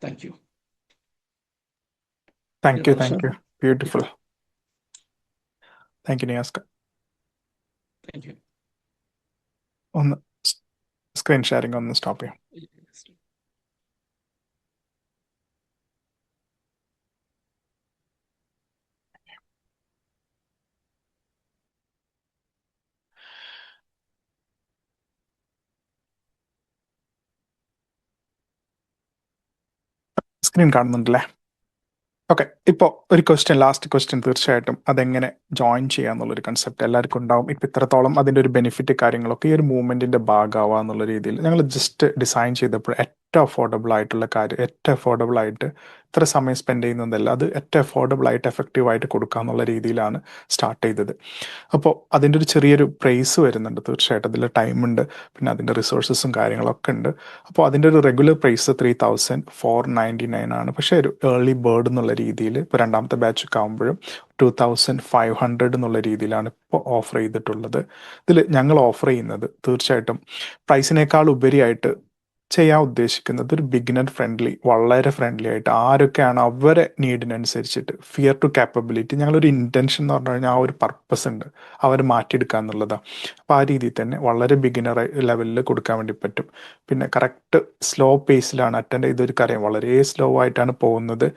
Thank you. Beautiful. Thank you നിയാസ്ക. Thank you. ഒന്ന് സ്ക്രീൻ ഷെയറിംഗ് ഒന്ന് സ്റ്റോപ്പ് ചെയ്യാം. സ്ക്രീൻ കാണുന്നുണ്ടല്ലേ? ഓക്കെ, ഇപ്പോൾ ഒരു ലാസ്റ്റ് ക്വസ്റ്റ്യൻ തീർച്ചയായിട്ടും അതെങ്ങനെ ജോയിൻ ചെയ്യാന്നുള്ളൊരു കൺസെപ്റ്റ് എല്ലാവർക്കും ഉണ്ടാവും. ഇപ്പം ഇത്രത്തോളം അതിൻ്റെ ഒരു ബെനിഫിറ്റ് കാര്യങ്ങളൊക്കെ ഈ ഒരു മൂവ്മെന്റിന്റെ ഭാഗമാവുക എന്നുള്ള രീതിയിൽ ഞങ്ങൾ ജസ്റ്റ് ഡിസൈൻ ചെയ്തപ്പോൾ ഏറ്റവും അഫോർഡബിൾ ആയിട്ടുള്ള കാര്യം, ഏറ്റവും അഫോർഡബിൾ ആയിട്ട് ഇത്ര സമയം സ്പെൻഡ് ചെയ്യുന്നതല്ല, അത് ഏറ്റവും അഫോർഡബിൾ ആയിട്ട് എഫക്റ്റീവ് ആയിട്ട് കൊടുക്കുക എന്നുള്ള രീതിയിലാണ് സ്റ്റാർട്ട് ചെയ്തത്. അപ്പോൾ അതിൻ്റെ ഒരു ചെറിയൊരു പ്രൈസ് വരുന്നുണ്ട്. തീർച്ചയായിട്ടും അതിൽ ടൈമുണ്ട്, പിന്നെ അതിൻ്റെ റിസോഴ്സസും കാര്യങ്ങളൊക്കെ ഉണ്ട്. അപ്പോൾ അതിൻ്റെ ഒരു റെഗുലർ പ്രൈസ് 3499 ആണ്. പക്ഷേ ഒരു ഏർലി ബേർഡ് എന്നുള്ള രീതിയിൽ ഇപ്പോൾ രണ്ടാമത്തെ ബാച്ച് ഒക്കെ ആകുമ്പോഴും 2500 എന്നുള്ള രീതിയിലാണ് ഇപ്പോൾ ഓഫർ ചെയ്തിട്ടുള്ളത്. ഇതിൽ ഞങ്ങൾ ഓഫർ ചെയ്യുന്നത് തീർച്ചയായിട്ടും പ്രൈസിനേക്കാൾ ഉപരിയായിട്ട് ചെയ്യാൻ ഉദ്ദേശിക്കുന്നത് ഒരു ബിഗിനർ ഫ്രണ്ട്ലി, വളരെ ഫ്രണ്ട്ലി ആയിട്ട് ആരൊക്കെയാണ് അവരെ നീഡിനനുസരിച്ചിട്ട് ഫിയർ ടു കാപ്പബിലിറ്റി, ഞങ്ങളൊരു ഇൻറ്റൻഷൻ എന്ന് പറഞ്ഞു കഴിഞ്ഞാൽ ആ ഒരു പർപ്പസ് ഉണ്ട്, അവരെ മാറ്റിയെടുക്കുക എന്നുള്ളതാണ്. അപ്പോൾ ആ രീതിയിൽ തന്നെ വളരെ ബിഗിനർ ലെവലിൽ കൊടുക്കാൻ വേണ്ടി പറ്റും. പിന്നെ കറക്റ്റ് സ്ലോ പേസിലാണ് അറ്റൻഡ് ചെയ്തൊരു വളരെ സ്ലോ ആയിട്ടാണ് പോകുന്നത്.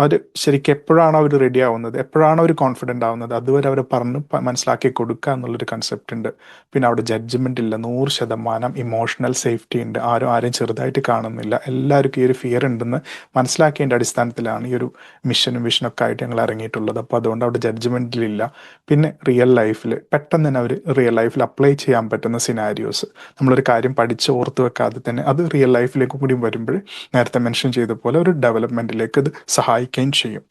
അവർ ശരിക്കും എപ്പോഴാണ് അവർ റെഡി ആവുന്നത്, എപ്പോഴാണ് അവർ കോൺഫിഡൻ്റ് ആവുന്നത്, അതുവരെ അവരെ പറഞ്ഞ് മനസ്സിലാക്കി കൊടുക്കുക എന്നുള്ളൊരു കൺസെപ്റ്റ് ഉണ്ട്. പിന്നെ അവിടെ ജഡ്ജ്മെൻ്റ് ഇല്ല, 100% ഇമോഷണൽ സേഫ്റ്റി ഉണ്ട്, ആരെയും ചെറുതായിട്ട് കാണുന്നില്ല, എല്ലാവർക്കും ഈ ഒരു ഫിയർ ഉണ്ടെന്ന് മനസ്സിലാക്കിയതിൻ്റെ അടിസ്ഥാനത്തിലാണ് ഈ ഒരു മിഷനും വിഷനൊക്കെ ആയിട്ട് ഞങ്ങൾ ഇറങ്ങിയിട്ടുള്ളത്. അപ്പോൾ അതുകൊണ്ട് അവിടെ ജഡ്ജ്മെൻറ്റിലില്ല. പിന്നെ റിയൽ ലൈഫിൽ പെട്ടെന്ന് തന്നെ അവർ റിയൽ ലൈഫിൽ അപ്ലൈ ചെയ്യാൻ പറ്റുന്ന സിനാരിയോസ്, നമ്മളൊരു കാര്യം പഠിച്ച് ഓർത്ത് വെക്കാതെ തന്നെ അത് റിയൽ ലൈഫിലേക്ക് കൂടി വരുമ്പോൾ നേരത്തെ മെൻഷൻ ചെയ്ത പോലെ ഒരു ഡെവലപ്മെൻറ്റിലേക്ക് ഇത് സഹായിക്കുകയും ചെയ്യും.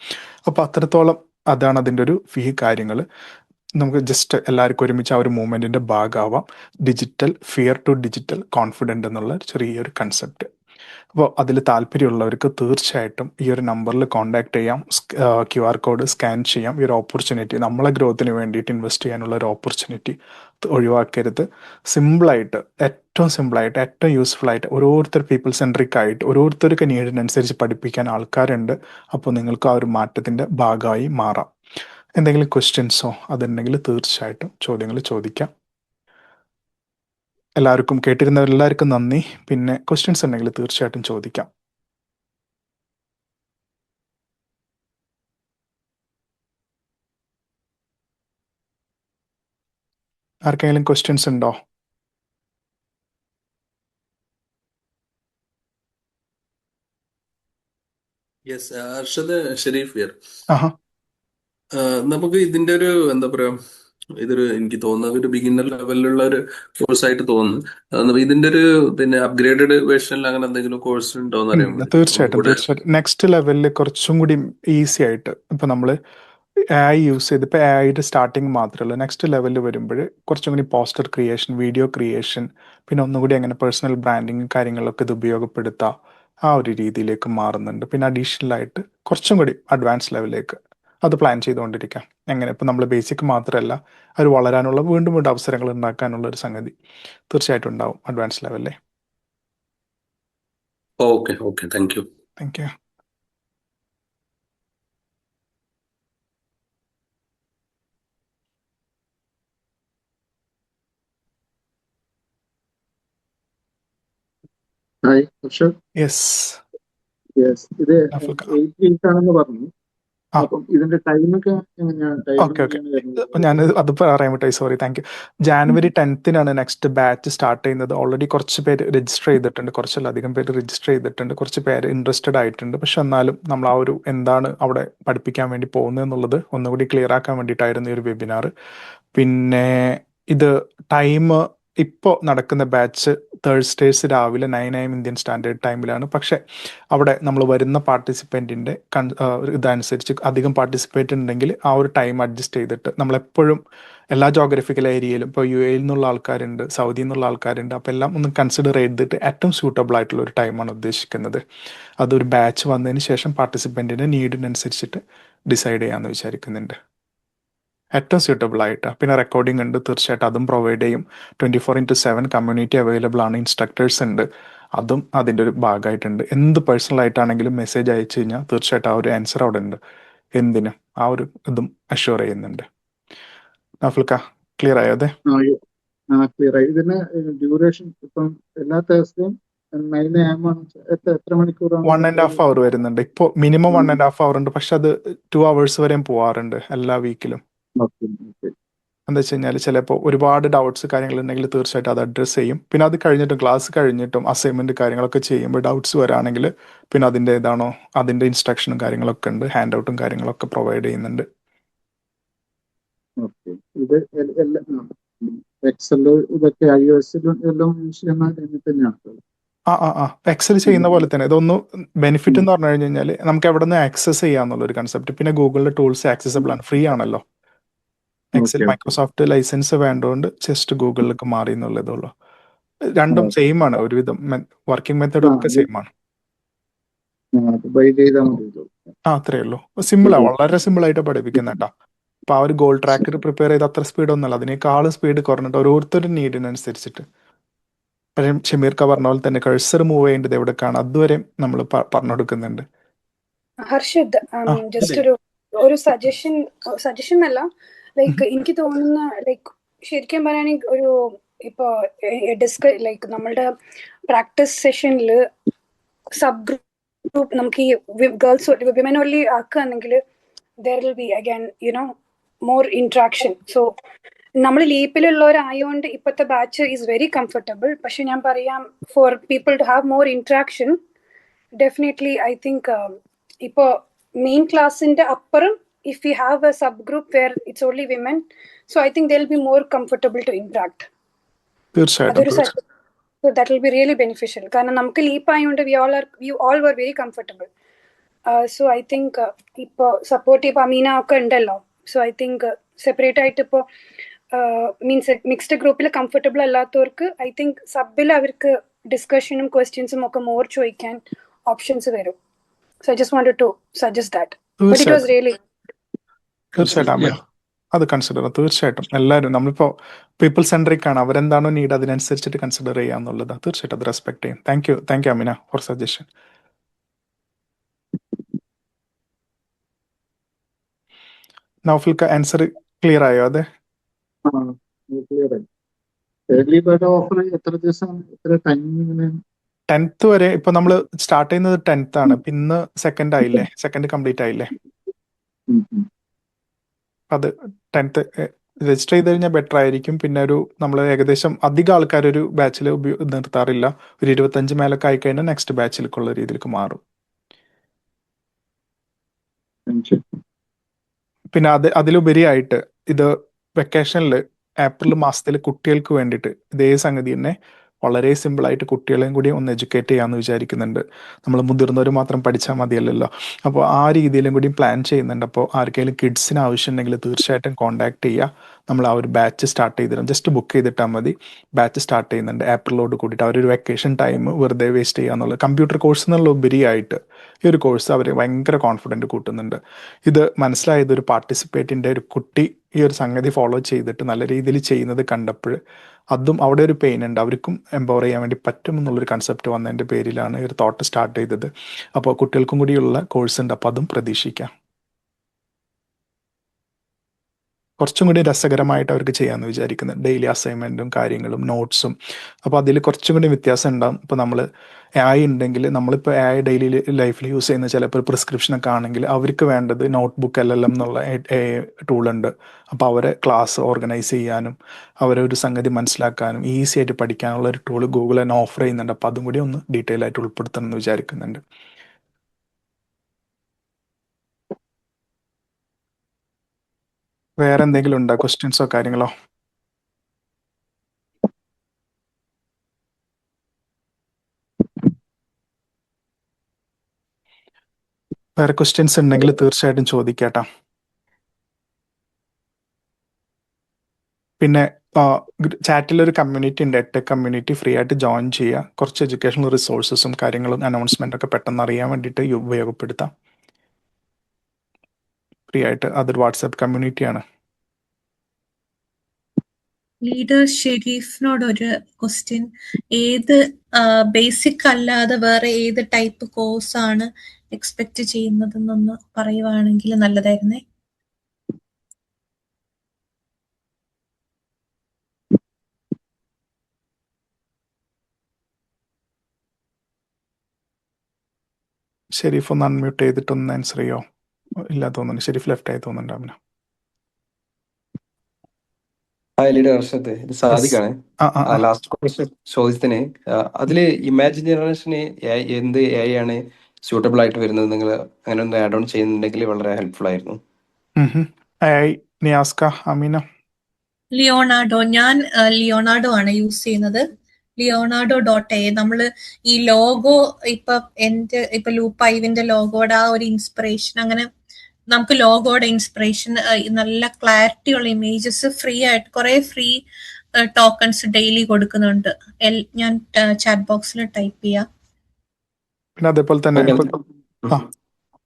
അപ്പോൾ അത്രത്തോളം അതാണ് അതിൻ്റെ ഒരു കാര്യങ്ങൾ. നമുക്ക് ജസ്റ്റ് എല്ലാവർക്കും ഒരുമിച്ച് ആ ഒരു മൂവ്മെൻറ്റിൻ്റെ ഭാഗമാവാം. ഫിയർ ടു ഡിജിറ്റൽ കോൺഫിഡൻ്റ് എന്നുള്ള ചെറിയൊരു കൺസെപ്റ്റ്. അപ്പോൾ അതിൽ താല്പര്യമുള്ളവർക്ക് തീർച്ചയായിട്ടും ഈ ഒരു നമ്പറിൽ കോൺടാക്ട് ചെയ്യാം. QR കോഡ് സ്കാൻ ചെയ്യാം. ഈ ഒരു ഓപ്പർച്യൂണിറ്റി, നമ്മളെ ഗ്രോത്തിന് വേണ്ടിയിട്ട് ഇൻവെസ്റ്റ് ചെയ്യാനുള്ള ഒരു ഓപ്പർച്യൂണിറ്റി ഒഴിവാക്കരുത്. സിമ്പിളായിട്ട്, ഏറ്റവും സിമ്പിളായിട്ട്, ഏറ്റവും യൂസ്ഫുൾ ആയിട്ട്, ഓരോരുത്തർ പീപ്പിൾ സെൻട്രിക് ആയിട്ട് ഓരോരുത്തർക്ക് നീഡിനനുസരിച്ച് പഠിപ്പിക്കാൻ ആൾക്കാരുണ്ട്. അപ്പോൾ നിങ്ങൾക്ക് ആ ഒരു മാറ്റത്തിൻ്റെ ഭാഗമായി മാറാം. എന്തെങ്കിലും ക്വസ്റ്റ്യൻസോ അതുണ്ടെങ്കിൽ തീർച്ചയായിട്ടും ചോദ്യങ്ങൾ ചോദിക്കാം. എല്ലാവർക്കും കേട്ടിരുന്നവരെല്ലാവർക്കും നന്ദി. പിന്നെ ക്വസ്റ്റ്യൻസ് ഉണ്ടെങ്കിൽ തീർച്ചയായിട്ടും ചോദിക്കാം. ആർക്കെങ്കിലും ക്വസ്റ്റ്യൻസ് ഉണ്ടോ? Yes, Arshad Sharif here. ആഹാ. നമുക്ക് ഇതിന്റെ ഒരു എന്താ പറയാ, ഇതൊരു എനിക്ക് തോന്നുന്നത് ഒരു ബിഗിന്നർ ലെവലിലുള്ള ഒരു കോഴ്സ് ആയിട്ട് തോന്നുന്നു. ഇതിന്റെ ഒരു പിന്നെ അപ്ഗ്രേഡഡ് വേർഷനിൽ അങ്ങനെ എന്തെങ്കിലും കോഴ്സ് ഉണ്ടോ എന്ന് അറിയാൻ വേണ്ടി. തീർച്ചയായിട്ടും നെക്സ്റ്റ് ലെവലിൽ കുറച്ചും കൂടി ഈസി ആയിട്ട് ഇപ്പൊ നമ്മള് AI യൂസ് ചെയ്ത് ഇപ്പൊ AIയുടെ സ്റ്റാർട്ടിങ് മാത്രമല്ല, നെക്സ്റ്റ് ലെവലിൽ വരുമ്പോൾ കുറച്ചും കൂടി പോസ്റ്റർ ക്രിയേഷൻ, വീഡിയോ ക്രിയേഷൻ, പിന്നെ ഒന്നുകൂടി അങ്ങനെ പേഴ്സണൽ ബ്രാൻഡിങ് കാര്യങ്ങളിലൊക്കെ ഇത് ഉപയോഗപ്പെടുത്താം, ആ ഒരു രീതിയിലേക്ക് മാറുന്നുണ്ട്. പിന്നെ അഡീഷണൽ ആയിട്ട് കുറച്ചും കൂടി അഡ്വാൻസ് ലെവലിലേക്ക് അത് പ്ലാൻ ചെയ്തുകൊണ്ടിരിക്കാം. എങ്ങനെ ഇപ്പം നമ്മൾ ബേസിക് മാത്രമല്ല, അത് വളരാനുള്ള വീണ്ടും വീണ്ടും അവസരങ്ങൾ ഉണ്ടാക്കാനുള്ള ഒരു സംഗതി തീർച്ചയായിട്ടും ഉണ്ടാവും അഡ്വാൻസ് ലെവലിലെ. Okay okay, thank you. Thank you. Hi Arshad. Yes, ഇത് 18th ആണെന്ന് പറഞ്ഞു. അപ്പം ഇതിന്റെ ടൈമൊക്കെ എങ്ങനെയാണ്? ഓക്കെ. ഞാൻ അത് പറയാൻ പറ്റായി, sorry. Thank you. January 10th next batch start ചെയ്യുന്നത്. ഓൾറെഡി കുറച്ച് പേര് രജിസ്റ്റർ ചെയ്തിട്ടുണ്ട്, കുറച്ചധികം പേര് രജിസ്റ്റർ ചെയ്തിട്ടുണ്ട്, കുറച്ച് പേര് ഇൻട്രസ്റ്റഡ് ആയിട്ടുണ്ട്. പക്ഷെ എന്നാലും നമ്മൾ ആ ഒരു എന്താണ് അവിടെ പഠിപ്പിക്കാൻ വേണ്ടി പോകുന്നത് എന്നുള്ളത് ഒന്നുകൂടി ക്ലിയർ ആക്കാൻ വേണ്ടിയിട്ടായിരുന്നു ഈ ഒരു വെബിനാർ. പിന്നെ ഇത് ടൈം ഇപ്പോൾ നടക്കുന്ന ബാച്ച് തേഴ്സ്ഡേസ് രാവിലെ 9 AM ഇന്ത്യൻ സ്റ്റാൻഡേർഡ് ടൈമിലാണ്. പക്ഷേ അവിടെ നമ്മൾ വരുന്ന പാർട്ടിസിപ്പൻറ്റിൻ്റെ ഇതനുസരിച്ച് അധികം പാർട്ടിസിപ്പേറ്റ് ഉണ്ടെങ്കിൽ ആ ഒരു ടൈം അഡ്ജസ്റ്റ് ചെയ്തിട്ട് നമ്മളെപ്പോഴും എല്ലാ ജോഗ്രഫിക്കൽ ഏരിയയിലും ഇപ്പോൾ UAE നിന്നുള്ള ആൾക്കാരുണ്ട്, സൗദിയിൽ നിന്നുള്ള ആൾക്കാരുണ്ട്, അപ്പോൾ എല്ലാം ഒന്ന് കൺസിഡർ ചെയ്തിട്ട് ഏറ്റവും സ്യൂട്ടബിൾ ആയിട്ടുള്ള ഒരു ടൈമാണ് ഉദ്ദേശിക്കുന്നത്. അതൊരു ബാച്ച് വന്നതിന് ശേഷം പാർട്ടിസിപ്പൻറ്റിൻ്റെ നീഡിനനുസരിച്ചിട്ട് ഡിസൈഡ് ചെയ്യാമെന്ന് വിചാരിക്കുന്നുണ്ട്. ഏറ്റവും സ്യൂട്ടബിൾ ആയിട്ട്. പിന്നെ റെക്കോർഡിംഗ് ഉണ്ട്, തീർച്ചയായിട്ടും അതും പ്രൊവൈഡ് ചെയ്യും. 24/7 കമ്മ്യൂണിറ്റി അവൈലബിൾ ആണ്, ഇൻസ്ട്രക്ടേഴ്സ് ഉണ്ട്, അതും അതിൻ്റെ ഒരു ഭാഗമായിട്ടുണ്ട്. എന്ത് പേഴ്സണൽ ആയിട്ടാണെങ്കിലും മെസ്സേജ് അയച്ചു കഴിഞ്ഞാൽ തീർച്ചയായിട്ടും ആ ഒരു ആൻസർ അവിടെ ഉണ്ട്. എന്തിനും ആ ഒരു ഇതും അഷ്യൂർ ചെയ്യുന്നുണ്ട്. നഫൽക്ക, ക്ലിയർ ആയോ? അതെ, ക്ലിയർ ആയി. ഇതിന് ഡ്യൂറേഷൻ ഇപ്പം എല്ലാ തേഴ്സ്ഡേയും 9 AM ആണ്. എത്ര മണിക്കൂറാണ്? 1.5 hour വരുന്നുണ്ട്. ഇപ്പോൾ മിനിമം 1.5 hour ഉണ്ട്, പക്ഷെ അത് 2 hours വരെയും പോവാറുണ്ട് എല്ലാ വീക്കിലും. എന്താ വെച്ച് കഴിഞ്ഞാൽ ചിലപ്പോൾ ഒരുപാട് ഡൗട്ട്സ് കാര്യങ്ങളുണ്ടെങ്കിൽ തീർച്ചയായിട്ടും അത് അഡ്രസ്സ് ചെയ്യും. പിന്നെ അത് കഴിഞ്ഞിട്ടും ക്ലാസ് കഴിഞ്ഞിട്ടും അസൈൻമെൻറ്റ് കാര്യങ്ങളൊക്കെ ചെയ്യുമ്പോൾ ഡൗട്ട്സ് വരാണെങ്കിൽ പിന്നെ അതിൻ്റെ ഏതാണോ അതിൻ്റെ ഇൻസ്ട്രക്ഷനും കാര്യങ്ങളൊക്കെ ഉണ്ട്, ഹാൻഡ് ഔട്ടും കാര്യങ്ങളൊക്കെ പ്രൊവൈഡ് ചെയ്യുന്നുണ്ട്. ഇത് എക്സൽ ഇതൊക്കെ iOS എല്ലാം യൂസ് ചെയ്യുന്ന തന്നെയാണ്. എക്സൽ ചെയ്യുന്ന പോലെ തന്നെ ഇതൊന്ന് ബെനിഫിറ്റ് എന്ന് പറഞ്ഞു കഴിഞ്ഞാൽ നമുക്ക് എവിടെ നിന്ന് ആക്സസ് ചെയ്യാന്നുള്ളൊരു കൺസെപ്റ്റ്. പിന്നെ ഗൂഗിളിലെ ടൂൾസ് ആക്സസബിൾ ആണ്, ഫ്രീ ആണല്ലോ. എക്സൽ മൈക്രോസോഫ്റ്റ് ലൈസൻസ് വേണ്ടതുകൊണ്ട് ജസ്റ്റ് ഗൂഗിളിലേക്ക് മാറി എന്നുള്ളതുള്ളൂ. രണ്ടും സെയിം ആണ്, ഒരുവിധം വർക്കിംഗ് മെത്തേഡ് ഒക്കെ സെയിം ആണ്. അത്രേ ഉള്ളൂ. സിമ്പിളാ, വളരെ സിമ്പിൾ ആയിട്ട് പഠിപ്പിക്കുന്ന കേട്ടോ. അപ്പൊ ആ ഒരു ഗോൾ ട്രാക്കർ പ്രിപ്പയർ ചെയ്ത് അത്ര സ്പീഡൊന്നുമല്ല, അതിനേക്കാളും സ്പീഡ് കുറഞ്ഞിട്ട് ഓരോരുത്തരുടെ നീഡിനനുസരിച്ചിട്ട്. ഷമീർക്ക പറഞ്ഞ പോലെ തന്നെ കഴ്സർ മൂവ് ചെയ്യേണ്ടത് എവിടേക്കാണ് അതുവരെ നമ്മൾ പറഞ്ഞു കൊടുക്കുന്നുണ്ട്. ഹർഷദ്, ജസ്റ്റ് ഒരു സജഷൻ അല്ല, ലൈക്ക് എനിക്ക് തോന്നുന്ന ലൈക്ക് ശരിക്കും പറയുകയാണെങ്കിൽ ഒരു ഇപ്പോ ലൈക്ക് നമ്മളുടെ പ്രാക്ടീസ് സെഷനിൽ സബ് ഗ്രൂപ്പ് നമുക്ക് ഈ ഗേൾസ് വിമൻ ഓൺലി ആക്കുകയാണെങ്കിൽ there will be again more interaction. So നമ്മൾ ലീപ്പിലുള്ളവരായതുകൊണ്ട് ഇപ്പോഴത്തെ ബാച്ച് ഈസ് വെരി കംഫർട്ടബിൾ. പക്ഷെ ഞാൻ പറയാം, for people to have more interaction definitely I think ഇപ്പോൾ മെയിൻ ക്ലാസ്സിന്റെ അപ്പുറം if we have a subgroup where it's only women, so I think they'll be more comfortable to interact. So that will be really beneficial. കാരണം നമുക്ക് leap ആയതുകൊണ്ട് we all were very comfortable. So I think ഇപ്പോൾ support ഇപ്പോൾ അമീന ഒക്കെ ഉണ്ടല്ലോ. So I think separate ആയിട്ട് ഇപ്പോൾ means mixed ഗ്രൂപ്പിൽ കംഫർട്ടബിൾ അല്ലാത്തവർക്ക് ഐ തിങ്ക് സബിൽ അവർക്ക് ഡിസ്കഷനും ക്വസ്റ്റ്യൻസും ഒക്കെ മോർ ചോദിക്കാൻ ഓപ്ഷൻസ് വരും. So I just wanted to suggest that. But it was really തീർച്ചയായിട്ടും അത് കൺസിഡർ ചെയ്യാം. തീർച്ചയായിട്ടും എല്ലാവരും നമ്മളിപ്പോൾ പീപ്പിൾ സെൻട്രിക് ആണ്, അവരെന്താണോ നീഡ് അതിനനുസരിച്ചിട്ട് കൺസിഡർ ചെയ്യാന്നുള്ളത് തീർച്ചയായിട്ടും അത് റെസ്പെക്ട് ചെയ്യും. Thank you Amina for suggestion. നൗഫൽക്ക, ആൻസർ ക്ലിയർ ആയോ? അതെ, ക്ലിയർ ആയി. ഏർലി ബേർഡ് ഓഫർ എത്ര ദിവസം, എത്ര ടൈമിങ്ങിന്? 10th വരെ. ഇപ്പൊ നമ്മൾ സ്റ്റാർട്ട് ചെയ്യുന്നത് 10th ആണ്. ഇപ്പൊ ഇന്ന് സെക്കൻഡ് ആയില്ലേ, സെക്കൻഡ് കംപ്ലീറ്റ് ആയില്ലേ. അത് 10th രജിസ്റ്റർ ചെയ്ത് കഴിഞ്ഞാൽ ബെറ്റർ ആയിരിക്കും. പിന്നെ നമ്മൾ ഏകദേശം അധികം ആൾക്കാർ ഒരു ബാച്ചിൽ നിർത്താറില്ല. ഒരു 25 മേലൊക്കെ ആയിക്കഴിഞ്ഞാൽ നെക്സ്റ്റ് ബാച്ചിലേക്കുള്ള രീതിയിലേക്ക് മാറും. പിന്നെ അതിലുപരിയായിട്ട് ഇത് വെക്കേഷനിൽ ഏപ്രിൽ മാസത്തിൽ കുട്ടികൾക്ക് വേണ്ടിയിട്ട് ഇതേ സംഗതി തന്നെ വളരെ സിമ്പിളായിട്ട് കുട്ടികളെയും കൂടി ഒന്ന് എഡ്യൂക്കേറ്റ് ചെയ്യാമെന്ന് വിചാരിക്കുന്നുണ്ട്. നമ്മൾ മുതിർന്നവർ മാത്രം പഠിച്ചാൽ മതിയല്ലല്ലോ. അപ്പോൾ ആ രീതിയിലും കൂടി പ്ലാൻ ചെയ്യുന്നുണ്ട്. അപ്പോൾ ആർക്കെങ്കിലും കിഡ്സിന് ആവശ്യമുണ്ടെങ്കിൽ തീർച്ചയായിട്ടും കോൺടാക്ട് ചെയ്യുക. നമ്മൾ ആ ഒരു ബാച്ച് സ്റ്റാർട്ട് ചെയ്തിടും. ജസ്റ്റ് ബുക്ക് ചെയ്തിട്ടാൽ മതി. ബാച്ച് സ്റ്റാർട്ട് ചെയ്യുന്നുണ്ട് ഏപ്രിലോട് കൂടിയിട്ട്. അവരൊരു വെക്കേഷൻ ടൈം വെറുതെ വേസ്റ്റ് ചെയ്യുക എന്നുള്ളത്. കമ്പ്യൂട്ടർ കോഴ്സ് എന്നുള്ള ഉപരിയായിട്ട് ഈ ഒരു കോഴ്സ് അവർ ഭയങ്കര കോൺഫിഡൻറ്റ് കൂട്ടുന്നുണ്ട്. ഇത് മനസ്സിലായത് ഒരു പാർട്ടിസിപ്പേറ്റിൻ്റെ ഒരു കുട്ടി ഈ ഒരു സംഗതി ഫോളോ ചെയ്തിട്ട് നല്ല രീതിയിൽ ചെയ്യുന്നത് കണ്ടപ്പോൾ അതും അവിടെ ഒരു പെയിൻ ഉണ്ട്, അവർക്കും എംപവർ ചെയ്യാൻ വേണ്ടി പറ്റും എന്നുള്ളൊരു കൺസെപ്റ്റ് വന്നതിൻ്റെ പേരിലാണ് ഈ ഒരു തോട്ട് സ്റ്റാർട്ട് ചെയ്തത്. അപ്പോൾ കുട്ടികൾക്കും കൂടിയുള്ള കോഴ്സ് ഉണ്ട്. അപ്പോൾ അതും പ്രതീക്ഷിക്കാം. കുറച്ചും കൂടി രസകരമായിട്ട് അവർക്ക് ചെയ്യാമെന്ന് വിചാരിക്കുന്നത്. ഡെയിലി അസൈൻമെൻറ്റും കാര്യങ്ങളും നോട്ട്സും. അപ്പോൾ അതിൽ കുറച്ചും കൂടി വ്യത്യാസം ഉണ്ടാകും. ഇപ്പോൾ നമ്മൾ AI ഉണ്ടെങ്കിൽ നമ്മളിപ്പോൾ AI ഡെയിലി ലൈഫിൽ യൂസ് ചെയ്യുന്ന ചിലപ്പോൾ പ്രിസ്ക്രിപ്ഷനൊക്കെ ആണെങ്കിൽ അവർക്ക് വേണ്ടത് നോട്ട്ബുക്ക് LLM എന്നുള്ള ടൂളുണ്ട്. അപ്പോൾ അവരെ ക്ലാസ് ഓർഗനൈസ് ചെയ്യാനും അവരൊരു സംഗതി മനസ്സിലാക്കാനും ഈസി ആയിട്ട് പഠിക്കാനുള്ള ഒരു ടൂൾ ഗൂഗിൾ തന്നെ ഓഫർ ചെയ്യുന്നുണ്ട്. അപ്പോൾ അതും കൂടി ഒന്ന് ഡീറ്റെയിൽ ആയിട്ട് ഉൾപ്പെടുത്തണം എന്ന് വിചാരിക്കുന്നുണ്ട്. വേറെ എന്തെങ്കിലും ഉണ്ടോ ക്വസ്റ്റ്യൻസോ കാര്യങ്ങളോ? വേറെ ക്വസ്റ്റ്യൻസ് ഉണ്ടെങ്കിൽ തീർച്ചയായിട്ടും ചോദിക്കാട്ടോ. പിന്നെ ചാറ്റിലൊരു കമ്മ്യൂണിറ്റി ഉണ്ട്, EdTech കമ്മ്യൂണിറ്റി. ഫ്രീ ആയിട്ട് ജോയിൻ ചെയ്യുക. കുറച്ച് എഡ്യൂക്കേഷണൽ റിസോഴ്സസും കാര്യങ്ങളും അനൗൺസ്മെൻ്റ് ഒക്കെ പെട്ടെന്ന് അറിയാൻ വേണ്ടിയിട്ട് ഉപയോഗപ്പെടുത്താം. ഫ്രീ ആയിട്ട്. അതൊരു വാട്സാപ്പ് കമ്മ്യൂണിറ്റിയാണ്. ലീഡർ ഷെരീഫിനോട് ഒരു ക്വസ്റ്റ്യൻ. ഏത് ബേസിക് അല്ലാതെ വേറെ ഏത് ടൈപ്പ് കോഴ്സ് ആണ് എക്സ്പെക്ട് ചെയ്യുന്നതെന്നൊന്ന് പറയുവാണെങ്കിൽ നല്ലതായിരുന്നേ. ഷെരീഫ് ഒന്ന് അൺമ്യൂട്ട് ചെയ്തിട്ടൊന്ന് ആൻസർ ചെയ്യോ? ഇല്ല തോന്നുന്നു. ഷെരീഫ് ലെഫ്റ്റ് ആയി തോന്നുന്നുണ്ട്. അവന് ലീഡർ ഹർഷത്, ഇത് സാദിഖാണ്. ലാസ്റ്റ് ക്വസ്റ്റ്യൻ ചോദ്യത്തിന് അതില് ഇമാജിൻ ജനറേഷന് എന്ത് AI ആണ് സ്യൂട്ടബിൾ ആയിട്ട് വരുന്നത്? നിങ്ങൾ അങ്ങനെ ഒന്ന് ആഡ് ഓൺ ചെയ്യുന്നുണ്ടെങ്കിൽ വളരെ ഹെൽപ്ഫുൾ ആയിരുന്നു. നിയാസ്ക, അമീന. ലിയോണാർഡോ. ഞാൻ ലിയോണാർഡോ ആണ് യൂസ് ചെയ്യുന്നത്. Leonardo.ai. നമ്മള് ഈ ലോഗോ ഇപ്പൊ ലൂപ്പ് ഐവിന്റെ ലോഗോയുടെ ആ ഒരു ഇൻസ്പിറേഷൻ, അങ്ങനെ നമുക്ക് ലോഗോയുടെ ഇൻസ്പിറേഷൻ, നല്ല ക്ലാരിറ്റി ഉള്ള ഇമേജസ് ഫ്രീ ആയിട്ട് കുറെ ഫ്രീ ടോക്കൺസ് ഡെയിലി കൊടുക്കുന്നുണ്ട്. ഞാൻ ചാറ്റ് ബോക്സിൽ ടൈപ്പ് ചെയ്യാം. പിന്നെ അതേപോലെ തന്നെ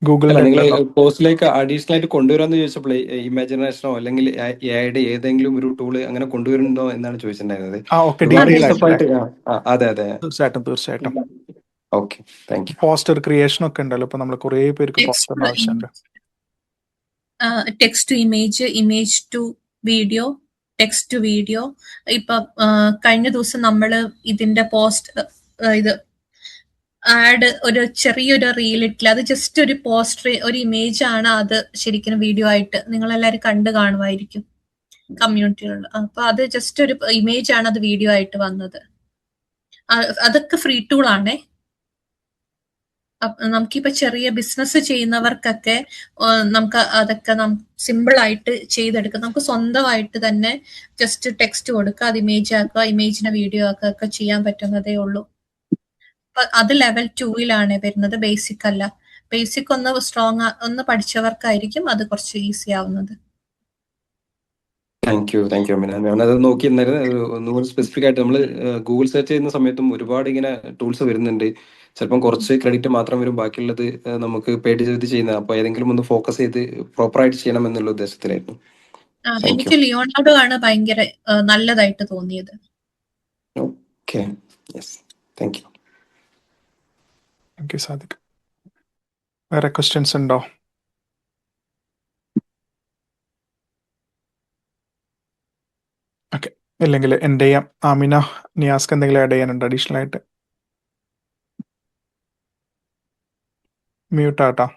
ഗൂഗിൾ നിങ്ങൾ കോഴ്സിലേക്ക് അഡീഷണൽ ആയിട്ട് കൊണ്ടുവരാന്ന് ചോദിച്ചപ്പോൾ ഇമാജിനേഷനോ അല്ലെങ്കിൽ AI ഏതെങ്കിലും ഒരു ടൂള് അങ്ങനെ കൊണ്ടുവരുന്നുണ്ടോ എന്നാണ് ചോദിച്ചിട്ടുണ്ടായിരുന്നത്. അതെ അതെ, തീർച്ചയായിട്ടും. Okay, thank you. Poster creation ഒക്കെ ഉണ്ടല്ലോ. ഇപ്പൊ നമ്മൾ കുറെ പേർക്ക് പോസ്റ്ററിന് ആവശ്യമുണ്ട്. Text to image, image to video, text to video. ഇപ്പൊ കഴിഞ്ഞ ദിവസം നമ്മള് ഇതിന്റെ ഇത് ആഡ് ഒരു ചെറിയൊരു റീൽ ഇട്ടില്ല. അത് ജസ്റ്റ് ഒരു പോസ്റ്റർ, ഒരു ഇമേജ് ആണ്. അത് ശരിക്കും വീഡിയോ ആയിട്ട് നിങ്ങൾ എല്ലാവരും കണ്ടു കാണുമായിരിക്കും കമ്മ്യൂണിറ്റികളിൽ. അപ്പൊ അത് ജസ്റ്റ് ഒരു ഇമേജ് ആണ്, അത് വീഡിയോ ആയിട്ട് വന്നത്. അതൊക്കെ ഫ്രീ ടൂൾ ആണേ. നമുക്കിപ്പോ ചെറിയ ബിസിനസ് ചെയ്യുന്നവർക്കൊക്കെ നമുക്ക് അതൊക്കെ സിമ്പിൾ ആയിട്ട് ചെയ്തെടുക്കാം. നമുക്ക് സ്വന്തമായിട്ട് തന്നെ ജസ്റ്റ് ടെക്സ്റ്റ് കൊടുക്കുക, അത് ഇമേജ് ആക്കുക, ഇമേജിനെ വീഡിയോ ആക്കുക ഒക്കെ ചെയ്യാൻ പറ്റുന്നതേ ഉള്ളൂ. അത് ലെവൽ 2 വരുന്നത്, ബേസിക് അല്ല. ബേസിക് ഒന്ന് പഠിച്ചവർക്കായിരിക്കും അത് കുറച്ച് ഈസി ആവുന്നത്. Thank you Amina. ഞാനത് നോക്കി ഒന്നുകൂടി സ്പെസിഫിക് ആയിട്ട് നമ്മൾ ഗൂഗിൾ സെർച്ച് ചെയ്യുന്ന സമയത്തും ഒരുപാട് ഇങ്ങനെ ടൂൾസ് വരുന്നുണ്ട്. ചിലപ്പം കുറച്ച് ക്രെഡിറ്റ് മാത്രം വരും, ബാക്കിയുള്ളത് നമുക്ക് പേഡ് ചെയ്ത് ചെയ്യുന്നത്. അപ്പൊ ഏതെങ്കിലും ഒന്ന് ഫോക്കസ് ചെയ്ത് പ്രോപ്പറായിട്ട് ചെയ്യണം എന്നുള്ള ഉദ്ദേശത്തിലായിരുന്നു. എനിക്ക് ലിയോണാർഡോ ആണ് ഭയങ്കര നല്ലതായിട്ട് തോന്നിയത്. Okay, yes, thank you. Sadiq, വേറെ ക്വസ്റ്റ്യൻസ് ഉണ്ടോ? ഓക്കെ, ഇല്ലെങ്കിൽ എൻ്റെ ചെയ്യാം. ആമിന, നിയാസ്ക്ക് എന്തെങ്കിലും ആഡ് ചെയ്യാനുണ്ടോ അഡീഷണൽ ആയിട്ട്? മ്യൂട്ട് ആട്ടോ.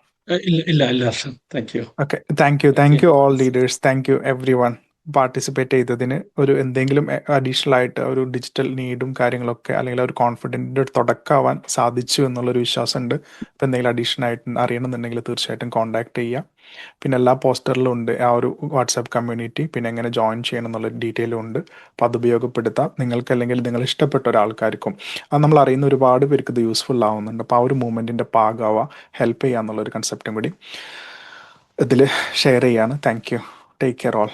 ഇല്ല Harshan, thank you. Okay, thank you all leaders, thank you every one participate ചെയ്തതിന്. ഒരു എന്തെങ്കിലും അഡീഷണൽ ആയിട്ട് ഒരു ഡിജിറ്റൽ നീഡും കാര്യങ്ങളൊക്കെ അല്ലെങ്കിൽ ഒരു കോൺഫിഡൻറ്റിൻ്റെ തുടക്കമാവാൻ സാധിച്ചു എന്നുള്ളൊരു വിശ്വാസമുണ്ട്. അപ്പോൾ എന്തെങ്കിലും അഡീഷണൽ ആയിട്ട് അറിയണമെന്നുണ്ടെങ്കിൽ തീർച്ചയായിട്ടും കോൺടാക്ട് ചെയ്യുക. പിന്നെ എല്ലാ പോസ്റ്ററിലും ഉണ്ട് ആ ഒരു വാട്സാപ്പ് കമ്മ്യൂണിറ്റി, പിന്നെ എങ്ങനെ ജോയിൻ ചെയ്യണം എന്നുള്ള ഡീറ്റെയിലും ഉണ്ട്. അപ്പോൾ അത് ഉപയോഗപ്പെടുത്താം. നിങ്ങൾക്ക് അല്ലെങ്കിൽ നിങ്ങൾ ഇഷ്ടപ്പെട്ട ഒരാൾക്കാർക്കും അത് നമ്മൾ അറിയുന്ന ഒരുപാട് പേർക്ക് ഇത് യൂസ്ഫുൾ ആവുന്നുണ്ട്. അപ്പോൾ ആ ഒരു മൂവ്മെൻറ്റിൻ്റെ ഭാഗമാവുക, ഹെൽപ്പ് ചെയ്യുക എന്നുള്ളൊരു കൺസെപ്റ്റും കൂടി ഇതിൽ ഷെയർ ചെയ്യാണ്. Thank you. Take care all.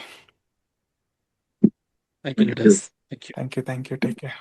Thank you leaders. Thank you. Take care.